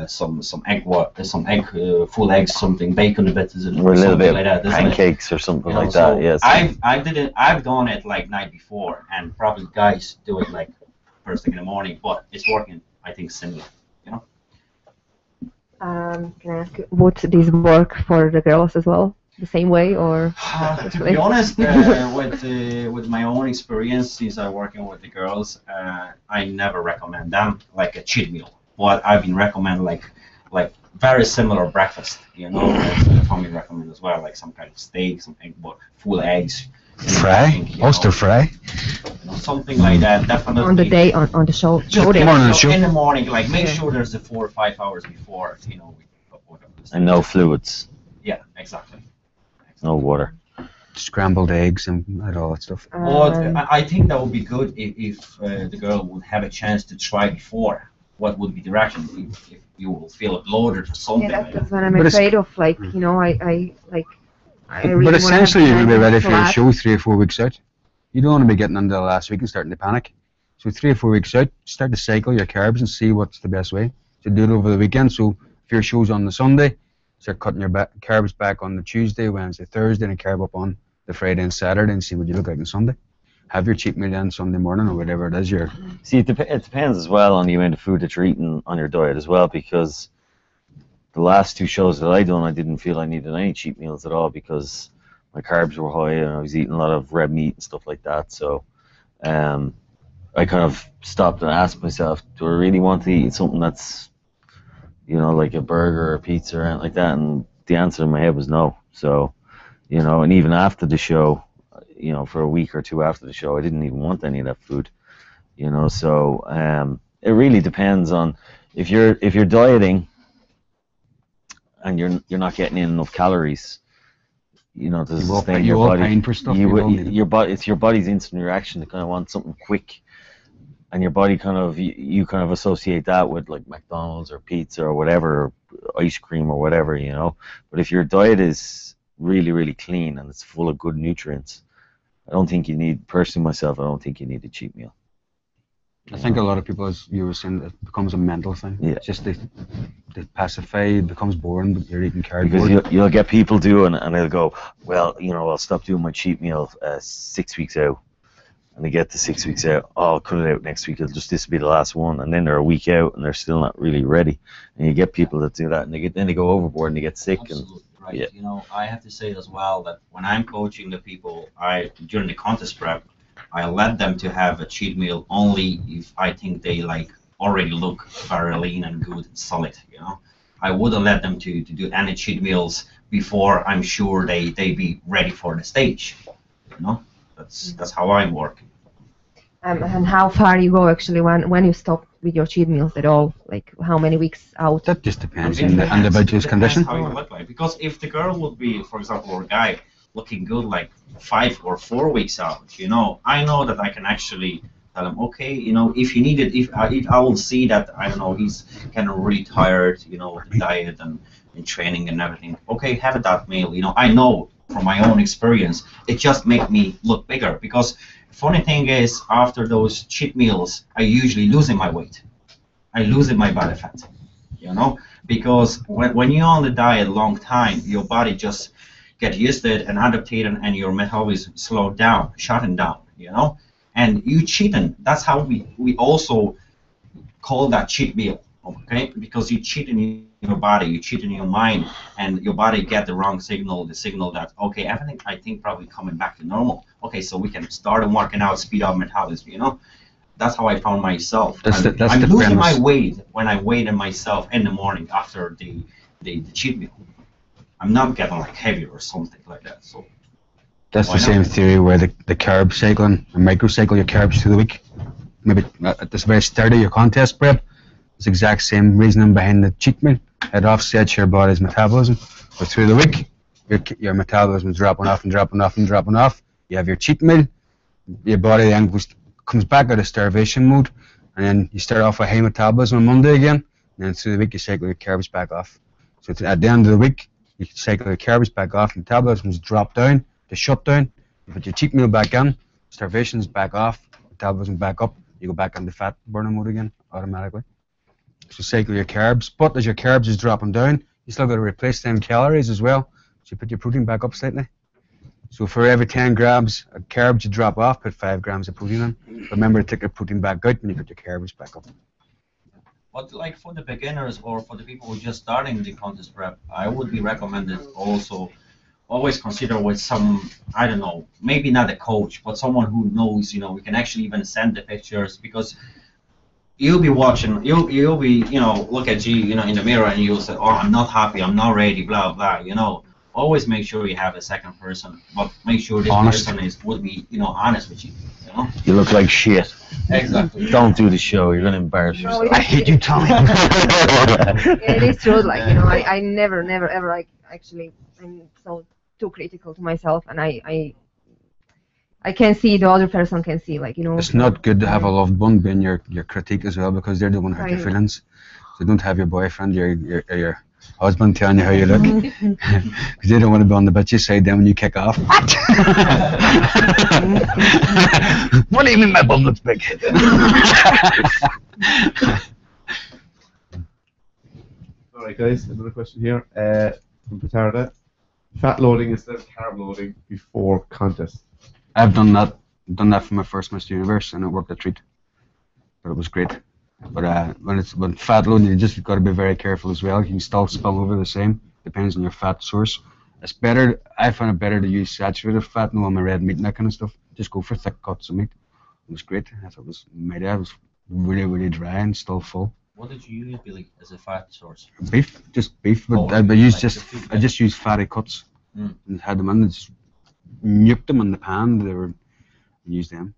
some egg, full eggs, something, bacon a bit, Or a little bit like that, pancakes or something you know, like so that. Yes. I've done it like night before, and probably guys do it like first thing in the morning, but it's working, I think, similar. Can I ask, would this work for the girls as well, the same way, or? To be honest, with my own experience since I'm working with the girls, I never recommend them like a cheat meal. But I've been recommend like very similar breakfast, you know, as Tommy recommend as well, like some kind of steak, some egg, but full eggs. Fry, oyster fry. You know, something like that. Definitely. On the day, on the show. In the morning, like make sure there's the 4 or 5 hours before, you know. And no fluids. Yeah, exactly. No water. Scrambled eggs and all that stuff. But I think that would be good if the girl would have a chance to try before. What would be the reaction if you will feel bloated or something? Yeah, like that's that. what I'm afraid of. Like, you know, I really But essentially, you're going to be ready for your flat. show 3 or 4 weeks out. You don't want to be getting into the last week and starting to panic. So 3 or 4 weeks out, start to cycle your carbs and see what's the best way to do it over the weekend. So if your show's on the Sunday, start cutting your carbs back on the Tuesday, Wednesday, Thursday, and carb up on the Friday and Saturday, and see what you look like on Sunday. Have your cheat meal on Sunday morning or whatever it is. See, it depends as well on the amount of food that you're eating on your diet as well, because the last 2 shows that I done, I didn't feel I needed any cheat meals at all because my carbs were high and I was eating a lot of red meat and stuff like that. So I kind of stopped and asked myself, do I really want to eat something that's, you know, like a burger or a pizza or anything like that? And the answer in my head was no. So, you know, and even after the show, you know, for a week or 2 after the show, I didn't even want any of that food, you know. So it really depends on if you're dieting and you're not getting in enough calories, you know, to sustain your body. For stuff It's your body's instant reaction to kind of want something quick, and your body kind of you kind of associate that with like McDonald's or pizza or whatever, or ice cream or whatever, you know. But if your diet is really, really clean and it's full of good nutrients, I don't think you need, personally myself, I don't think you need a cheat meal. I think a lot of people, as you were saying, it becomes a mental thing. Yeah. It's just they pacify, it becomes boring, but you're eating cardboard. Because you'll get people doing, and they'll go, well, you know, I'll stop doing my cheat meal 6 weeks out. And they get to 6 weeks out, oh, I'll cut it out next week, this will be the last one. And then they're a week out and they're still not really ready. And you get people that do that, and then they go overboard and they get sick. Absolutely. Right. Yeah. You know, I have to say as well that when I'm coaching the people, during the contest prep, I let them to have a cheat meal only if I think they like already look very lean and good and solid. You know, I wouldn't let them to do any cheat meals before I'm sure they be ready for the stage. You know, that's how I'm working. And how far you go actually when you stop with your cheat meals at all? Like how many weeks out? That just depends on the individual's condition. How you look like. Because if the girl would be, for example, or a guy looking good like 5 or 4 weeks out, you know, I know that I can actually tell him, okay, you know, if you need it, if I will see that, I don't know, he's kind of really tired, you know, with the diet and training and everything. Okay, have that meal. You know, I know from my own experience, it just makes me look bigger. Because funny thing is, after those cheat meals, I usually losing my weight. I losing my body fat, you know, because when you're on the diet a long time, your body just get used to it and adapted, and your metabolism slowed down, shutting down, you know, and you cheating. That's how we also call that cheat meal, okay? Because you cheat in your body, you cheat in your mind, and your body get the wrong signal, the signal that, okay, everything I think probably coming back to normal. Okay, so we can start working out, speed up metabolism, you know. That's how I found myself. I'm losing my weight when I weigh myself in the morning after the cheat meal. I'm not getting like heavier or something like that. So that's the same theory where the carb cycling and microcycle your carbs through the week. Maybe at the very start of your contest prep, it's the exact same reasoning behind the cheat meal. It offsets your body's metabolism. But through the week, your metabolism is dropping off and dropping off and dropping off. You have your cheat meal, your body then comes back out of starvation mode, and then you start off with high metabolism on Monday again, and then through the week you cycle your carbs back off. So at the end of the week, you cycle your carbs back off, metabolism's drop down, they shut down, you put your cheat meal back in, starvation's back off, metabolism back up, you go back into fat burning mode again automatically. So cycle your carbs, but as your carbs is dropping down, you still got to replace them calories as well. So you put your protein back up slightly. So for every 10 grams of carbs you drop off, put 5 grams of protein in. Remember to take your protein back out when you put your carbs back up. But like for the beginners or for the people who are just starting the contest prep, I would be recommended also always consider with some, I don't know, maybe not a coach, but someone who knows, we can actually even send the pictures, because you'll be watching, you'll be, look at you, in the mirror and you'll say, oh, I'm not happy, I'm not ready, blah, blah, Always make sure you have a second person, but make sure this person would be, honest with you, You look like shit. Exactly. Don't do the show. You're gonna embarrass yourself. I hate you, Tommy. It is true. Like I never ever actually I'm so too critical to myself, and I can see the other person can see It's not good to have a loved one being your critique as well, because they're the one who hurt your feelings. So don't have your boyfriend, your husband telling you how you look, because they don't want to be on the bitchy side then when you kick off. What do you mean my bum looks big? Alright guys, another question here from Petarda. Fat loading instead of carb loading before contest. I've done that for my first Mr.Universe, and it worked a treat. But it was great. But when fat loading, you just got to be very careful as well. You can still spill over the same. Depends on your fat source. It's better. I found it better to use saturated fat, on my red meat and that kind of stuff. Just go for thick cuts of meat. It was great. I thought it was really, really dry and still full. What did you use, Billy, as a fat source? Beef, just beef. But I just used fatty cuts and had them in. Just nuked them in the pan. Used them.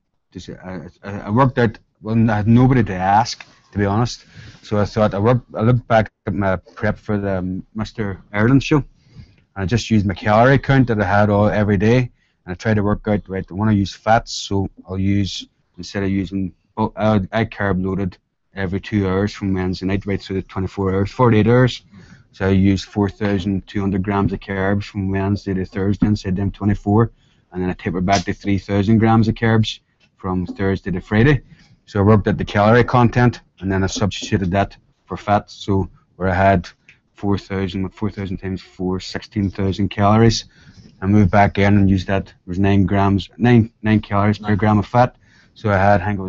I worked out when I had nobody to ask, to be honest. So I thought I looked back at my prep for the Mr. Ireland show, and I just used my calorie count that I had every day, and I tried to work out, right, I want to use fats, so I'll use, instead of using, I carb loaded every 2 hours from Wednesday night right through the 24 hours, 48 hours. So I used 4,200 grams of carbs from Wednesday to Thursday instead of them 24, and then I tapered back to 3,000 grams of carbs from Thursday to Friday. So I worked at the calorie content, and then I substituted that for fat. So where I had 4,000 times 4, 16,000 calories. I moved back in and used that. It was 9 calories per gram of fat. So I had, I think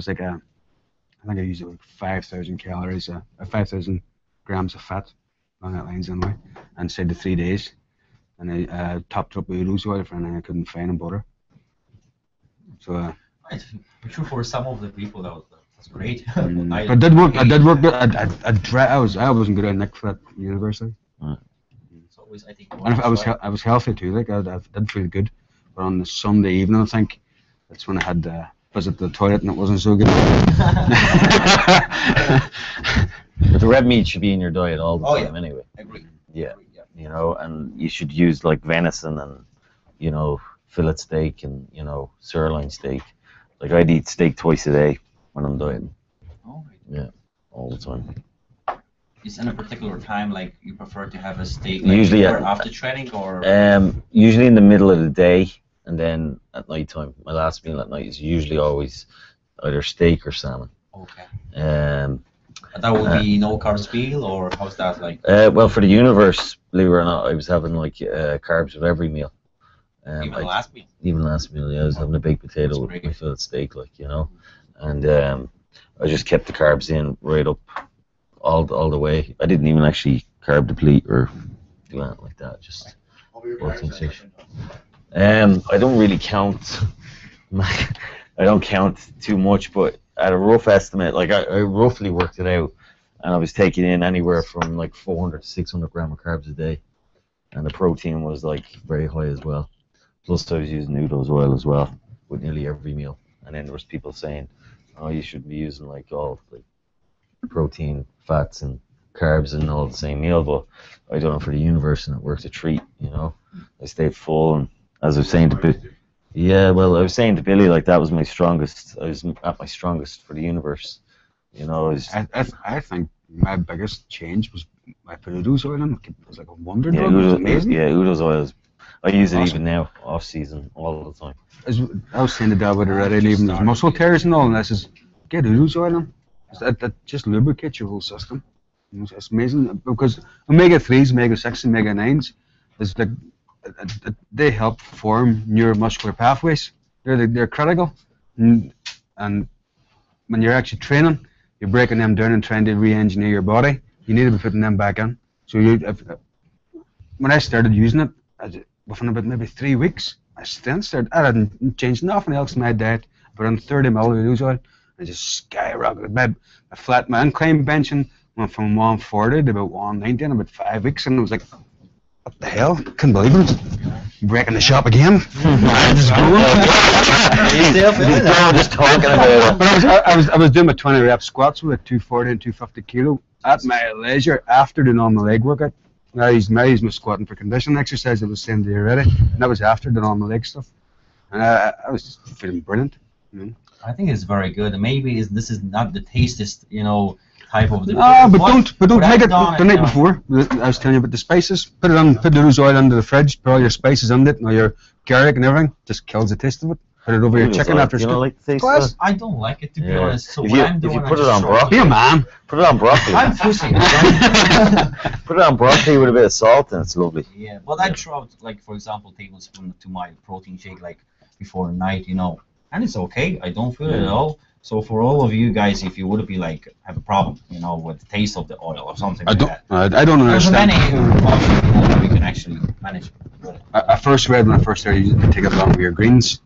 I used like 5,000 calories, 5,000 grams of fat along that lines anyway, and said the 3 days. And I topped up with rose oil for anything I couldn't find in butter. So. I'm sure for some of the people that's great. I did work good. I wasn't good at Nick for that university. It's always, I think, and I was healthy too. Like I did feel good. But on the Sunday evening, I think that's when I had to visit the toilet, and it wasn't so good. But the red meat should be in your diet all the time anyway. I agree. Yeah. And you should use like venison and fillet steak and sirloin steak. Like I'd eat steak twice a day when I'm dieting. Oh, right. Yeah, all the time. Is in a particular time like you prefer to have a steak usually after training or? Usually in the middle of the day, and then at night time. My last meal at night is usually always either steak or salmon. Okay. And that would be no carbs meal, or how's that like? Well, for the Universe, believe it or not, I was having like carbs with every meal. Even last meal? Even last meal, yeah. I was having a baked potato with my fillet steak, and I just kept the carbs in right up all the way. I didn't even actually carb deplete or do anything like that. Just I don't really count. I don't count too much, but at a rough estimate, like I roughly worked it out, and I was taking in anywhere from like 400 to 600 grams of carbs a day, and the protein was like very high as well. Plus, I was using noodles oil as well with nearly every meal. And then there was people saying, "Oh, you should be using like all like protein, fats, and carbs in all the same meal." But I done it for the Universe, and it worked a treat. I stayed full, and as I was saying to Billy, I was saying to Billy like that was my strongest. I was at my strongest for the Universe. I think my biggest change was I put Udo's oil in. It was like a wonder Yeah, drug. It was Udo, amazing. yeah, Udo's oils. I use it Awesome. even now, off season, all the time. I was saying to Dawid already, and even his muscle tears and all, and I says, get Udo's oil in. That just lubricates your whole system. You know, it's amazing because omega-3s, omega-6, and omega-9s is like they help form neuromuscular pathways. They're critical, and when you're actually training, you're breaking them down and trying to re-engineer your body. You need to be putting them back in. So when I started using it, within about maybe 3 weeks, I hadn't changed nothing else in my diet. But on 30 milliliters oil, I just skyrocketed. My incline benching went from 140 to about 190 in about 5 weeks, and I was like, what the hell? Couldn't believe it. Breaking the shop again. Just talking about it. But I was doing my 20 rep squats with 240 and 250 kilo at my leisure after the normal leg workout. Now he's my squatting for conditioning exercise. I was saying to you already, and that was after the normal leg stuff. And I was just feeling brilliant. You know? I think it's very good. And maybe this is not the tastiest, type of the. No, but don't make it the night before. I was telling you about the spices. Put the rose oil into the fridge. Put all your spices in it, and all your garlic and everything. Just kills the taste of it. Put it over your chicken after. You don't like the taste of it? I don't like it, to be honest. So if you put it on broccoli, be a man. Put it on broccoli. I'm pushing. Put it on broccoli with a bit of salt, and it's lovely. Yeah, but I throw, like, for example, tablespoon to my protein shake, like, before night, and it's okay. I don't feel it at all. So for all of you guys, if you would be like have a problem, with the taste of the oil or something like that, I don't understand. There's many options we can actually manage. I first read when I first started using it, take it along with your greens.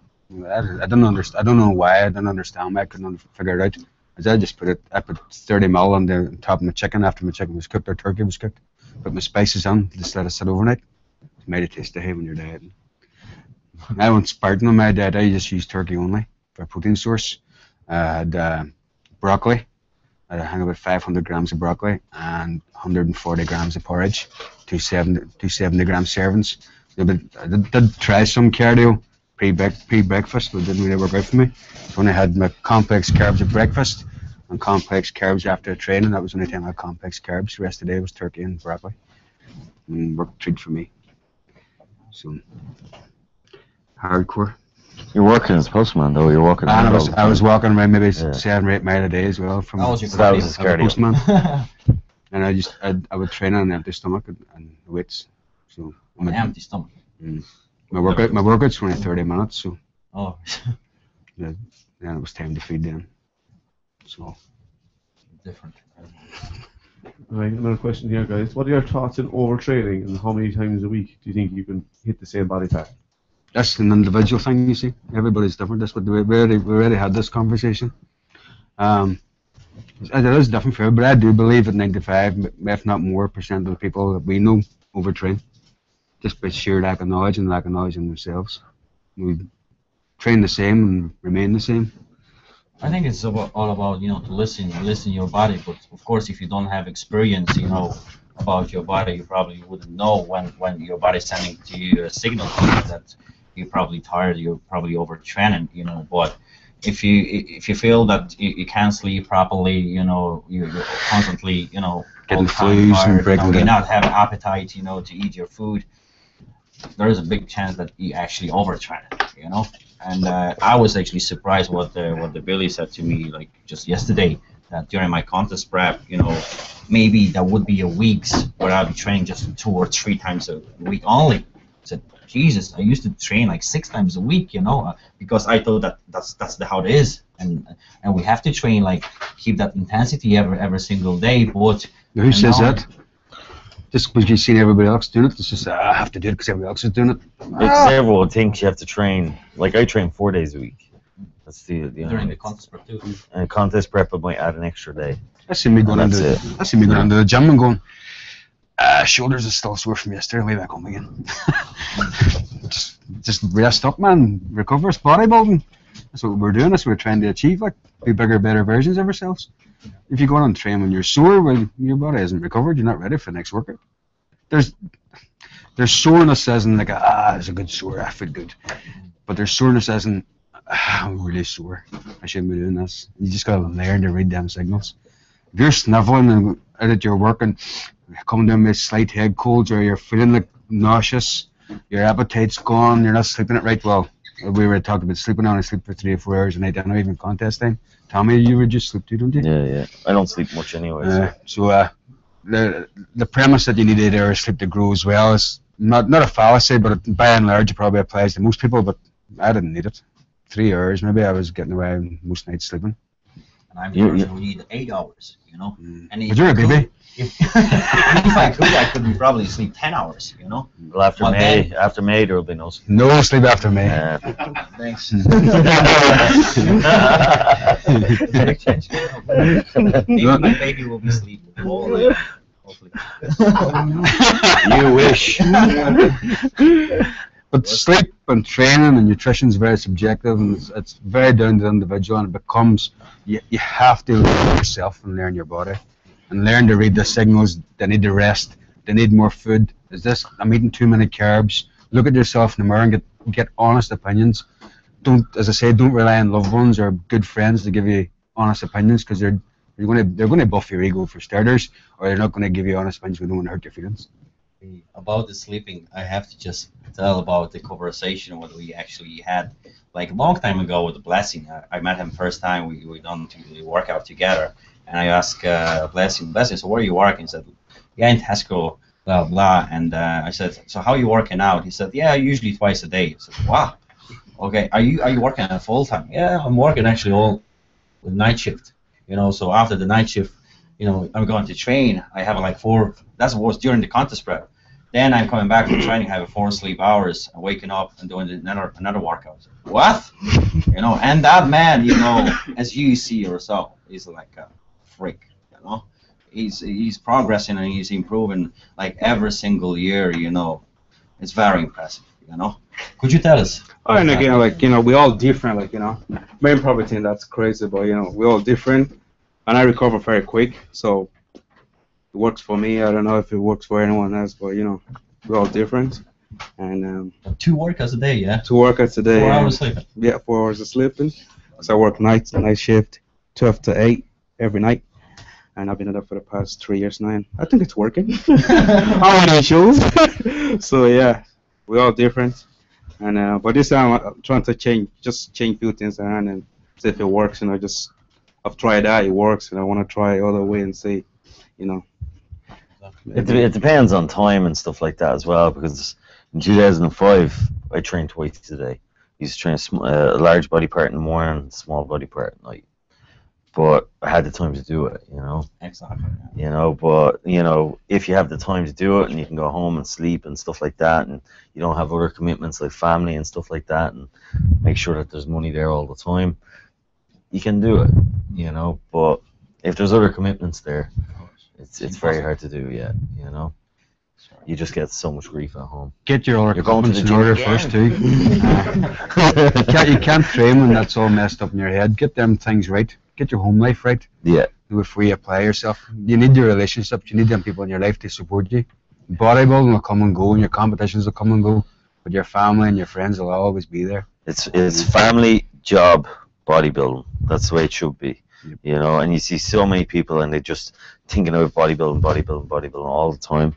I don't understand. I don't know why. I don't understand why. I couldn't figure it out. I just put 30 ml on the top of my chicken after my chicken was cooked or turkey was cooked. Put my spices on, just let it sit overnight. It made it taste when you're dieting. I went Spartan on my diet. I just used turkey only for a protein source. I had broccoli. I had about 500 grams of broccoli and 140 grams of porridge, 270 gram servings. I did try some cardio pre-breakfast, but it didn't really work out for me. So I had my complex carbs at breakfast and complex carbs after training. That was the only time I had complex carbs. The rest of the day was turkey and broccoli. And worked treat for me. So hardcore. You're working as postman, though. You're walking. And I was walking around maybe 7 or 8 miles a day as well. From That was your cardio. Postman. And I would train on an empty stomach and weights. So on an empty stomach. My workout's only 30 minutes, so. Oh. Then it was time to feed them. So. Different. Right, another question here, guys. What are your thoughts on overtraining, and how many times a week do you think you can hit the same body fat? That's an individual thing, you see. Everybody's different. That's what we already had this conversation. It is different for everybody. I do believe that 95, if not more, percent of the people that we know overtrain, just by sheer lack of knowledge and lack of knowledge in themselves. We train the same and remain the same. I think it's all about to listen to your body. But of course, if you don't have experience, about your body, you probably wouldn't know when your body's sending to you a signal that you're probably tired, you're probably overtraining, But if you feel that you can't sleep properly, you're constantly, getting flus and breaking you not have appetite, to eat your food, there is a big chance that you actually overtrain, And I was actually surprised what the Billy said to me like just yesterday, that during my contest prep, maybe there would be a weeks where I'd be training just 2 or 3 times a week only. I said, Jesus, I used to train like 6 times a week, because I thought that's how it is, and we have to train like keep that intensity every single day. But who says that? Just because you've seen everybody else doing it, it's just I have to do it because everybody else is doing it. Everyone thinks you have to train. Like I train 4 days a week. That's during the contest prep too. And contest prep, I might add an extra day. I see me going into the gym and going, shoulders are still sore from yesterday. Way back home again. just rest up, man. Recover. It's bodybuilding. That's what we're doing. That's what we're trying to achieve. Like be bigger, better versions of ourselves. If you go on and train when you're sore, well, your body isn't recovered. You're not ready for the next workout. There's soreness as in like it's a good sore. I feel good, but there's soreness as in I'm really sore. I shouldn't be doing this. You just gotta learn to read them signals. If you're sniveling and out at your work and coming down with slight head colds, or you're feeling like nauseous, your appetite's gone, you're not sleeping it right well. We were talking about sleeping. I only sleep for 3 or 4 hours a night. I don't even contest time. Tommy, you would just sleep too, don't you? Yeah. I don't sleep much anyway. The premise that you need 8 hours sleep to grow as well is not a fallacy, but by and large it probably applies to most people. But I didn't need it. 3 hours, maybe I was getting away most nights sleeping. And I'm the person who need 8 hours, you know. And But you're a baby. If I could probably sleep 10 hours, you know. Well, after May, there will be no sleep. No sleep after May. Thanks. Maybe my baby will be sleeping all night, hopefully. You wish. But sleep and training and nutrition is very subjective, and it's very down to the individual, and it becomes, you have to learn yourself and learn your body. And learn to read the signals. They need to rest. They need more food. I'm eating too many carbs. Look at yourself in the mirror and get honest opinions. Don't rely on loved ones or good friends to give you honest opinions, because they're going to buff your ego for starters, or they're not going to give you honest opinions. We don't want to hurt your feelings. About the sleeping, I have to just tell about the conversation what we actually had, like a long time ago with the Blessing. I met him first time. We done the workout together. And I asked Blessing, so where are you working? He said, yeah, in Tesco, blah, blah. And I said, so how are you working out? He said, yeah, usually twice a day. I said, wow. Okay, are you working full time? Yeah, I'm working actually all with night shift. You know, so after the night shift, you know, I'm going to train. I have like 4, that was during the contest prep. Then I'm coming back from training, I have 4 sleep hours, and waking up and doing another workout. What? You know, and that man, you know, as you see yourself, is like a freak, you know. He's progressing and he's improving like every single year, you know. It's very impressive, you know. Could you tell us? Oh, and again, like, you know, we all different, like, you know. Main probably think that's crazy, but, you know, we're all different, and I recover very quick, so it works for me. I don't know if it works for anyone else, but, you know, we're all different. And 2 workouts a day, yeah? 2 workouts a day. 4 hours sleeping? Yeah, 4 hours of sleeping. So I work night shift, 12 to 8 every night. And I've been doing that for the past 3 years now. And I think it's working. I'm on shows. So yeah, we're all different. And but this time I'm trying to change a few things around and see if it works. You know, I've tried that, it works, and I want to try other way and see, you know. It depends on time and stuff like that as well, because in 2005 I trained twice a day. I used to train a large body part in the morning, a small body part at night. But I had the time to do it, you know. Exactly. You know, but, you know, if you have the time to do it and you can go home and sleep and stuff like that, and you don't have other commitments like family and stuff like that, and make sure that there's money there all the time, you can do it, you know. But if there's other commitments there, it's very hard to do, yeah, you know. You just get so much grief at home. Get your other commitments in order first too. You can't train when that's all messed up in your head. Get them things right. Get your home life right. Yeah. Before you apply yourself. You need your relationships. You need them people in your life to support you. Bodybuilding will come and go, and your competitions will come and go, but your family and your friends will always be there. It's family, job, bodybuilding. That's the way it should be. Yep. You know, and you see so many people and they just thinking about bodybuilding all the time,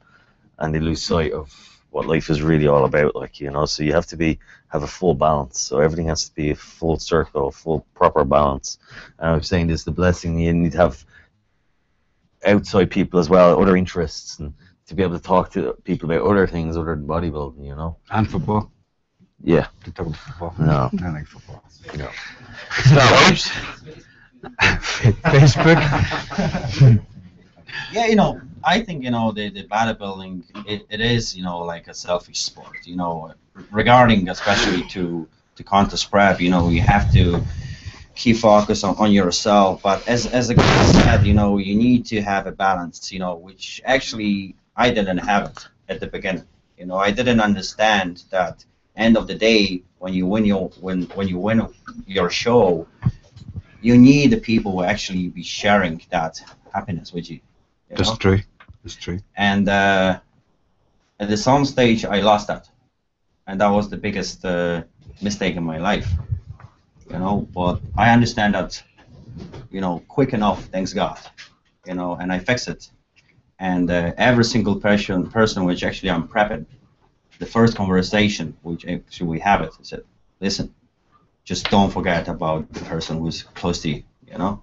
and they lose sight of what life is really all about, like, you know. So you have to have a full balance. So everything has to be a full circle, full proper balance. And I'm saying this, the blessing, you need to have outside people as well, other interests, and to be able to talk to people about other things other than bodybuilding, you know. And football. Yeah. To talk about football. No. I like football. No. Facebook. Yeah, you know, I think, you know, the bodybuilding, it is, you know, like a selfish sport, you know, regarding especially to contest prep, you know, you have to keep focus on yourself. But as a guy said, you know, you need to have a balance, you know, which actually I didn't have it at the beginning. You know, I didn't understand that end of the day when you win your show, you need the people who actually be sharing that happiness with you. That's true. That's true. And at some stage, I lost that, and that was the biggest mistake in my life. You know, but I understand that, you know, quick enough, thanks God. You know, and I fixed it. And every single person which actually I'm prepping, the first conversation which actually we have it, I said, listen, just don't forget about the person who's close to you, you know?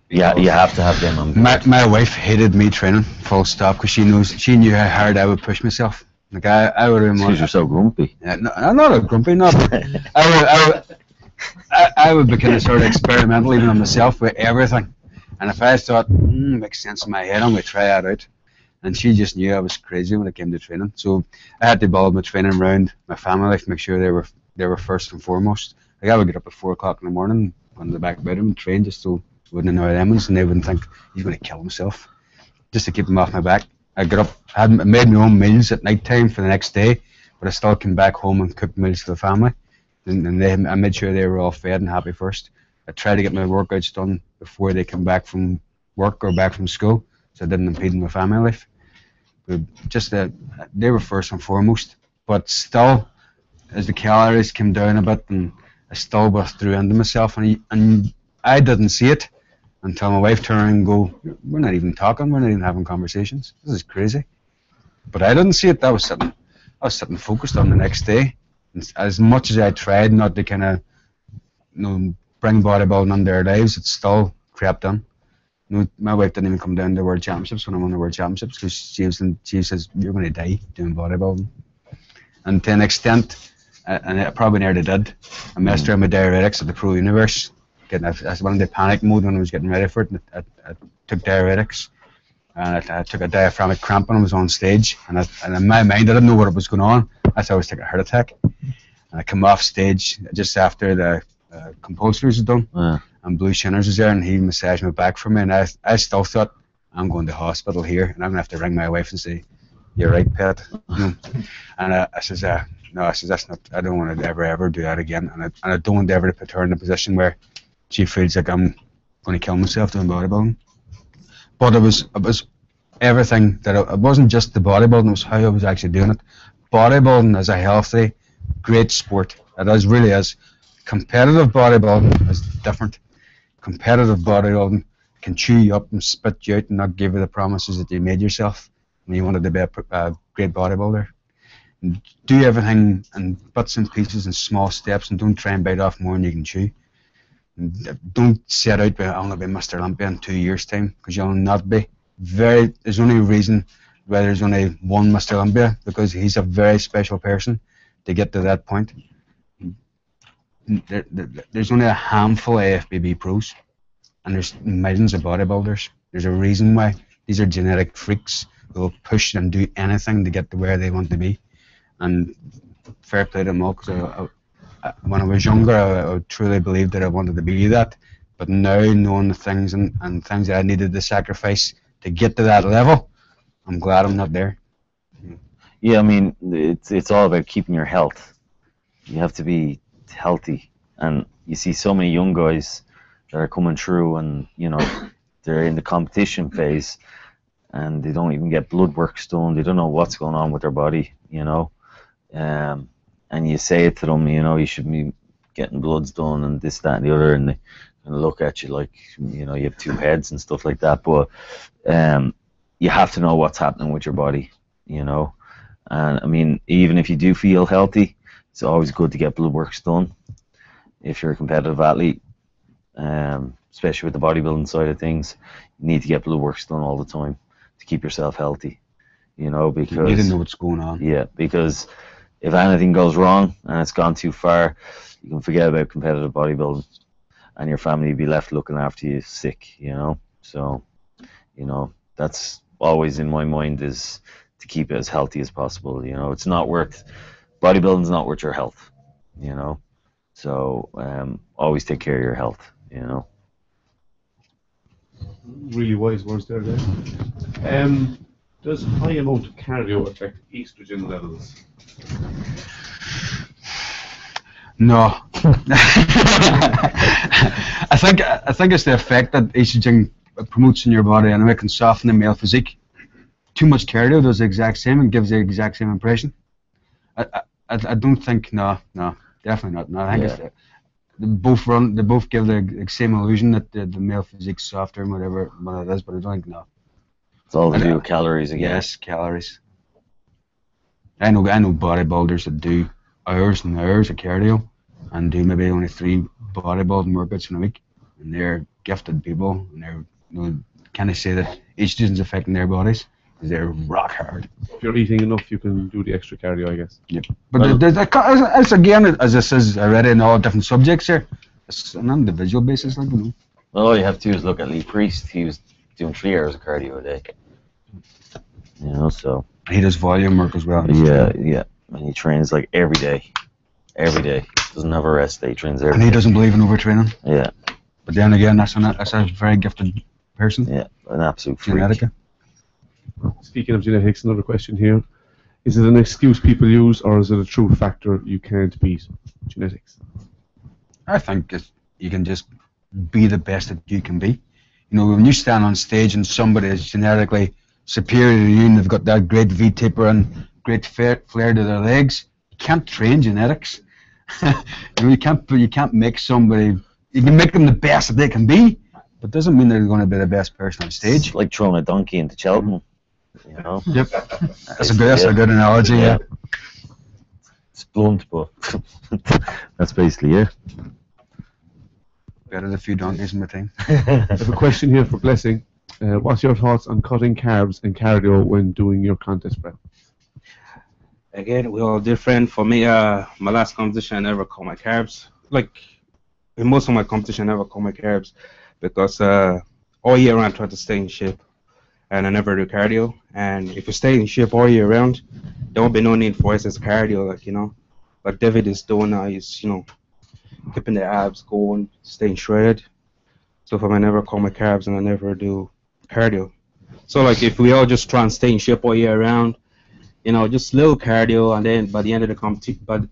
Yeah, you have to have them on board. My wife hated me training, full stop, because she knew how hard I would push myself. Like I would have been. Because you're so grumpy. Yeah, no, I'm not a grumpy, no. But I would be kind of sort of experimental even on myself with everything. And if I thought, makes sense in my head, I'm going to try that out. And she just knew I was crazy when it came to training. So I had to build my training around my family life, make sure they were first and foremost. Like I would get up at 4 o'clock in the morning on the back bedroom and train just so I wouldn't annoy them and they wouldn't think he's going to kill himself. Just to keep them off my back. I got up, I made my own meals at night time for the next day, but I still came back home and cooked meals for the family. And I made sure they were all fed and happy first. I tried to get my workouts done before they come back from work or back from school, so I didn't impede my family life. But just that they were first and foremost. But still, as the calories came down a bit, and I still withdrew into myself, and I didn't see it until my wife turned around and go, we're not even talking, we're not even having conversations. This is crazy. But I didn't see it. I was sitting focused on the next day. And as much as I tried not to kind of bring bodybuilding on their lives, it still crept in. My wife didn't even come down to the World Championships when I won the World Championships because she says, you're going to die doing bodybuilding. And to an extent, and I probably nearly did, I messed around with diuretics at the Mr.Universe. I went into panic mode when I was getting ready for it. I took diuretics. And I took a diaphragmatic cramp when I was on stage. And in my mind, I didn't know what was going on. I thought I was taking a heart attack. And I come off stage just after the compulsories was done. And Blue Shinners was there, and he massaged my back for me. And I still thought, I'm going to hospital here, and I'm going to have to ring my wife and say, you're right, Pat. And I says, no, I says, that's not, I don't want to ever do that again. And I don't want to ever put her in a position where she feels like I'm going to kill myself doing bodybuilding. But it was everything that it wasn't just the bodybuilding, it was how I was actually doing it. Bodybuilding is a healthy, great sport. It really is. Competitive bodybuilding is different. Competitive bodybuilding can chew you up and spit you out and not give you the promises that you made yourself when you wanted to be a great bodybuilder. And do everything in bits and pieces and small steps, and don't try and bite off more than you can chew. And don't set out, I'm going to be Mr. Olympia in 2 years' time, because you'll not be. There's only a reason why there's only one Mr. Olympia, because he's a very special person to get to that point. There's only a handful of AFBB pros, and there's millions of bodybuilders. There's a reason why. These are genetic freaks who will push and do anything to get to where they want to be. And fair play to them all, because when I was younger, I truly believed that I wanted to be that. But now, knowing the things and things that I needed to sacrifice to get to that level, I'm glad I'm not there. Yeah, I mean, it's all about keeping your health. You have to be healthy, and you see so many young guys that are coming through, and they're in the competition phase, and they don't even get blood work done. They don't know what's going on with their body, and you say it to them, you should be getting bloods done and this, that, and the other, and they kind of look at you like, you have two heads and stuff like that. But you have to know what's happening with your body, and I mean, even if you do feel healthy, it's always good to get blood works done if you're a competitive athlete, especially with the bodybuilding side of things. You need to get blood works done all the time to keep yourself healthy, because you need to know what's going on. Yeah, because if anything goes wrong and it's gone too far, you can forget about competitive bodybuilding, and your family will be left looking after you sick, So, that's always in my mind, is to keep it as healthy as possible. It's not worth, bodybuilding's not worth your health, So always take care of your health, Really wise words there, Dave. Does high amount of cardio affect estrogen levels? No. I think it's the effect that estrogen promotes in your body, and it can soften the male physique. Too much cardio does the exact same and gives the exact same impression. I don't think, no, definitely not. No, I think it's, they both give the same illusion that the male physique's softer and whatever it is, but I don't think, no. It's all to do with calories again. Yes, calories. I know bodybuilders that do hours and hours of cardio and do maybe only 3 bodybuilding workouts in a week, and they're gifted people, and they're, can I say that each doesn't affecting their bodies because they're rock hard. If you're eating enough, you can do the extra cardio, I guess. Yep. But as again, as this is already in all different subjects here, it's an individual basis, like, All you have to do is look at Lee Priest. He was doing 3 hours of cardio a day. So. He does volume work as well. Yeah. And he trains like every day. Every day. Doesn't have a rest day. He trains every day. And he doesn't believe in overtraining. Yeah. But then again, that's a very gifted person. Yeah, an absolute freak. Genetica. Speaking of genetics, another question here. Is it an excuse people use, or is it a true factor you can't beat? Genetics. I think you can just be the best that you can be. When you stand on stage and somebody is genetically superior to you and they've got that great V-taper and great flair to their legs, you can't train genetics. You can't make somebody. You can make them the best that they can be, but doesn't mean they're going to be the best person on stage. It's like throwing a donkey into Cheltenham. Yep. That's a good analogy. Yeah. It's blunt, but that's basically it. Better than a few donkeys in my team. I have a question here for Blessing. What's your thoughts on cutting carbs and cardio when doing your contest prep? Again, we're all different. For me, my last competition, I never cut my carbs. Like, in most of my competition, I never cut my carbs because all year round I try to stay in shape, and I never do cardio. And if you stay in shape all year round, there won't be no need for excess cardio, like David is doing now. He's keeping the abs going, staying shredded. So for me, I never cut my carbs and I never do cardio. So like if we all just try and stay in shape all year round, just little cardio, and then by the end of the competition, but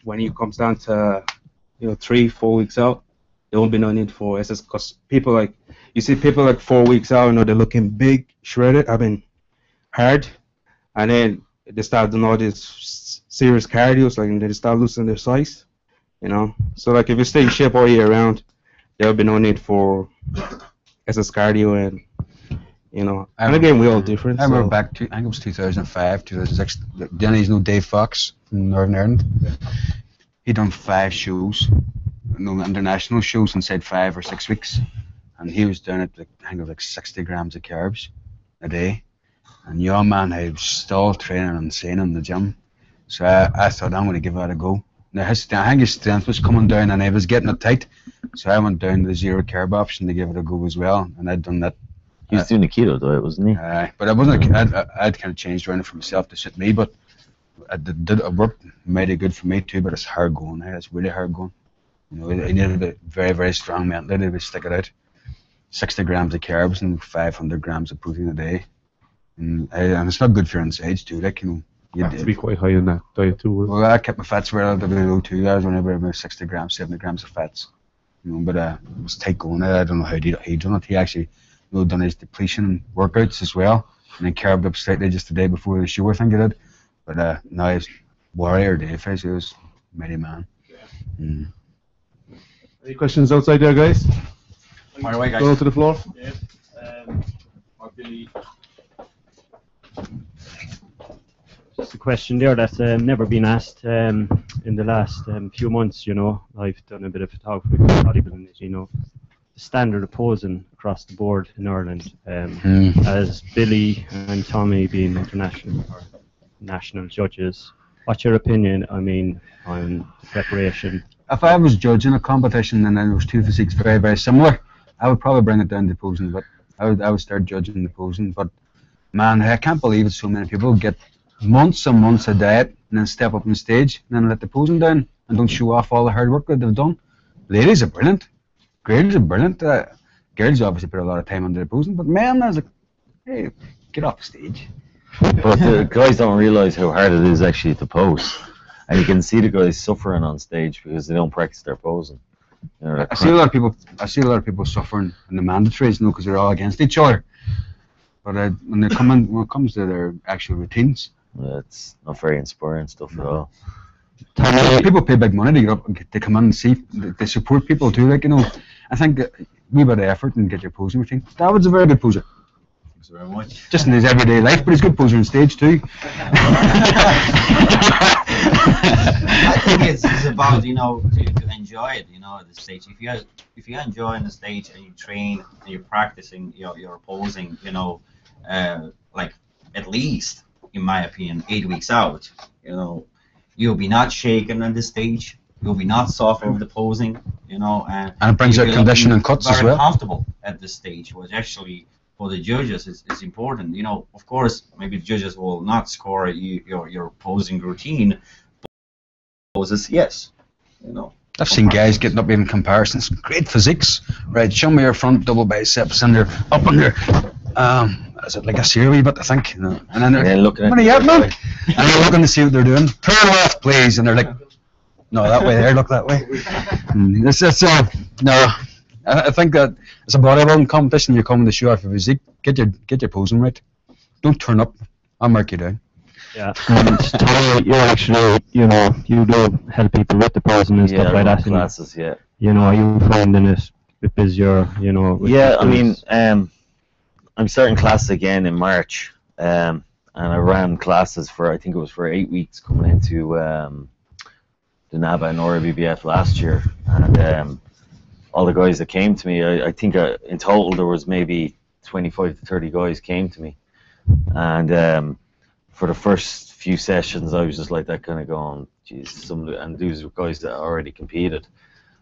when it comes down to 3-4 weeks out, there won't be no need for excess, because you see people like 4 weeks out, they're looking big, shredded, hard, and then they start doing all these serious cardios, like, and they start losing their size, So like if you stay in shape all year round, there will be no need for excess cardio, and and again, we're all different. I remember back to, I think it was 2005, 2006. Then he's Dave Fox from Northern Ireland. He done 5 shows, international shows inside 5 or 6 weeks, and he was doing it. I think it was like 60 grams of carbs a day. And young man, I was still training insane in the gym, so I thought I'm going to give that a go. Now I think his strength was coming down, and I was getting it tight, so I went down to the 0 carb option to give it a go as well, and I'd done that. He was doing the keto diet, wasn't he? But I wasn't. I'd kind of changed around it for myself to suit me, but it worked mighty good for me too. But it's hard going. It's really hard going. I needed to be very, very strong mentally to stick it out. 60 grams of carbs and 500 grams of protein a day, and it's not good for your insides too. You have to be quite high in that diet too. Well, I kept my fats relatively low too. I was only about 60 grams, 70 grams of fats. But it was tight going. I don't know how he done it. He actually done his depletion workouts as well, and then carved up slightly just the day before the show, I think he did. But now he's warrior Dave. He was mighty man. Any questions outside there, guys? Fire away, guys. Go to the floor. Just a question there that's never been asked in the last few months. I've done a bit of photography for bodybuilding. The standard of posing across the board in Ireland, as Billy and Tommy being international or national judges. What's your opinion? On the preparation? If I was judging a competition and there was 2 physiques very, very similar, I would probably bring it down to posing. But I would start judging the posing. But man, I can't believe it. So many people get months and months of diet and then step up on stage and then let the posing down and don't show off all the hard work that they've done. Ladies are brilliant. Girls are brilliant. Girls obviously put a lot of time into the posing, but men, I was like, hey, get off the stage. But the guys don't realise how hard it is actually to pose. And you can see the guys suffering on stage because they don't practice their posing. I see a lot of people suffering in the mandatories, because they're all against each other. But when it comes to their actual routines, it's not very inspiring stuff at all. People pay big money to get up and to come in and see. They support people too. I think we bit of effort and get your posing routine. Dawid's a very good poser. Thanks very much. Just in his everyday life, but he's a good poser on stage too. I think it's about to enjoy it, at the stage. If you enjoy on the stage and you train and you're practicing, you're posing, like at least, in my opinion, 8 weeks out, you'll be not shaken on the stage. You'll be not soft over the posing, and it brings out condition and cuts as well. Very comfortable at this stage, which actually for the judges is important. Of course, maybe the judges will not score your posing routine. Poses, yes. I've seen guys getting up in comparisons, great physiques, right? Show me your front double biceps, and they're up under. Is it like a series bit, I think? And then they're looking at what are you at, man? And they're looking to see what they're doing. Turn left, please, and they're like, no, that way there, look that way. No. I think that it's a bodybuilding competition. You're coming to show off your physique. Get your posing right. Don't turn up. I'll mark you down. Yeah, and Tommy, you're actually, you do help people with the posing and stuff like that. Classes, yeah. Are you finding it busier, Yeah, I mean, I'm starting classes again in March, and I ran classes I think it was for 8 weeks coming into the NABA and BBF last year, and all the guys that came to me, I think in total there was maybe 25 to 30 guys came to me, and for the first few sessions I was just like that, kind of going, geez, and these were guys that already competed.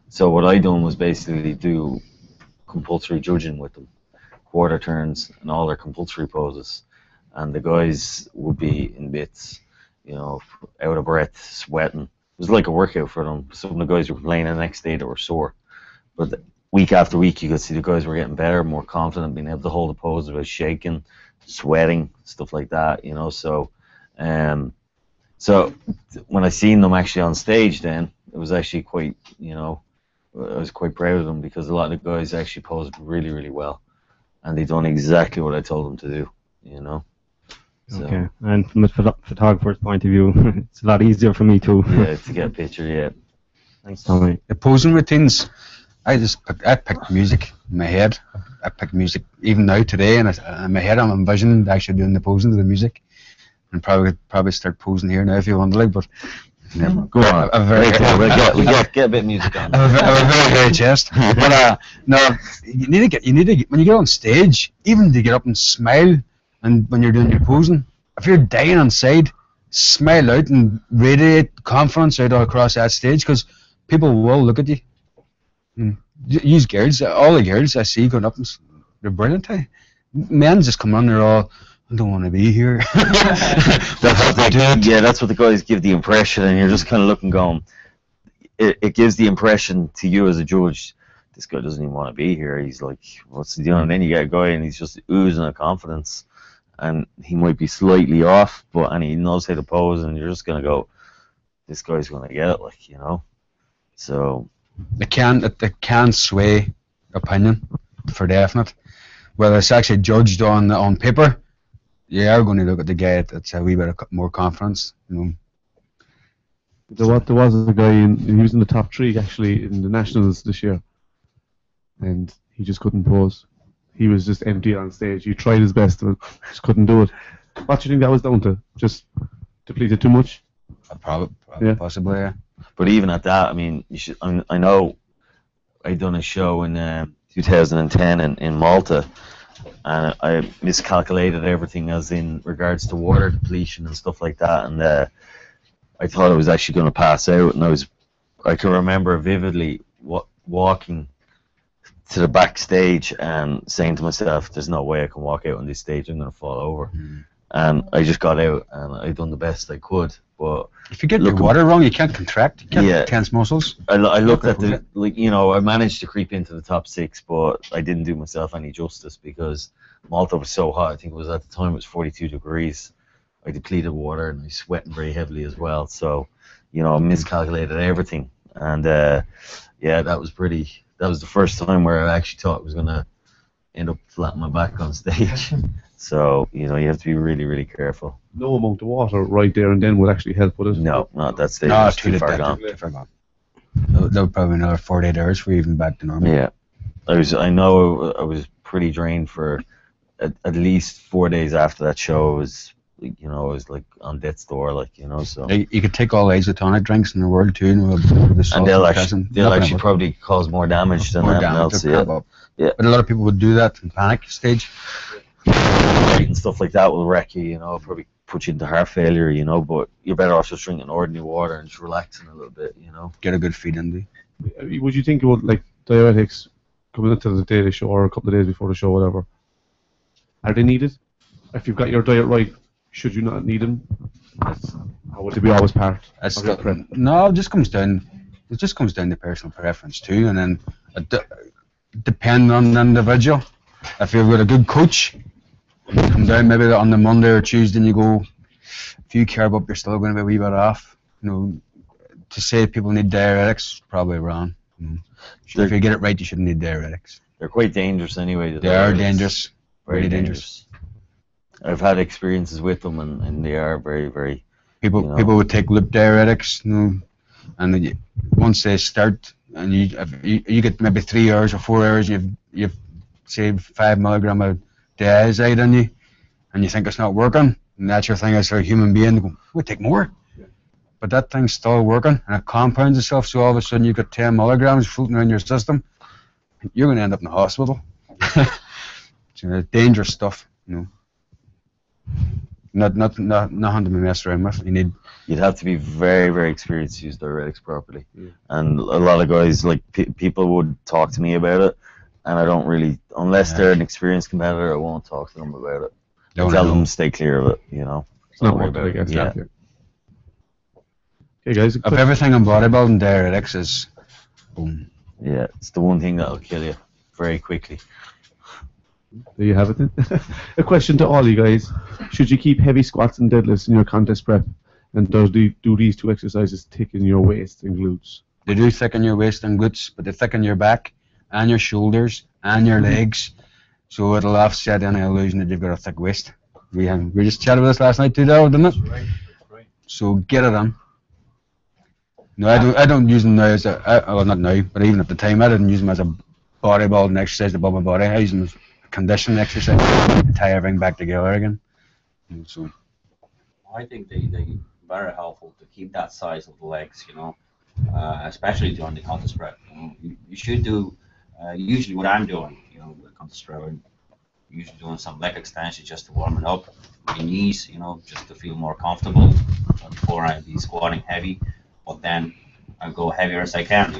So what I done was basically do compulsory judging with them, quarter turns and all their compulsory poses, and the guys would be in bits, out of breath, sweating. It was like a workout for them. Some of the guys were playing the next day that were sore, but week after week you could see the guys were getting better, more confident, being able to hold the pose without shaking, sweating, stuff like that, so so when I seen them actually on stage, then it was actually quite, I was quite proud of them, because a lot of the guys actually posed really, really well, and they done exactly what I told them to do, So, okay, and from a photographer's point of view, it's a lot easier for me too. Yeah, to get a picture, yeah. Thanks, Tommy. The posing routines, I picked music in my head. I picked music even now today, and in my head I'm envisioning actually doing the posing to the music, and probably start posing here now if you want to, but never. Go on. We get a bit of music on. I have a very hairy chest, but no, you need to get when you get on stage, even to get up and smile, and when you're doing your posing, if you're dying on side, smile out and radiate confidence out across that stage, because people will look at you. Use girls, all the girls I see going up, and they're brilliant. Men just come on, they're all, I don't want to be here. That's what the guys give the impression, and you're just kind of looking, going, it gives the impression to you as a judge, this guy doesn't even want to be here. He's like, what's he doing? And then you get a guy and he's just oozing of confidence, and he might be slightly off, and he knows how to pose, and you're just gonna go, this guy's gonna get it, So they can sway opinion for definite. Whether it's actually judged on paper, you are going to look at the guy that's a wee bit more confidence. There was a guy he was in the top 3 actually in the nationals this year, and he just couldn't pose. He was just empty on stage. He tried his best, but just couldn't do it. What do you think that was down to? Just depleted too much? Possibly, yeah. But even at that, I mean, I know I done a show in 2010 in Malta, and I miscalculated everything as in regards to water depletion and stuff like that, and I thought I was actually going to pass out, and I can remember vividly walking to the backstage and saying to myself, there's no way I can walk out on this stage, I'm going to fall over. And I just got out, and I done the best I could. But if you get your water wrong, you can't contract, you can't tense muscles. I looked at I managed to creep into the top 6, but I didn't do myself any justice, because Malta was so hot. I think it was at the time it was 42 degrees. I depleted water, and I was sweating very heavily as well. So, I miscalculated everything, and that was the first time where I actually thought I was gonna end up flat on my back on stage. So, you have to be really, really careful. No amount of water right there and then would actually help with it? No, not that stage. No, too far gone. That would probably another 48 hours for you even back to normal. Yeah. I know I was pretty drained for at least 4 days after that show, I was like on death's door, like, so. You could take all the isotonic drinks in the world too, and they'll actually probably cause more damage than anything else. Yeah. But a lot of people would do that in panic stage. And stuff like that will wreck you, probably put you into heart failure, but you're better off just drinking ordinary water and just relaxing a little bit, Get a good feed in. Would you think about like diuretics coming into the day of the show or a couple of days before the show, whatever? Are they needed? If you've got your diet right, should you not need them? Or would they be always part of your prep? No, it just comes down to personal preference too, and then depending on the individual. If you've got a good coach, you come down maybe on the Monday or Tuesday and you go, if you carb up, you're still going to be a wee bit off. To say people need diuretics is probably wrong. If you get it right, you shouldn't need diuretics. They're quite dangerous anyway. They are dangerous. Very dangerous. I've had experiences with them, and they are very, very. People would take loop diuretics, and then once they start, and you get maybe 3 hours or 4 hours, you've saved 5 milligram of diazide on you, and you think it's not working. The natural thing is for a human being to go, we'll take more. But that thing's still working, and it compounds itself, so all of a sudden you've got 10 milligrams floating around your system. You're going to end up in the hospital. It's dangerous stuff, Nothing to be messed around with. You'd have to be very, very experienced to use diuretics properly. And a lot of guys, like people would talk to me about it, and I don't really, unless they're an experienced competitor, I won't talk to them about it. I tell them to stay clear of it, It's not worth it, I guess. Yeah. Okay, guys. Of everything in bodybuilding, diuretics is boom. Yeah, it's the one thing that'll kill you very quickly. There you have it then. A question to all you guys. Should you keep heavy squats and deadlifts in your contest prep? And do these two exercises thicken your waist and glutes? They do thicken your waist and glutes, but they thicken your back and your shoulders and your legs. So it'll offset any illusion that you've got a thick waist. We just chatted with this last night too, Dawid, didn't it? That's right. So get it on. No, I don't use them now as well, not now, but even at the time I didn't use them as a bodybuilding exercise above my body. I use them as conditioning exercise to tie everything back together again. So I think they very helpful to keep that size of the legs, especially during the contest prep. You should do usually what I'm doing, with contest prep. I'm usually doing some leg extensions just to warm it up, my knees, just to feel more comfortable before I be squatting heavy. But then I go heavier as I can,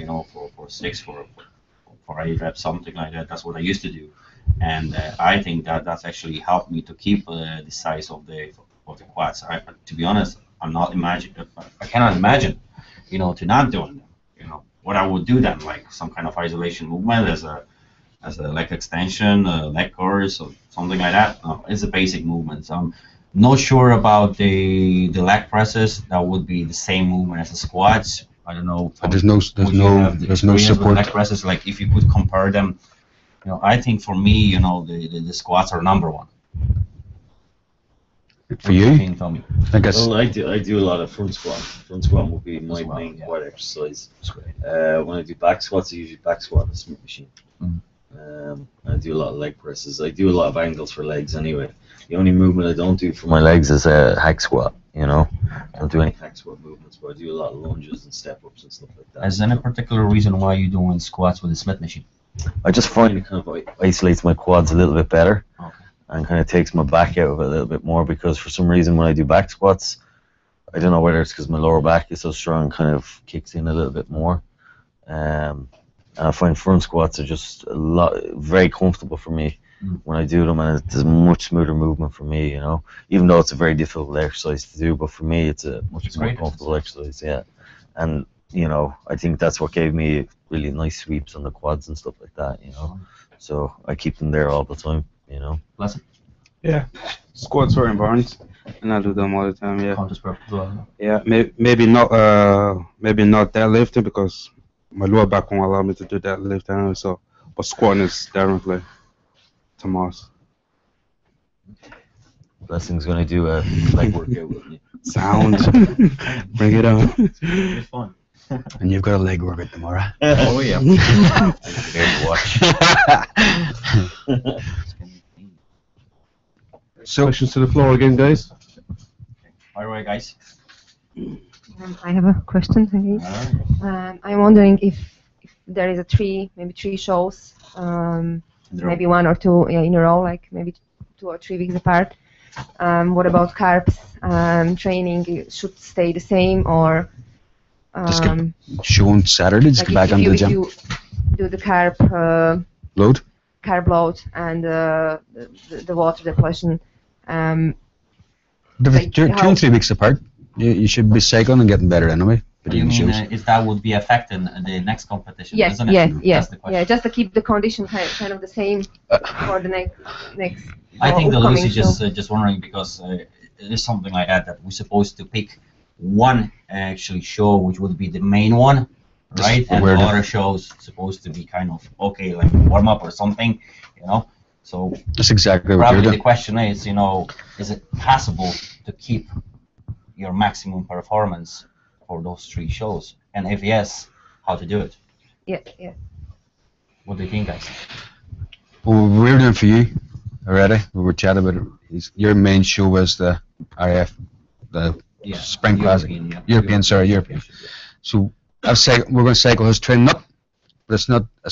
for 6, for 8 reps, something like that. That's what I used to do. And I think that's actually helped me to keep the size of the quads. To be honest, I cannot imagine, to not doing them. What I would do then, like some kind of isolation movement as a leg extension, leg curls, or something like that. No, it's a basic movement. So I'm not sure about the leg presses. That would be the same movement as the squats. I don't know. But there's no support. Leg presses, like if you could compare them. I think for me, the squats are number one. For you? I guess. Well, I do a lot of front squat. Front squat will be my main quad exercise. When I do back squats, I usually back squat on a Smith machine. I do a lot of leg presses. I do a lot of angles for legs anyway. The only movement I don't do for my legs is a hack squat. I don't do any hack squat movements, but I do a lot of lunges and step ups and stuff like that. Is there any particular reason why you're doing squats with a Smith machine? I just find it kind of isolates my quads a little bit better, and kind of takes my back out of it a little bit more, because for some reason when I do back squats, I don't know whether it's because my lower back is so strong, kind of kicks in a little bit more. And I find front squats are just very comfortable for me when I do them, and it's a much smoother movement for me, even though it's a very difficult exercise to do, but for me it's a much more comfortable exercise, and I think that's what gave me really nice sweeps on the quads and stuff like that, so I keep them there all the time, Blessing? Yeah, squats are important, and I do them all the time, Yeah, maybe not deadlifting, because my lower back won't allow me to do deadlift anyway, but squatting is definitely Tomas. Blessing's gonna do a leg workout with me. Sound. Bring it on. It's fun. And you've got a leg workout tomorrow. Oh yeah. There to watch. So questions to the floor again, guys. All right, guys. I have a question. I'm wondering if there is maybe three shows, maybe one or two in a row, like maybe 2 or 3 weeks apart. What about carbs? Training should stay the same, or just get show on Saturday. Just like get back onto the gym. If you do the carb Load. Carb load and the water depletion. Like 2 and 3 weeks apart. You should be cycling and getting better anyway. You mean if that would be affecting the next competition, yes, isn't it? Yes, That's the question. yeah, just to keep the condition kind of the same for the next. I think that upcoming Lucy show. just wondering because it is something like that we're supposed to pick one actually show which would be the main one, right? And the other shows supposed to be kind of okay, like warm up or something, you know. So that's exactly what probably you're the doing. question is, you know, is it possible to keep your maximum performance for those 3 shows? And if yes, how to do it? Yeah. What do you think, guys? Well, we're doing for you already. We were chatting about it. Your main show was the RF, the Spring Classic. European. So we're going to cycle his training up, but it's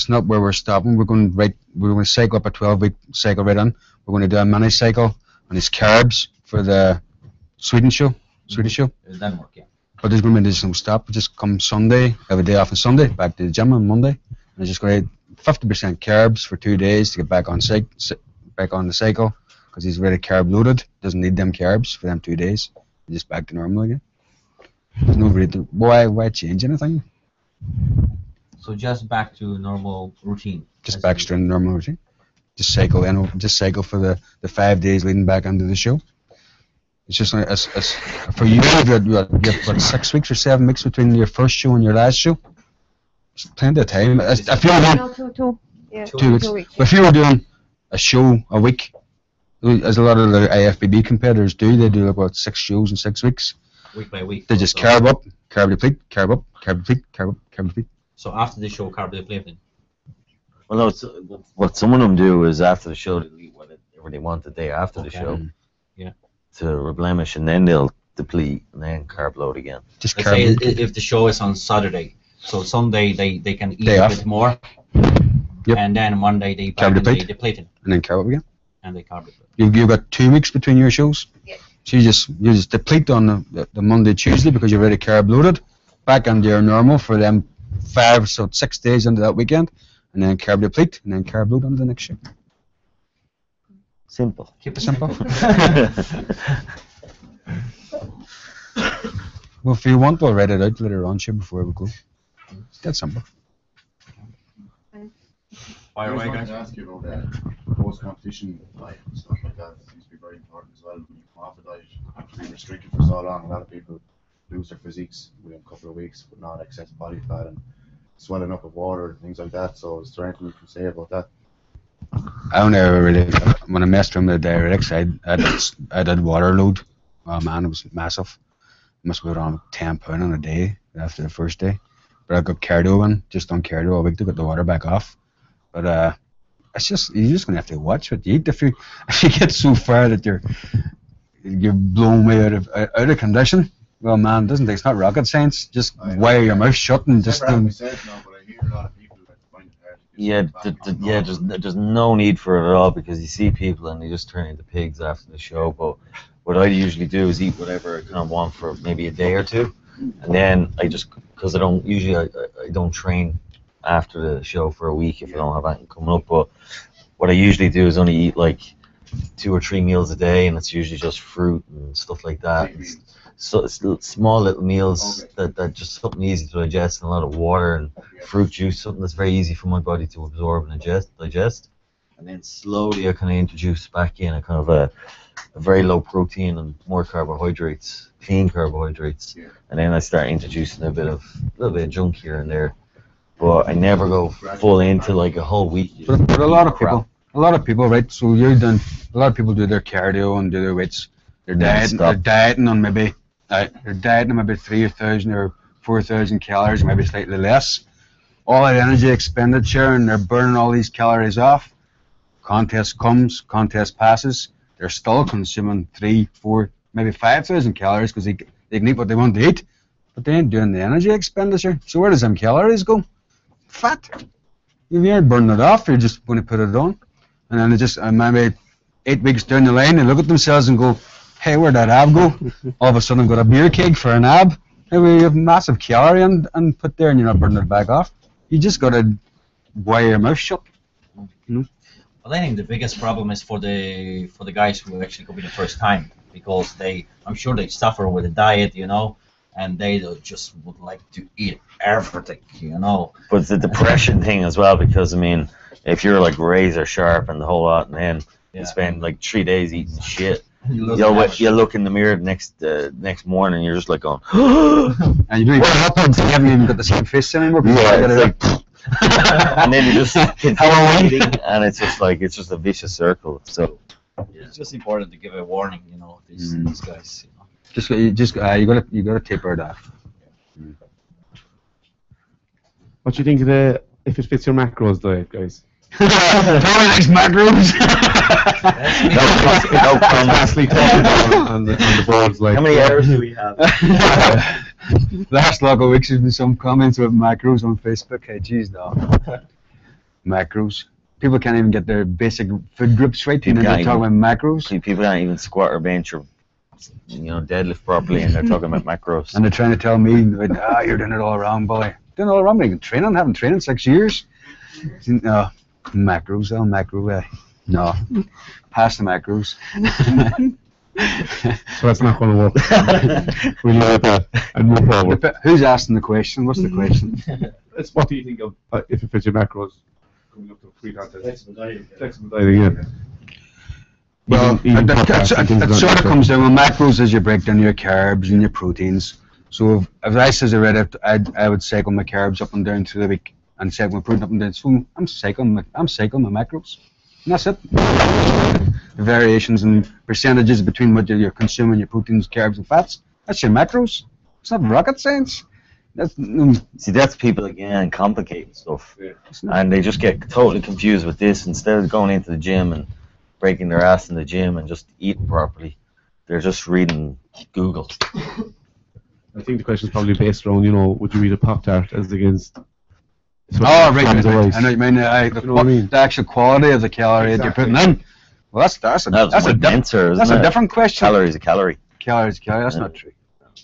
not where we're stopping. We're going to cycle up a 12-week cycle right on. We're going to do a mini cycle on his carbs for the Swedish show. Denmark, yeah. But there's going to be an additional stop. We just come Sunday, have a day off on Sunday, back to the gym on Monday, and just going to eat 50% carbs for 2 days to get back on the cycle, because he's already carb loaded. Doesn't need them carbs for them 2 days. Just back to normal again. There's no reason. Why change anything? So just back to normal routine. Just back straight to normal routine. Just cycle in. Just cycle for the 5 days leading back onto the show. It's just like as for you have what 6 weeks or 7 weeks between your first show and your last show. It's plenty of time. If you were doing two weeks. But if you were doing a show a week, as a lot of the IFBB competitors do, they do about 6 shows in 6 weeks. Week by week. They just carb up, carb deplete, carb up, carb deplete, carb up, carb deplete. So after the show, carb depleting. Well, no. It's, what some of them do is after the show, they eat whatever they want the day after the show. Yeah. To replenish, and then they'll deplete and then carb load again. Just Let's say if the show is on Saturday, so Sunday they can eat a bit more, and then Monday they depleting. And then carb up again. And they carb deplete. You've got 2 weeks between your shows. Yeah. So you just deplete on the Monday, Tuesday because you're already carb loaded, back on your normal for them 6 days into that weekend, and then carb deplete, and then carb load on the next show. Simple. Keep it simple. Well, if you want, we'll write it out later on, sure, before we go. It's that simple. I was going to ask you about post-competition diet and stuff like that. It seems to be very important as well. When you come off a diet after being restricted for so long, a lot of people lose their physiques within a couple of weeks, but not excess body fat and swelling up of water and things like that. So is there anything you can say about that? I don't ever really, when I messed around with the diuretics, I did water load. Oh man, it was massive. I must have put on 10 pounds on a day after the first day. But I got cardio in, just done cardio all week to get the water back off. But it's just, you're just going to have to watch what you eat. If you get so far that you're blown way out of condition, well man, it's not rocket science. Just wire your mouth shut and just Yeah, there's no need for it at all, because you see people and they just turn into pigs after the show. But what I usually do is eat whatever I kind of want for maybe a day or two, and then I just, because I don't train after the show for a week if I don't have anything coming up. But what I usually do is only eat like 2 or 3 meals a day, and it's usually just fruit and stuff like that. So it's small little meals that just something easy to digest, and a lot of water and fruit juice, something that's very easy for my body to absorb and digest. And then slowly I kind of introduce back in a kind of a very low protein and more carbohydrates, clean carbohydrates. And then I start introducing a little bit of junk here and there. But I never go full into like a whole week. But a lot of people, right? So a lot of people do their cardio and do their weights. They're dieting on maybe 3,000 or 4,000 calories, maybe slightly less. All that energy expenditure, and they're burning all these calories off. Contest comes, contest passes. they're still consuming 3, 4, maybe 5,000 calories because they can eat what they want to eat, but they ain't doing the energy expenditure. So where does them calories go? Fat. If you aren't burning it off, you're just going to put it on. And then they just, maybe 8 weeks down the line, they look at themselves and go, hey, where'd that ab go? All of a sudden, I've got a beer keg for an ab. Maybe you have massive calorie and put there and you're not burning it back off. You just got to wire your mouth shut. You know? Well, I think the biggest problem is for the guys who actually go be the first time, because I'm sure they suffer with a diet, you know, and they just would like to eat everything, you know. But it's the depression thing as well, because I mean, if you're like razor sharp and the whole lot, and then you spend like 3 days eating shit, you'll look in the mirror the next morning, and you're just like going, and you don't what happened? You haven't even got the same face anymore. Yeah, it's like, and then you just continue eating, and it's just a vicious circle. So it's just important to give a warning, you know, these guys. You know. You gotta taper it off. What do you think of the if it fits your macros diet, guys? Next macros. Lastly, talking on the boards, like how many hours do we have? Last lot of weeks there's been some comments about macros on Facebook. Hey, geez, no. Macros. People can't even get their basic food groups right, and then they're talking about macros. People can't even squat or bench or deadlift properly, and they're talking about macros. And they're trying to tell me, you're doing it all wrong, boy. Doing it all wrong. I haven't trained in 6 years. No, macros, macro. No, pass the macros. So that's not going to work. We'll leave that and move forward. Who's asking the question? What's the question? It's what do you think of if it fits your macros? Coming up to pre-contest. Flexible dieting, yeah. Well, that sort of comes down with macros as you break down your carbs and your proteins. So if I says I would cycle my carbs up and down through the week and cycle my protein up and down. So I'm cycling my macros. And that's it. The variations and percentages between what you're consuming, your proteins, carbs, and fats. That's your macros. It's not rocket science. See, that's people again complicating stuff, and they just get totally confused with this. Instead of going into the gym and breaking their ass in the gym and just eating properly, they're just reading Google. I think the question is probably based around, would you eat a Pop-Tart as against? Oh, right. I know what you mean. The actual quality of the calorie that you're putting in. Well, that's a different question. Calorie is a calorie. Calorie is a calorie. That's not true.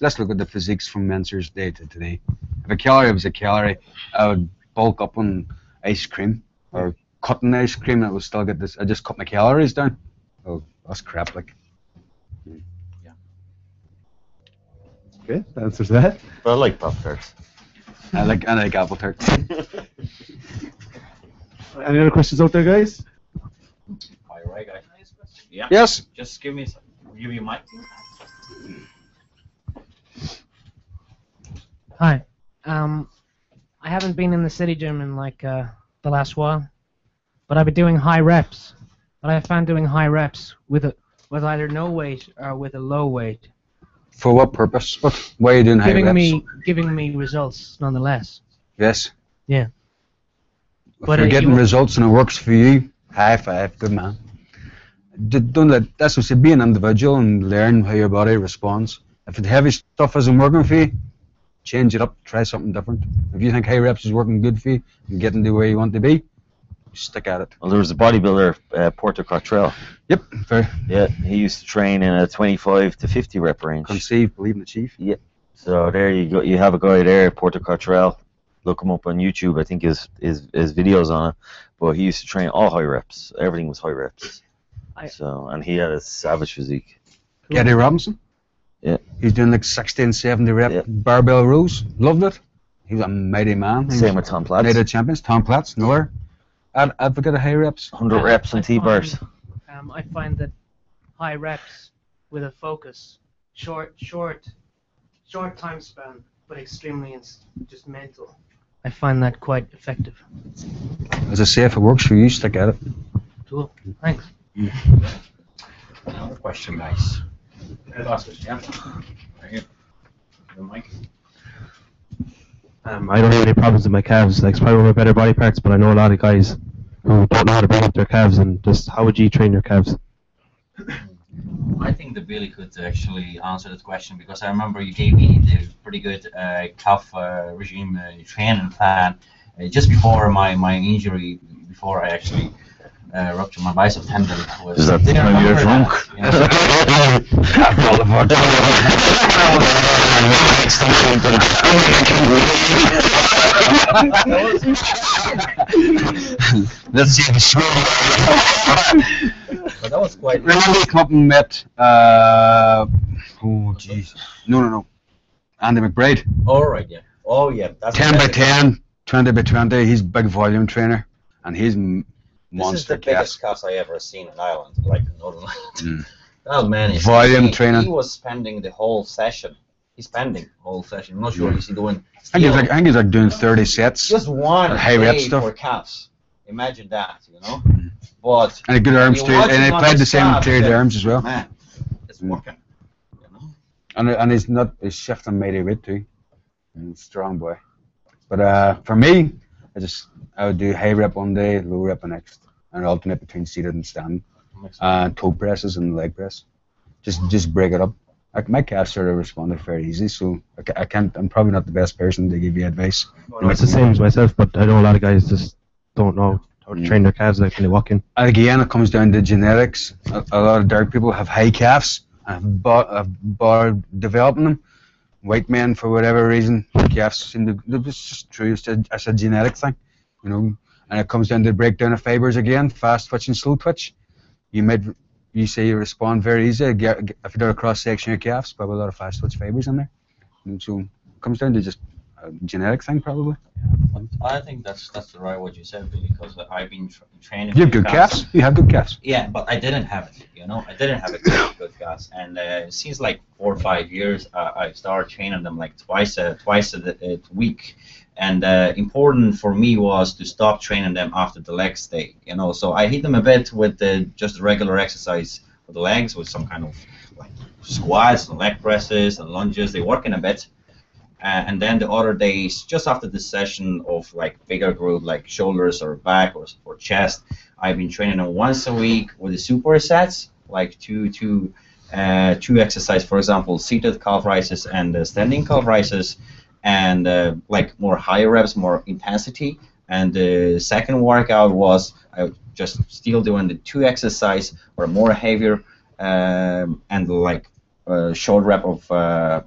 Let's look at the physiques from Menser's day to today. If a calorie was a calorie, I would bulk up on ice cream or cutting ice cream, and I would still get this. I just cut my calories down. Oh, that's crap. Like. Yeah. Okay, that answers that. But I like Pop-Tarts. I like apple tarts. Any other questions out there, guys? All right, guys. Yeah. Yes. Just give me a second. Give you a mic. Hi. I haven't been in the city gym in like the last while, but I've been doing high reps. But I found doing high reps with either no weight or with a low weight. For what purpose? Why are you doing high reps? Giving me results nonetheless. Yes. Yeah. If you're getting results and it works for you, high five, good man. Don't let, that's what I say, be an individual and learn how your body responds. If the heavy stuff isn't working for you, change it up, try something different. If you think high reps is working good for you and getting to where you want to be, stick at it. Well, there was a bodybuilder, Porter Cottrell. Yep, fair. Yeah, he used to train in a 25 to 50 rep range. Conceive, believe and achieve. Yep. So there you go. You have a guy there, Porter Cottrell. Look him up on YouTube. I think his videos on it. But he used to train all high reps. Everything was high reps. And he had a savage physique. Eddie Robinson? Yeah. He's doing like 60 and 70 rep barbell rows. Loved it. He's a mighty man. Same with Tom Platz. United champions. Tom Platz, nowhere. Advocate of high reps. 100 reps on T-bars. I find that high reps with a focus, short time span, but extremely just mental. I find that quite effective. As I say, if it works for you, stick at it. Cool. Thanks. Another question, guys. Last question. Yeah. Right here. The mic. I don't have any problems with my calves. Like, it's probably one of my better body parts, but I know a lot of guys who don't know how to bring up their calves. And just how would you train your calves? I think that Billy could actually answer that question because I remember you gave me the pretty good calf regime training plan just before my injury, before I actually ruptured my bicep tendon. Is that when you're drunk? After all the Let's see the show. But that was quite. Remember the couple met? Oh jeez. No. Andy McBride. All right, yeah. Oh yeah. That's 10 by 10, 20 by 20. He's a big volume trainer, and he's This is monster the calf. biggest calves I ever seen in Ireland, like Northern Ireland. That man is Volume he training. He was spending the whole session. He's spending the whole session. I'm not sure is he doing. I think still he's like doing 30 sets. just one and high rep day stuff. for calves. Imagine that, you know. But And a good arms you too. watch And he him on played his the same calves, cleared yeah, arms as well. Man, it's working. And he's shifting mighty weight too. And strong boy. But for me, I would do high rep one day, low rep the next, and alternate between seated and standing. Toe presses and leg press. Just break it up. Like my calves sort of responded very easy, so I can't. I'm probably not the best person to give you advice. No, it's the same as myself, but I know a lot of guys just don't know how to train their calves like when they walk in. Again, it comes down to genetics. A lot of dark people have high calves and bar developing them. White men, for whatever reason, calves seem to. It's just true. It's a genetic thing, you know. And it comes down to the breakdown of fibers again, fast twitch and slow twitch. You say you respond very easy. If you do a cross section of your calves, probably a lot of fast twitch fibers in there. And so it comes down to just a genetic thing, probably. I think that's the right what you said, Billy, because I've been training. You have good calves. You have good calves. Yeah, but I didn't have it. You know, I didn't have a good calves, and since like 4 or 5 years, I started training them like twice a week. And important for me was to stop training them after the legs day. You know, so I hit them a bit with just regular exercise for the legs, with some kind of like squats and leg presses and lunges. They working a bit. And then the other days, just after the session of like bigger group, like shoulders or back or chest, I've been training them once a week with the supersets, like two exercise, for example, seated calf raises and standing calf raises, and like more higher reps, more intensity. And the second workout was I just still doing the 2 exercise or more heavier and like short rep of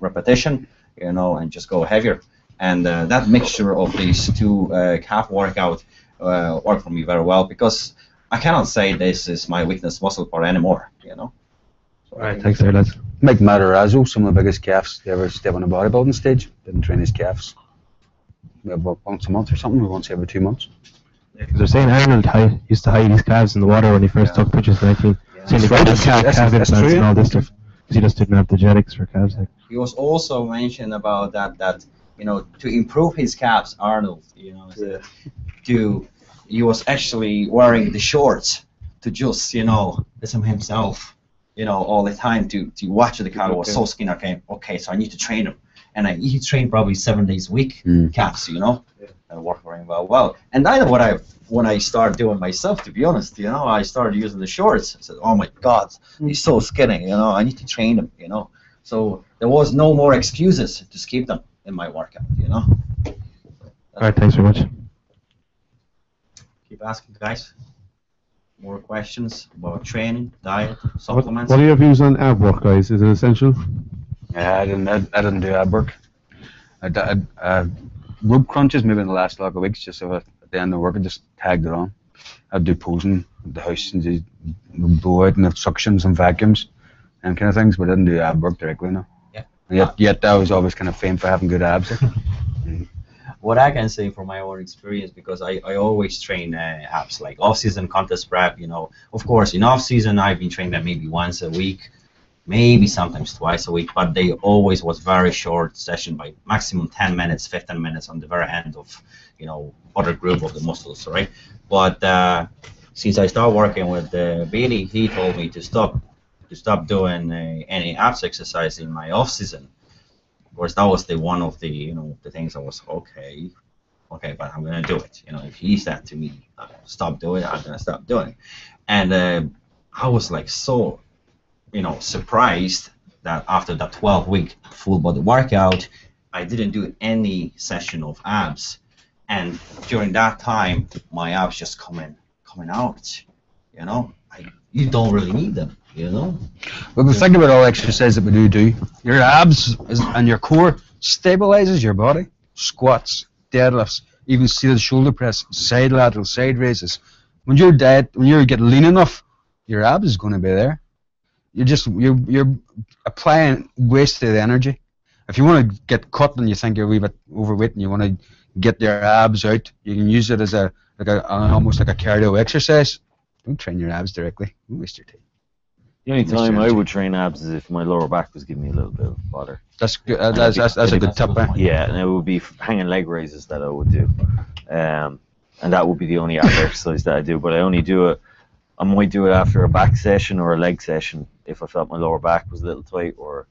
repetition. You know, and just go heavier. And that mixture of these 2 calf workout worked for me very well, because I cannot say this is my weakness muscle part anymore, you know. So Alright, thanks there, lads. Mike Matarazzo, some of the biggest calves to ever step on a bodybuilding stage, didn't train his calves. About once a month or something, or once every 2 months. Because they're saying Arnold used to hide his calves in the water when he first took pictures in 19. Saying he got his calf implants and all this stuff. Because he just didn't have the genetics for calves. Like. He was also mentioned about that you know, to improve his calves, Arnold, you know, he was actually wearing the shorts to just, you know, listen himself, you know, all the time to watch the calf. Was so skinny. Okay, so I need to train him, and he trained probably 7 days a week, calves, you know, and worked very well. And I know when I started doing myself, to be honest, you know, I started using the shorts. I said, oh my God, he's so skinny, you know, I need to train him, you know. So there was no more excuses to skip them in my workout, you know. Alright, thanks very much. Keep asking, guys. More questions about training, diet, supplements. What are your views on ab work, guys? Is it essential? Yeah, I didn't do ab work. I rope crunches maybe in the last couple of weeks, just at the end of work I just tagged it on. I'd do posing at the house and do blow out and have suctions and vacuums and kind of things, but I didn't do ab work directly, no. Yeah. Yet I was always kind of famed for having good abs. What I can say from my own experience, because I always train abs, like off-season contest prep, you know. Of course, in off-season I've been training them maybe once a week, maybe sometimes twice a week, but they always was very short session, by maximum 10 minutes, 15 minutes on the very end of, you know, other group of the muscles, right? But since I started working with Billy, he told me to stop doing any abs exercise in my off-season. Of course, that was one of the, you know, the things I was okay, but I'm gonna do it. You know, if he said to me, stop doing it, I'm gonna stop doing it. And I was like so surprised that after that 12-week full body workout, I didn't do any session of abs, and during that time, my abs just coming out. You don't really need them. But the thing about all exercise that we do, your abs and your core stabilizes your body. Squats, deadlifts, even seated shoulder press, side lateral, side raises. When you get lean enough, your abs is going to be there. You're applying wasted energy. If you want to get cut and you think you're a wee bit overweight and you want to get your abs out, you can use it as almost like a cardio exercise. Don't train your abs directly. Don't waste your time. The only time I would train abs is if my lower back was giving me a little bit of bother. That's good. That's a good tip. Yeah, and it would be hanging leg raises that I would do, and that would be the only ab exercise that I do. But I only do it. I might do it after a back session or a leg session if I felt my lower back was a little tight, or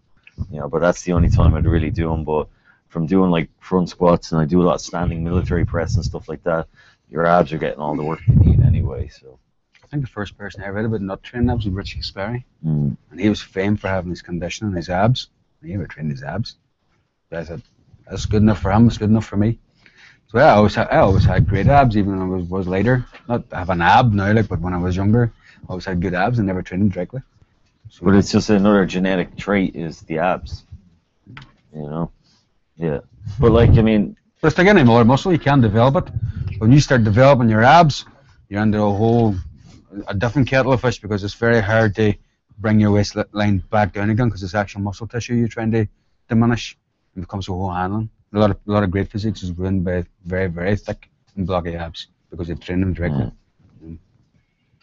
But that's the only time I'd really do them. But from doing like front squats, and I do a lot of standing military press and stuff like that, your abs are getting all the work they need anyway. So. I think the first person I ever read about not training abs was Richie Sperry, and he was famed for having his conditioning, his abs. He never trained his abs. But I said, that's good enough for him, it's good enough for me. So I always had great abs, even when I was later. Not have an ab now, but when I was younger, I always had good abs and never trained them directly. So, but it's just another genetic trait is the abs. Yeah. But but it's like any more muscle, you can develop it. When you start developing your abs, you're under a different kettle of fish, because it's very hard to bring your waistline back down again, because it's actual muscle tissue you're trying to diminish. When it comes to whole handling, a lot of great physiques is ruined by very, very thick and blocky abs because they train them directly.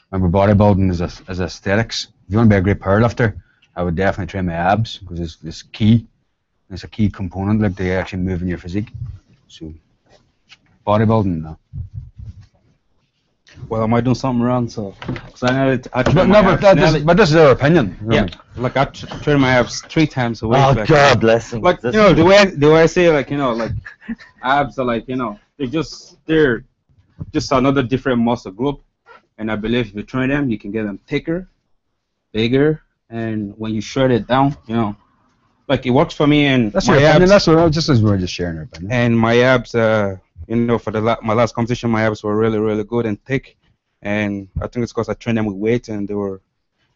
Remember, bodybuilding is aesthetics. If you want to be a great powerlifter, I would definitely train my abs, because it's key. It's a key component, like they actually move in your physique. So bodybuilding, no. Well, am I doing something wrong? Because I know but this is our opinion. Yeah, like I train my abs 3 times a week. Oh, God bless them. Like the way I say like abs are they're just another different muscle group, and I believe if you train them, you can get them thicker, bigger, and when you shred it down, like it works for me. And that's your opinion. That's what we're just sharing our opinion. And my abs, for my last competition, my abs were really, really good and thick, and I think it's because I trained them with weight, and there were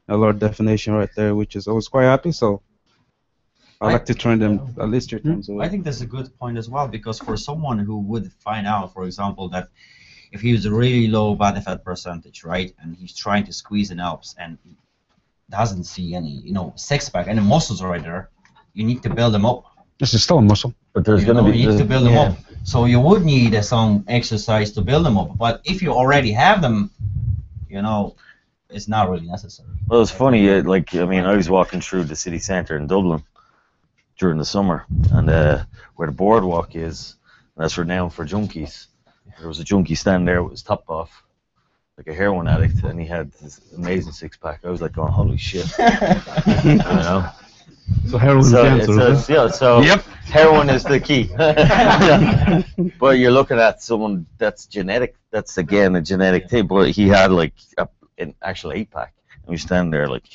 a lot of definition right there, which I was quite happy. So I like to train them at least 3 times a week. I think that's a good point as well, because for someone who would find out, for example, that if he was a really low body fat percentage, right, and he's trying to squeeze in abs and doesn't see any, six pack, and the muscles are right there, you need to build them up. This is still a muscle, but there's going to be. You need to build them up. So you would need some exercise to build them up. But if you already have them, it's not really necessary. Well, it's funny. I was walking through the city centre in Dublin during the summer, and where the boardwalk is, that's renowned for junkies. There was a junkie standing there with his top off, like a heroin addict, and he had this amazing 6-pack. I was like, going, holy shit. So heroin is the answer, yep. Heroin is the key. But you're looking at someone that's genetic. That's again a genetic thing. But he had like an actual 8-pack, and we stand there like,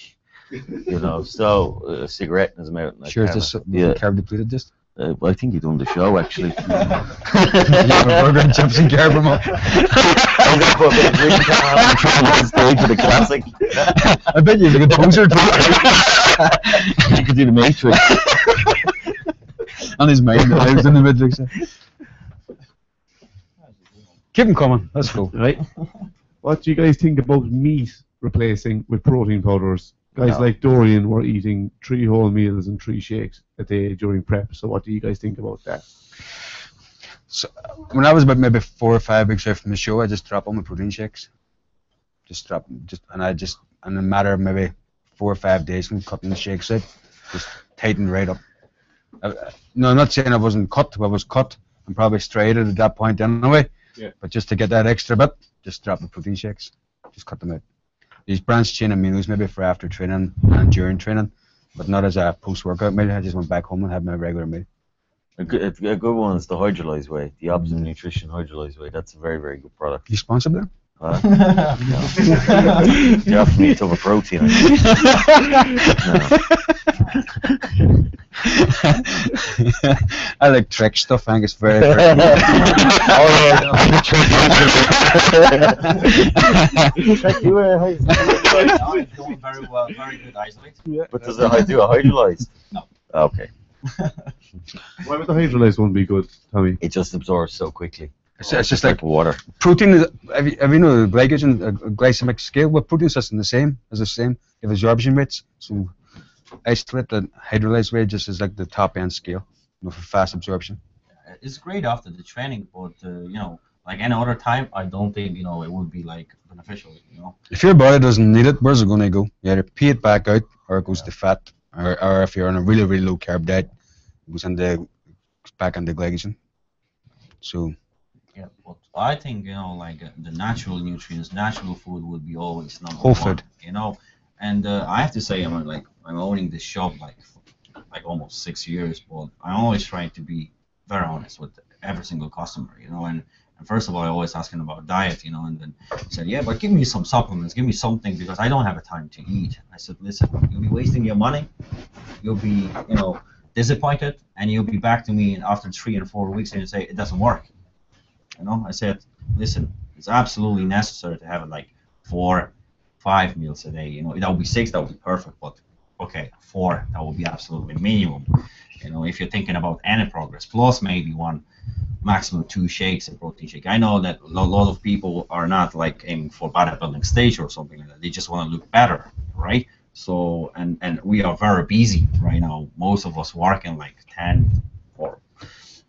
a cigarette in his mouth. Sure, is this carb depleted? Just. I think he done the show actually. Burger and chips and carb him up. I'm gonna put a bit of green can on stage with a classic. I bet you have a good poster too. You could do the Matrix. On his mind, I was in the Matrix. Keep him coming. That's cool. Right. What do you guys think about meat replacing with protein powders? Guys like Dorian were eating 3 whole meals and 3 shakes a day during prep. So what do you guys think about that? So when I was about maybe 4 or 5 weeks out from the show, I just dropped all my protein shakes. In a matter of maybe 4 or 5 days from cutting the shakes out, just tightened right up. No, I'm not saying I wasn't cut. I was cut. I'm probably striated at that point anyway. Yeah. But just to get that extra bit, just drop the protein shakes. Just cut them out. These branched chain aminos maybe for after training and during training, but not as a post-workout meal. I just went back home and had my regular meal. A good one is the hydrolyzed whey, the Optimum Nutrition hydrolyzed whey. That's a very, very good product. You sponsored them? Huh? No. You offer me a tub of protein. I like trick stuff. I think it's very, very It's going very well, very good isolate. But does it do a hydrolyze? No. Okay. Why would the hydrolyzed one be good, Tommy? It just absorbs so quickly. It's just like water. protein. Have you know the glycogen, glycemic scale? What protein system the same? Is the same? You have absorption rates. So isolate the hydrolyzed rate just is like the top end scale, for fast absorption. It's great after the training, but like any other time, I don't think it would be like beneficial. If your body doesn't need it, where's it going to go? You either pee it back out, or it goes to fat, or if you're on a really, really low carb diet, it goes back into glycogen. So. Yeah, but I think like the natural nutrients, natural food would be always number Whole one. food. And I have to say, I'm owning this shop like almost 6 years, but I'm always trying to be very honest with every single customer, and first of all, I always asking about diet, and then he said, yeah, but give me some supplements, give me something, because I don't have a time to eat. I said, listen, you'll be wasting your money, you'll be, disappointed, and you'll be back to me after 3 and 4 weeks and you say it doesn't work. I said, listen, it's absolutely necessary to have like 4, 5 meals a day. That would be 6, that would be perfect, but okay, 4, that would be absolutely minimum. If you're thinking about any progress, plus maybe 1, maximum 2 shakes, a protein shake. I know that a lot of people are not like aiming for bodybuilding stage or something like that. They just want to look better, right? So, and we are very busy right now. Most of us working like 10 or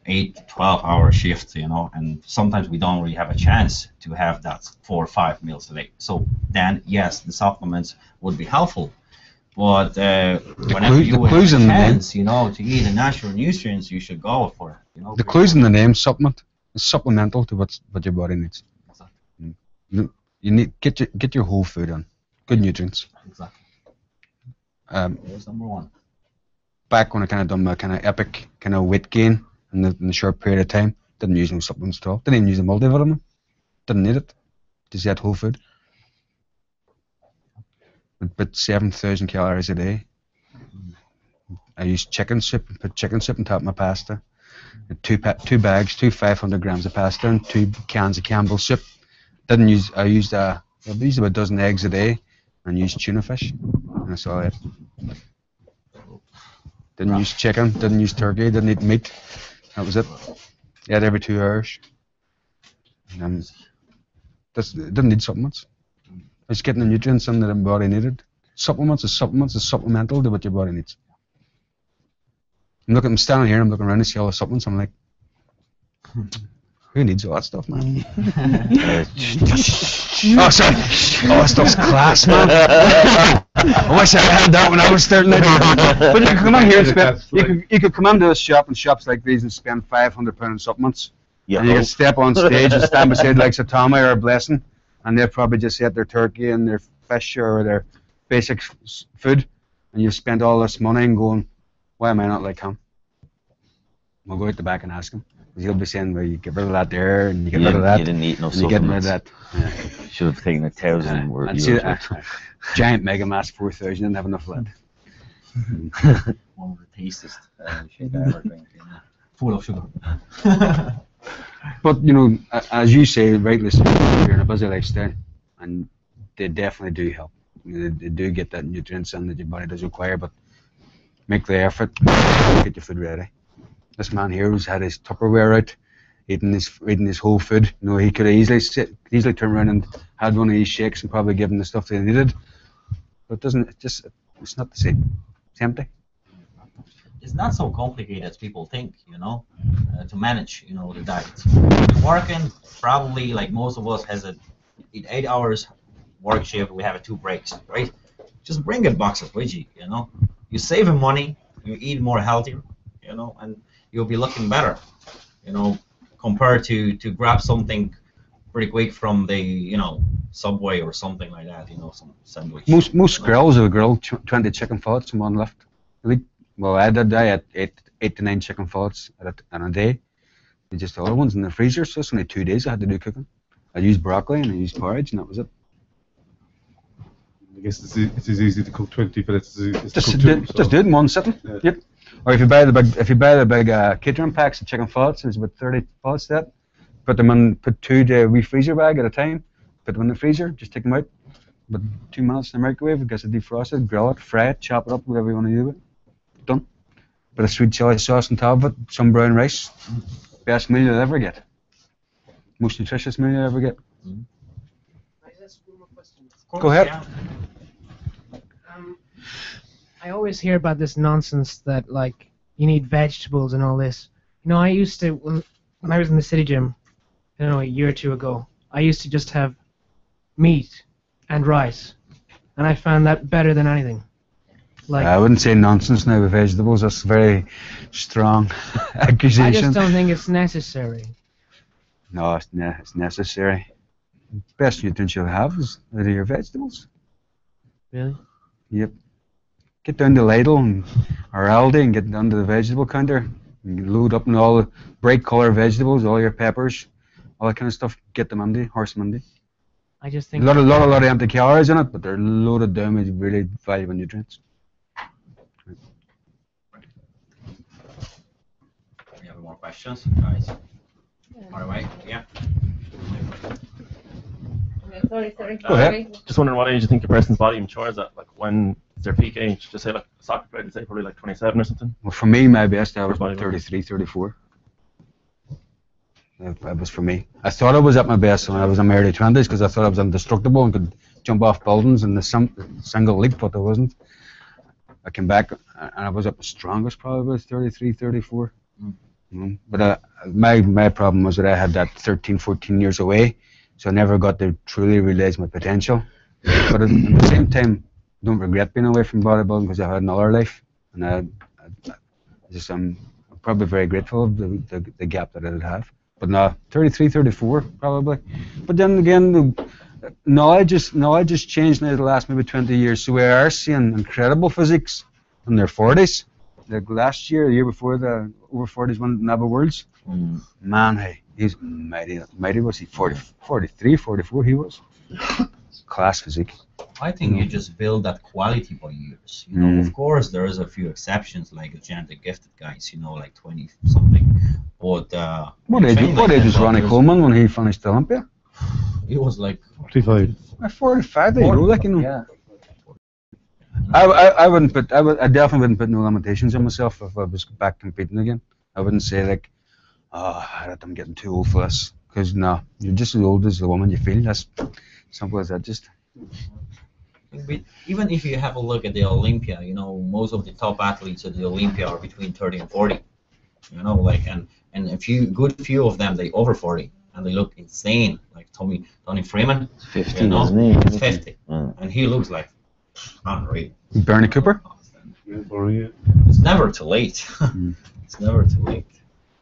8 to 12-hour shifts, and sometimes we don't really have a chance to have that 4 or 5 meals a day. So then, yes, the supplements would be helpful, but whenever you have a chance, to eat the natural nutrients, you should go for it. The clue's in the name, supplement. It's supplemental to what your body needs. Exactly. You need get your whole food in, good nutrients. Exactly. That's number 1. Back when I kind of done my kind of epic kind of weight gain in the short period of time, didn't use no supplements at all. Didn't even use a multivitamin. Didn't need it. Just ate whole food. About 7,000 calories a day. I used chicken soup and put chicken soup on top of my pasta. Two bags, 500 grams of pasta, and 2 cans of Campbell's soup. I used about a dozen eggs a day, and used tuna fish, and that's all I ate. Didn't use chicken, didn't use turkey, didn't eat meat. That was it. Ate every 2 hours. Didn't need supplements. I was getting the nutrients in that my body needed. Supplements is supplemental to what your body needs. I'm standing here, I'm looking around and see all the supplements, I'm like, who needs all that stuff, man? Oh, sorry. Oh, that stuff's class, man. I wish I had that when I was starting out. But you could come in here and spend, you could come into a shop and shops like these and spend £500 on supplements. Yeah. And you could step on stage and stand beside like Tommy or Blessing, and they'll probably just eat their turkey and their fish or their basic food, and you've spent all this money and going, why am I not like him? We'll go out the back and ask him. He'll be saying, well, you get rid of that there, and you get rid of that. You didn't eat no and you get rid of supplements. that. Yeah. Should have taken 1,000 worth. And see that giant Mega Mass 4000, didn't have enough of that. One of the tastiest shake I ever drank. Full of sugar. But, as you say, rightly so, you're in a busy lifestyle, and they definitely do help. They do get that nutrients in that your body does require, but make the effort, get your food ready. This man here who's had his Tupperware out, eating his whole food. He could have easily turned around and had one of these shakes and probably given the stuff they needed. But it's not the same. It's empty. It's not so complicated as people think, to manage, the diet. Working, probably like most of us has a 8 hours work shift, we have 2 breaks, right? Just bring a box of with you, You're saving money, you eat more healthier, and you'll be looking better, compared to grab something pretty quick from the, Subway or something like that, some sandwich. Most girls will grill 20 chicken fillets in one lift. Well, I did. I had 8 to 9 chicken fillets in a day. Just the other ones in the freezer, so it's only 2 days I had to do cooking. I used broccoli and I used porridge, and that was it. I guess it's as easy to cook 20 fillets as to Just cook do, two. just do it in one sitting. Yeah. Yep. Or if you buy the big catering packs of chicken fillets, there's about 30 fillets that. Put them in, put 2 to a wee freezer bag at a time. Put them in the freezer, just take them out. But 2 minutes in the microwave, it gets it defrosted, grill it, fry it, chop it up, whatever you want to do with it. Done. Bit of sweet chili sauce on top of it, some brown rice. Best meal you'll ever get. Most nutritious meal you'll ever get. Go ahead. I always hear about this nonsense that like you need vegetables and all this. You know, I used to when I was in the city gym, I don't know, a year or two ago, I used to just have meat and rice, and I found that better than anything. Like I wouldn't say nonsense now with vegetables. That's a very strong accusation. I just don't think it's necessary. No, it's necessary. Best nutrients you'll have is out of your vegetables. Really? Yep. Get down to Lidl or Aldi and get down to the vegetable counter. You load up on all the bright colour vegetables, all your peppers, all that kind of stuff. Get them handy, horse them handy. I just think A lot of empty calories in it, but they're loaded down with really valuable nutrients. We have more questions, guys. Far away, yeah. Sorry. Go ahead. Just wondering what age you think a person's body matures at, like when is their peak age? Just say like a soccer player, say probably like 27 or something. Well, for me, my best I was For about bodybuilding. 33, 34. That was for me. I thought I was at my best when I was in my early 20s because I thought I was indestructible and could jump off buildings in the single leap, but I wasn't. I came back and I was at my strongest probably about 33, 34. But my problem was that I had that 13, 14 years away, so I never got to truly realize my potential. But at the same time, I don't regret being away from bodybuilding because I had another life, and I'm probably very grateful of the gap that I did have. But no, 33, 34 probably. But then again, the knowledge has changed now the last maybe 20 years. So we are seeing incredible physiques in their 40s. Like last year, the year before, the over 40s won MR.Worlds. Man, hey, he's mighty. Mighty was he? 43, 44 he was. Class physique. I think you just build that quality by years. You know, of course, there is a few exceptions, like the genetic gifted guys. You know, like 20 something. But What age was Ronnie Coleman when he finished Olympia? He was like 45. 45. There you go. Like, you know. Yeah. I definitely wouldn't put no limitations on myself if I was back competing again. I wouldn't say like, I'm getting too old for this. Because no, you're just as old as the woman you feel. That's simple as that. Just. But even if you have a look at the Olympia, you know, most of the top athletes at the Olympia are between 30 and 40. You know, like and a few of them they over 40 and they look insane. Like Tony Freeman, 50, you know, isn't he? 50, and he looks like unreal. Bernie Cooper. It's never too late. It's never too late.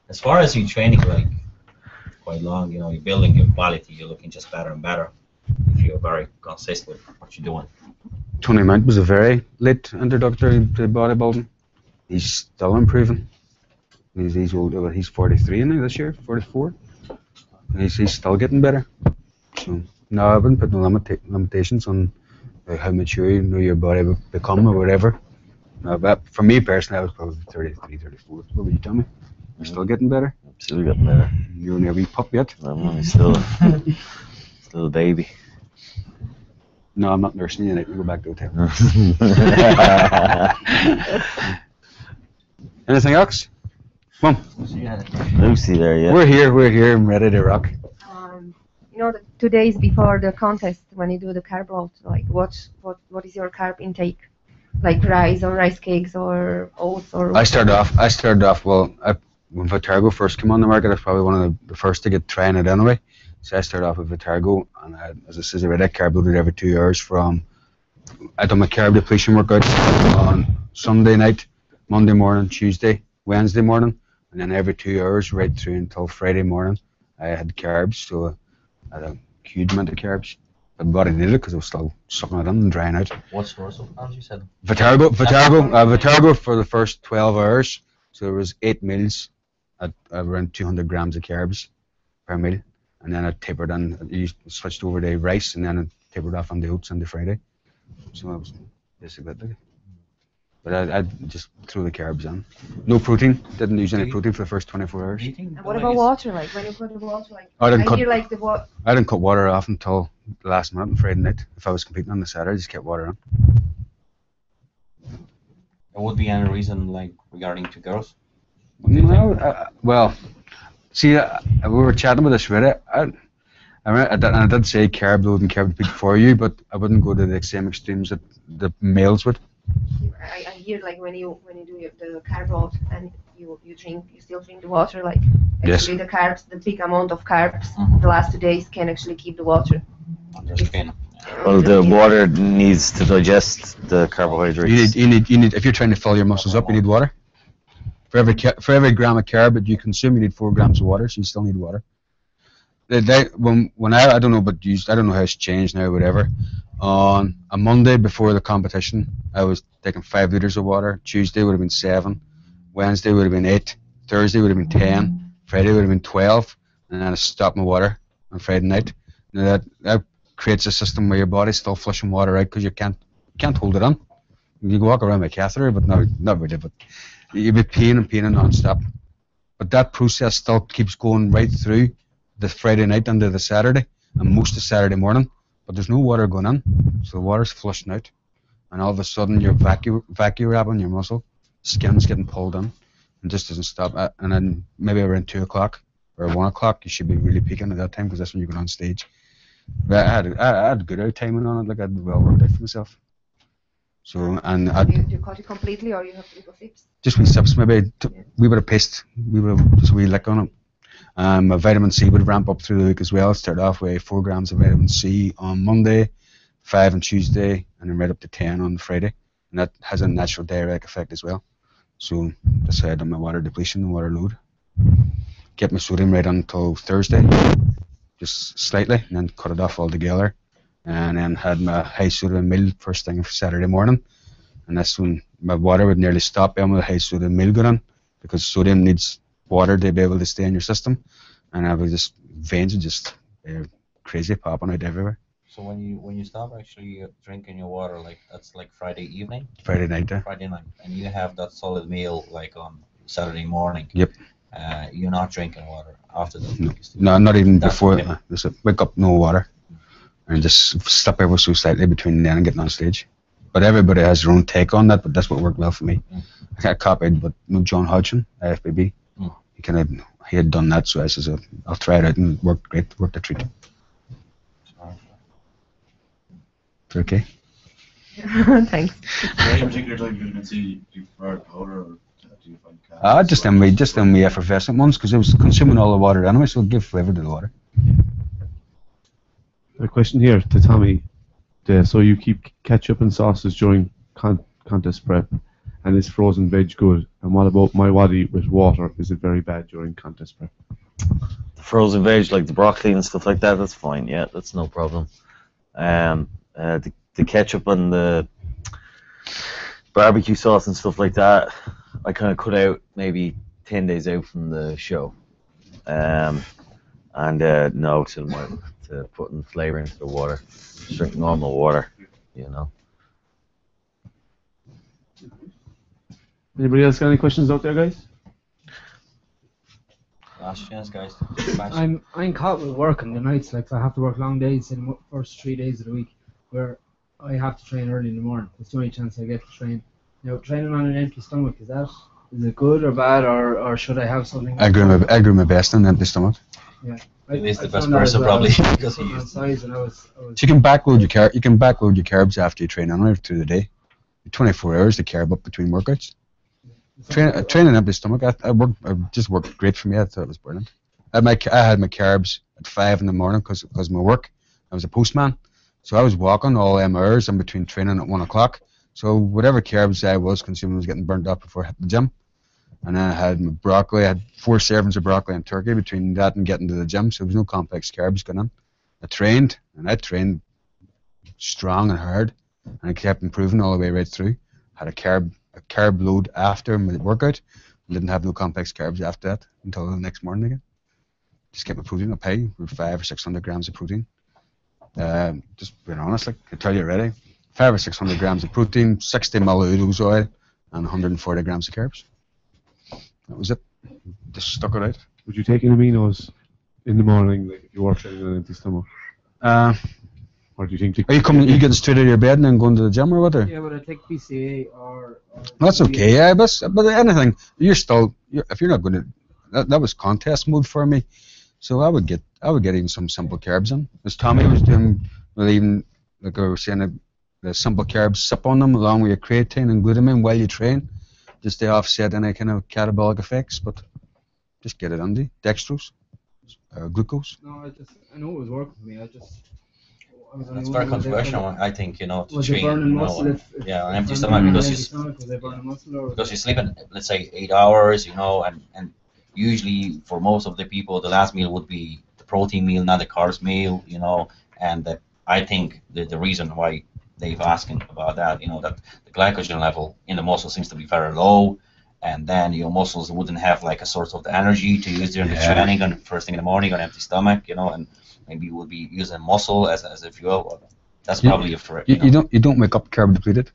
As far as you training like quite long, you know, you're building your quality. You're looking just better and better if you're very consistent with what you're doing. Tony Mount was a very late introductory to bodybuilding. He's still improving. He's older. He's 43 now this year, 44. He's still getting better. So no, I wouldn't put no limitations on how mature you know your body will become or whatever. No, but for me personally, I was probably 33, 34. What would you tell me? You're still getting better? Still getting better. You're only a wee pup yet? I'm only still a baby. No, I'm not nursing you. You go back to the hotel. Anything else? Come on. Lucy there, yeah. We're here, I'm ready to rock. You know, 2 days before the contest, when you do the carb load, like what is your carb intake? Like rice or rice cakes or oats or? I started off well. When Vitergo first came on the market, I was probably one of the first to get trying it anyway. So I started off with Vitergo, and as I said already, I carb loaded every 2 hours I done my carb depletion workout on Sunday night, Monday morning, Tuesday, Wednesday morning, and then every 2 hours right through until Friday morning, I had carbs. So I had a huge amount of carbs. But my body needed it because I was still sucking it in and drying out. What source of carbs you said? Vitergo for the first 12 hours. So there was 8 meals at around 200 grams of carbs per meal. and then I tapered on. I switched over to rice, and then I tapered off on the oats on the Friday. So I was basically that. But I just threw the carbs on. No protein. Didn't use any protein for the first 24 hours. And what about water? Like when you cut the water, like I didn't cut. hear like the water. I didn't cut water off until the last minute on Friday night. If I was competing on the Saturday, I just kept water on. There would be any reason like regarding to girls? No, well, see, we were chatting about this Reddit. I did say carb load and carb peak for you, but I wouldn't go to the same extremes that the males would. I hear like when you do the carb load and you still drink the water, like actually the carbs, the big amount of carbs the last 2 days can actually keep the water. Well, the water needs to digest the carbohydrates. You need. If you're trying to fill your muscles up, you need water. For every gram of carb that you consume, you need 4 grams of water. So you still need water. When I don't know, but I don't know how it's changed now, whatever. On a Monday before the competition, I was taking 5 liters of water. Tuesday would have been 7. Wednesday would have been 8. Thursday would have been 10. Friday would have been 12. And then I stopped my water on Friday night. Now that creates a system where your body's still flushing water out because you can't hold it on. You can walk around with a catheter, but not really. But you'll be peeing non-stop. But that process still keeps going right through the Friday night into the Saturday and most of Saturday morning. But there's no water going in, so the water's flushing out. And all of a sudden you're vacuum wrapping your muscle, skin's getting pulled in, and just doesn't stop. And then maybe around 2 o'clock or 1 o'clock, you should be really peaking at that time because that's when you go on stage. But I had good out timing on it, like I had well worked out for myself. So and you cut it completely, or you have little sips? Just wee sips, maybe wee bit of paste, just a wee lick on it. My vitamin C would ramp up through the week as well. Start off with 4 grams of vitamin C on Monday, 5 on Tuesday, and then right up to 10 on Friday. And that has a natural diuretic effect as well. So that's how I done my water depletion and water load. Kept my sodium right until Thursday, just slightly, and then cut it off altogether. And then had my high sodium meal first thing Saturday morning. And that's when my water would nearly stop when the high sodium meal got on, because sodium needs water to be able to stay in your system. And I was just veins just crazy popping out everywhere. So when you stop actually drinking your water, like that's like Friday evening? Friday night, Friday night. And you have that solid meal like on Saturday morning. Yep. You're not drinking water after that? No, not even before. Just wake up, no water. And just stop ever so slightly between then and getting on stage. But everybody has their own take on that, but that's what worked well for me. I got copied, but John Hodgson, IFBB, he had done that, so I said, I'll try it out, and it worked great, worked a treat. Okay. Thanks. Any particular type of vitamin C do you prefer powder, or do you find Just them wee effervescent ones, because I was consuming all the water anyway, so it'll give flavour to the water. A question here to Tommy. So you keep ketchup and sauces during contest prep, and is frozen veg good? And what about my waddy with water? Is it very bad during contest prep? The frozen veg, like the broccoli and stuff like that, that's fine. Yeah, that's no problem. The ketchup and the barbecue sauce and stuff like that, I kind of cut out maybe 10 days out from the show. No to putting flavour into the water. Just drink normal water, you know. Anybody else got any questions out there, guys? Last chance, guys. I'm caught with work on the nights. Like I have to work long days in the first 3 days of the week, where I have to train early in the morning. It's the only chance I get to train. Now, training on an empty stomach, is it good or bad, or should I have something? I grew my best on an empty stomach. Yeah. He's the best person probably because he used size, and I was So you can backload your carbs after you train anyway through the day. 24 hours to carb up between workouts. Train an empty stomach. I just worked great for me. I thought it was brilliant. I had my carbs at 5 in the morning because of my work. I was a postman, so I was walking all them hours in between training at 1 o'clock. So whatever carbs I was consuming was getting burnt up before I hit the gym. And then I had my broccoli. I had 4 servings of broccoli and turkey between that and getting to the gym, so there was no complex carbs going on. I trained strong and hard, and I kept improving all the way right through. Had a carb load after my workout, and didn't have no complex carbs after that until the next morning again. just get my protein. I pay for 500 or 600 grams of protein. Just being honest, like I tell you already, 500 or 600 grams of protein, 60 ml oil, and 140 grams of carbs. That was it. Just stuck it out. Would you take aminos in the morning, like if you were training on an empty stomach? Or do you think? Are you coming? You getting straight out of your bed and then going to the gym or what? Or? Yeah, would I take BCA or That's okay, yeah, but anything, you're still, if you're not going to, that was contest mode for me, so I would get even some simple carbs in. As Tommy was doing, well, even like I was saying, the simple carbs, sip on them along with your creatine and glutamine while you train, just to offset any kind of catabolic effects. But just get it on the dextrose, glucose. No, I know it was working for me. That's very controversial, I think, you know, to was train, it burning you know, muscle if on empty burning stomach on because empty you stomach, was I burning muscle or because you sleep in, let's say, 8 hours, you know, and usually for most of the people the last meal would be the protein meal, not the carbs meal, you know, and that I think the reason why they've asking about that, you know, that the glycogen level in the muscle seems to be very low, and then your muscles wouldn't have like a source of the energy to use during the training on first thing in the morning on empty stomach, you know, and maybe you would be using muscle as a fuel. That's probably a threat. You don't wake up carb depleted.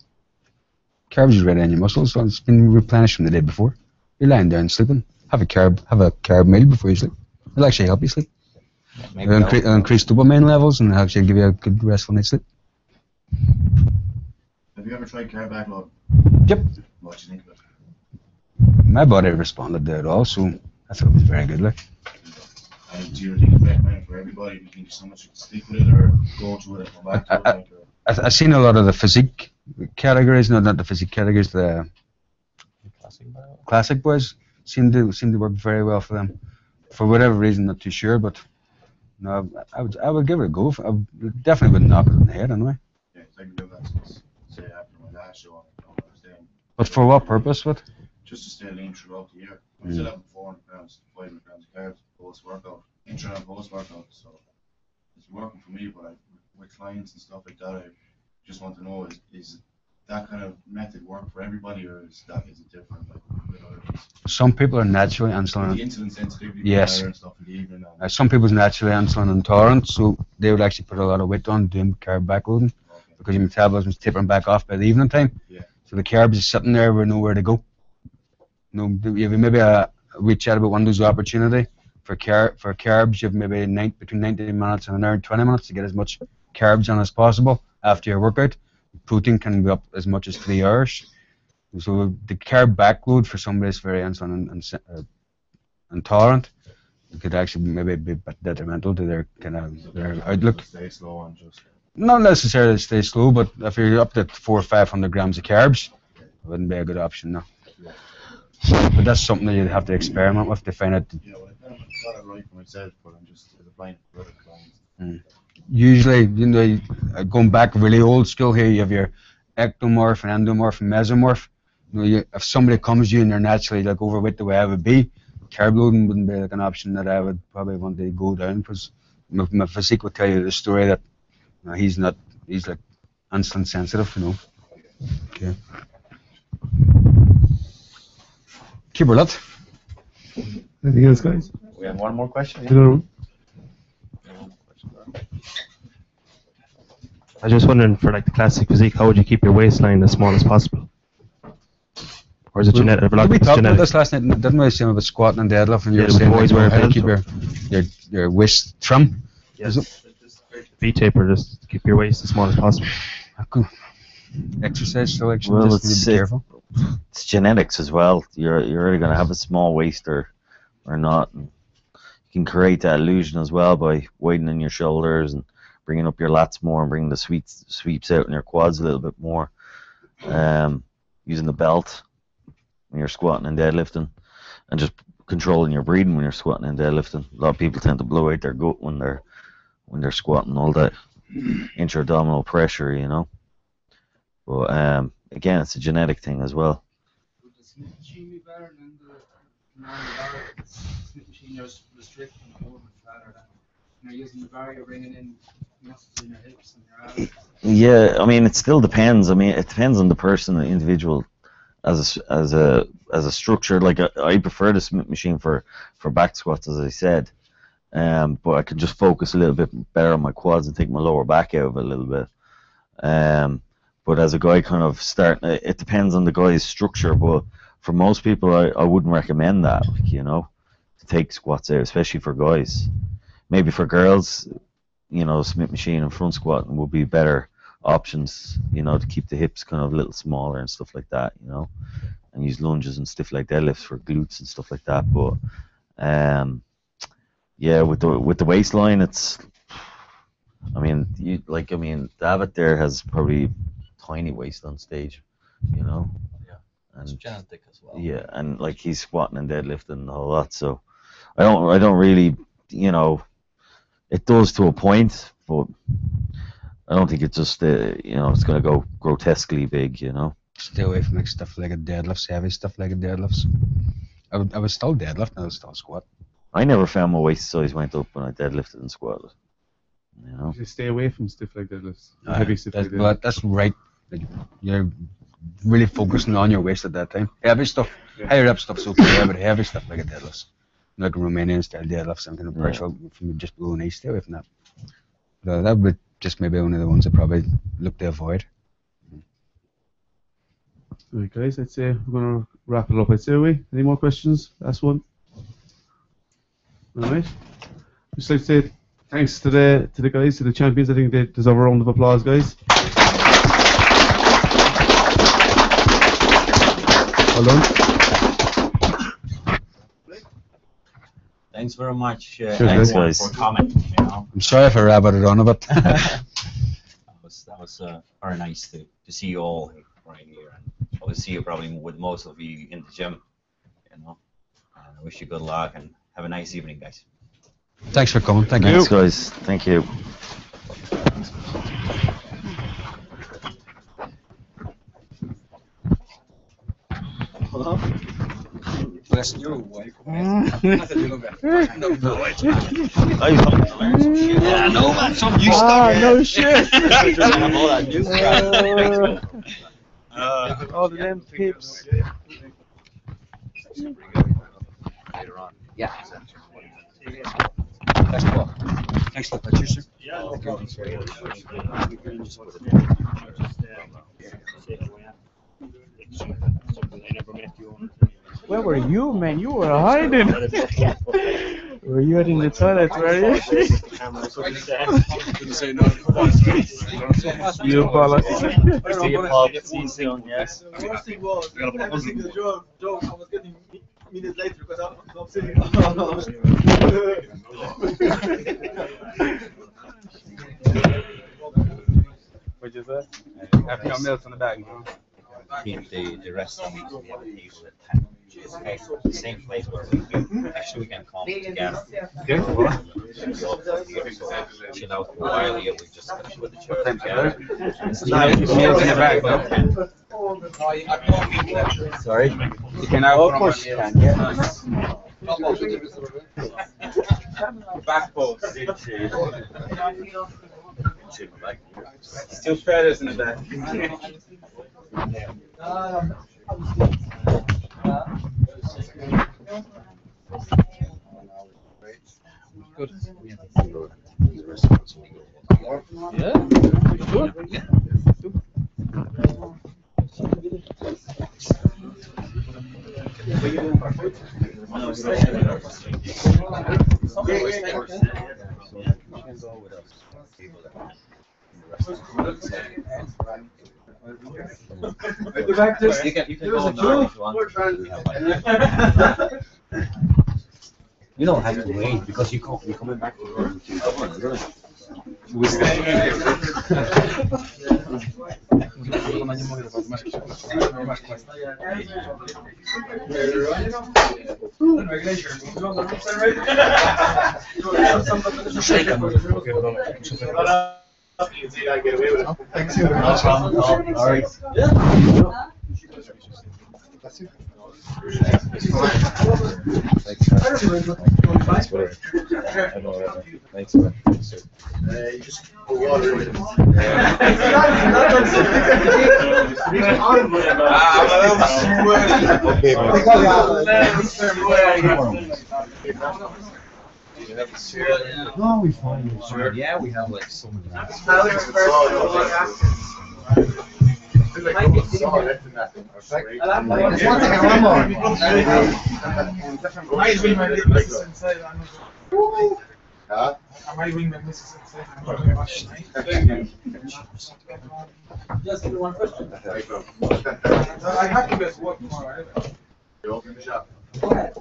Carbs is already in your muscles, so it's been replenished from the day before. You're lying down sleeping. Have a carb meal before you sleep. It'll actually help you sleep. Yeah, It'll increase dopamine levels and actually give you a good restful night's sleep. Have you ever tried carb backload? Yep. What do you think of it? My body responded to it all, so I thought it was very good. Like. And do you think it's recommended for everybody? Do you think someone should stick with it or go to it and come back to it? I've seen a lot of the physique categories, no, not the physique categories, the classic boys seem to work very well for them. For whatever reason, not too sure, but no, I would give it a go. I definitely wouldn't knock it on the head anyway. Yeah, I can do that since, say, after my last show. I was staying. But for what purpose? What? Just to stay lean throughout the year. I'm still having 400 grams, 500 grams of carbs post-workout, intra and post-workout, so it's working for me, but with clients and stuff like that, I just want to know, is that kind of method work for everybody, or is it different? Like, with other things? Some people are naturally insulin. The insulin sensitivity, yes. and stuff in the evening. Some people's naturally insulin intolerant, so they would actually put a lot of weight on doing carb backloading because your metabolism is tapering back off by the evening time. Yeah. So the carbs is sitting there with nowhere to go. No, you have maybe we chat about windows of opportunity for carbs. You have maybe between 90 minutes and an hour and 20 minutes to get as much carbs on as possible after your workout. Protein can be up as much as 3 hours. So the carb backload for somebody that's very insulin intolerant, it could actually maybe be a bit detrimental to their their outlook. Stay slow and just. Not necessarily stay slow, but if you're up to 400 or 500 grams of carbs, it wouldn't be a good option, no. But that's something that you'd have to experiment with to find out. Yeah, well, I kind of got it right for myself, but I'm just as a blind for other clients. Usually, you know, going back really old school here, you have your ectomorph and endomorph and mesomorph. You know, if somebody comes to you and they're naturally like overweight the way I would be, carb loading wouldn't be like an option that I would probably want to go down, because my physique would tell you the story that you know, he's like insulin sensitive, you know. Okay. Keep her lit. Anything else, guys? We have one more question. Yeah? Another one? I was just wondering, for like the classic physique, how would you keep your waistline as small as possible? Or is it genetic? We talked about this last night, didn't we? Saying about squatting and deadlifting, and you were saying boys like, wear how to keep your waist trim. Yes. V-taper, just to keep your waist as small as possible. Exercise selection, Well, just need to be careful. It's genetics as well. You're either going to have a small waist or not. And you can create that illusion as well by widening your shoulders and bringing up your lats more and bringing the sweeps out in your quads a little bit more. Using the belt when you're squatting and deadlifting, and just controlling your breathing when you're squatting and deadlifting. A lot of people tend to blow out their gut when they're squatting, all that intra-abdominal pressure, you know. But again, it's a genetic thing as well. Would the Smith machine be better than the normal barrier? Smith machine just restricting the movement rather than using the barrier, bringing in muscles in your hips and your abs. Yeah, I mean, it still depends. I mean, it depends on the person, the individual. As a structure, like I prefer the Smith machine for back squats, as I said. But I can just focus a little bit better on my quads and take my lower back out of it a little bit. But as a guy kind of it depends on the guy's structure, but for most people I wouldn't recommend that, like, you know, to take squats out, especially for guys. Maybe for girls, you know, Smith machine and front squatting would be better options, you know, to keep the hips kind of a little smaller and stuff like that, you know, and use lunges and stuff like deadlifts for glutes and stuff like that. But yeah, with the waistline, it's, I mean, Dawid there has probably tiny waist on stage, you know. Yeah, it's genetic as well. Yeah, and like he's squatting and deadlifting and all that, so I don't really, you know, it does to a point, but I don't think it's just you know, it's gonna go grotesquely big, you know. Stay away from like stuff like a deadlifts, heavy stuff like a deadlifts. I was still deadlift, and I was still squat. I never found my waist size went up when I deadlifted and squatted. You know. You stay away from stuff like deadlifts. Heavy stuff like that. But that's right. Like, you're really focusing on your waist at that time. Heavy stuff, higher up stuff's okay, but heavy stuff like a deadlifts, like a Romanian style deadlift, some kind of pressure from just below knee. Stay away from that. So that would just maybe one of the ones I probably look to avoid. Alright guys, I'd say we're going to wrap it up. I'd say, are we? Any more questions? Last one. Alright. Just like to say thanks to the guys, to the champions. I think they deserve a round of applause, guys. Well done. Thanks very much, Thanks, guys, for coming. You know, I'm sorry for rabbited on a bit. that was very nice to see you all right here, and I will see you probably with most of you in the gym. You know, and I wish you good luck and have a nice evening, guys. Thanks for coming. Thank you. Thanks, guys. Thank you. Hello? Bless your wife. Yeah, no, man, some new stuff. No shit. All the damn pips. Later on. Yeah. Thanks, Paul. Thanks for the picture, sir. Where were you, man? You were hiding. Were you in the toilet, were you? You apologize. See you, Paul. See you soon, yes. The worst thing was, I was thinking the joke, I was getting minutes later because I'm sitting. What'd you say? Have your milk on the bag, man. Keep the rest of the table at 10. Okay, same place where we actually we can come together. Yeah. Chill out for a while here. We just finish with the chair together. Milk in the bag, though. Sorry? You can have one more. Back post. Still feathers in the back. Good. Yeah? Good? Yeah. You don't have to wait because you're coming back to Dublin, isn't it? We're staying Thanks you. All right. No, we find it. Sure. Yeah, we have like so many apps. Just one question. I have to guess what tomorrow. You open the shop. Go ahead.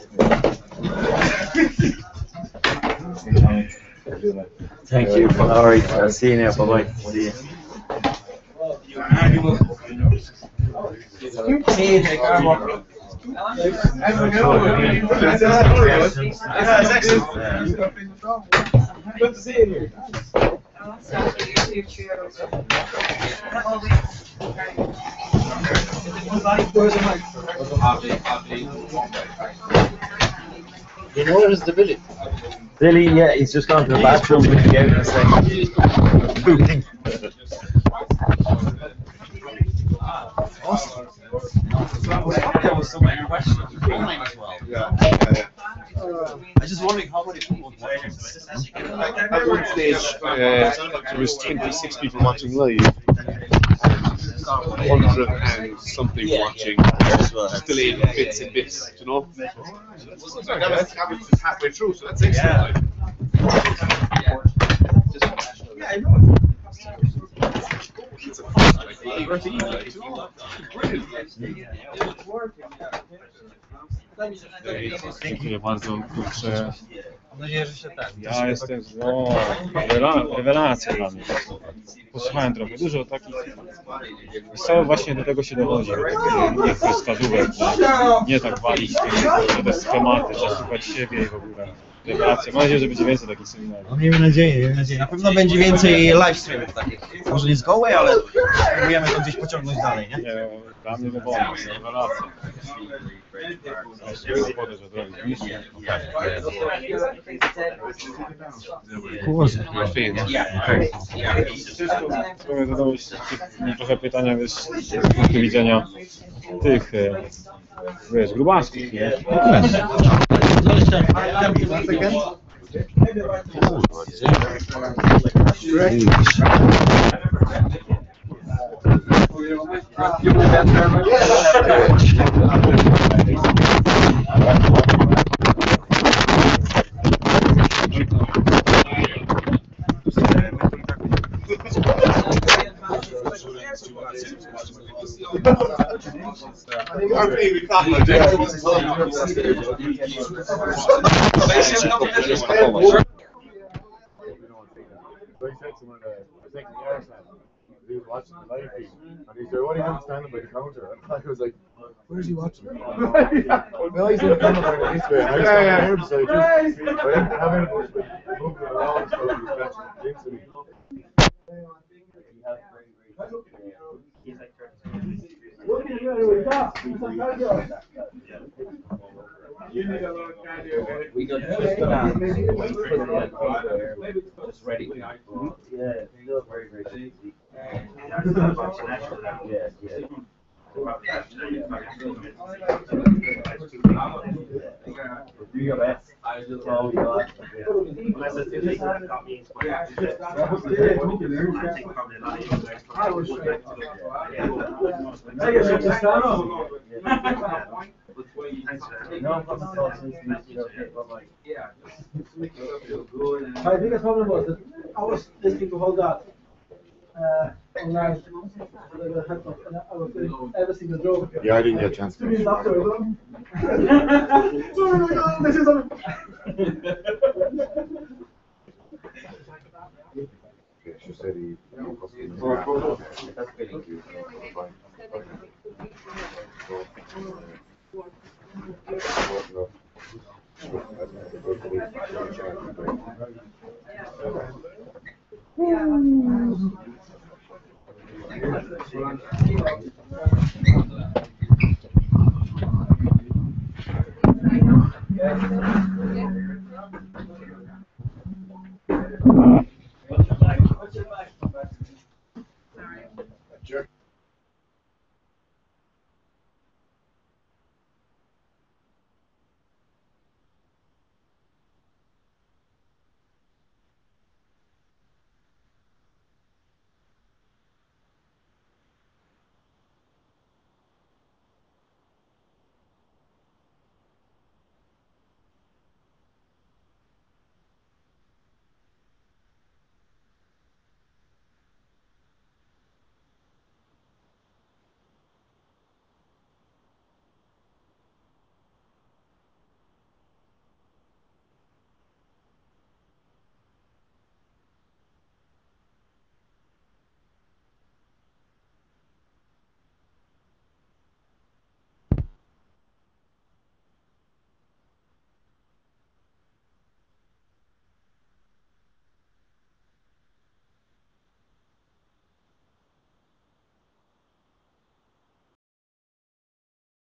Thank you. All right. I'll see you now. Bye bye. See you. Good to see you here. You know where's the Billy? Billy, yeah, he's just gone to the bathroom. We can get in a second. Booting. There was so many questions. I just wondering how many people watch. At one stage, there was 26 people watching live, 100 and something watching, delayed bits and bits, you know? That was just halfway through, so that's excellent. Yeah, I know. It's a first, like, brilliant. Dziękuję bardzo, kurczę. Mam nadzieję, że się tak. Ja jestem, rewelacja dla mnie. Posłuchałem trochę, dużo takich, co właśnie do tego się dochodzi, do takich wskazówek, nie tak walić, tylko te schematy, trzeba słuchać siebie i w ogóle. Rewelacja. Mam nadzieję, że będzie więcej takich seminariów. No, miejmy nadzieję. Na pewno będzie więcej live streamów takich. Może nie z Galway, ale próbujemy to gdzieś pociągnąć dalej, nie? Nie, dla mnie to bonus, rewelacja. Kurze, fajnie. Spróbuję zadać trochę pytania, wiesz, z punktu widzenia tych, wiesz, grubasków, nie? He was watching the live feed, and he said, "What are you having standing by the counter?" And I was like, "Where's he watching?" Well, he's in the camera by this way, and I was standing here beside you. I didn't have anybody moving around, so he was catching drinks with me. We got just ready. Yeah, they look very, very easy. Do your best. My biggest problem was that I was listening to all that online. I was doing every single joke. Yeah, I didn't get a chance to. 2 minutes afterwards. Oh my God, this is on. She said he.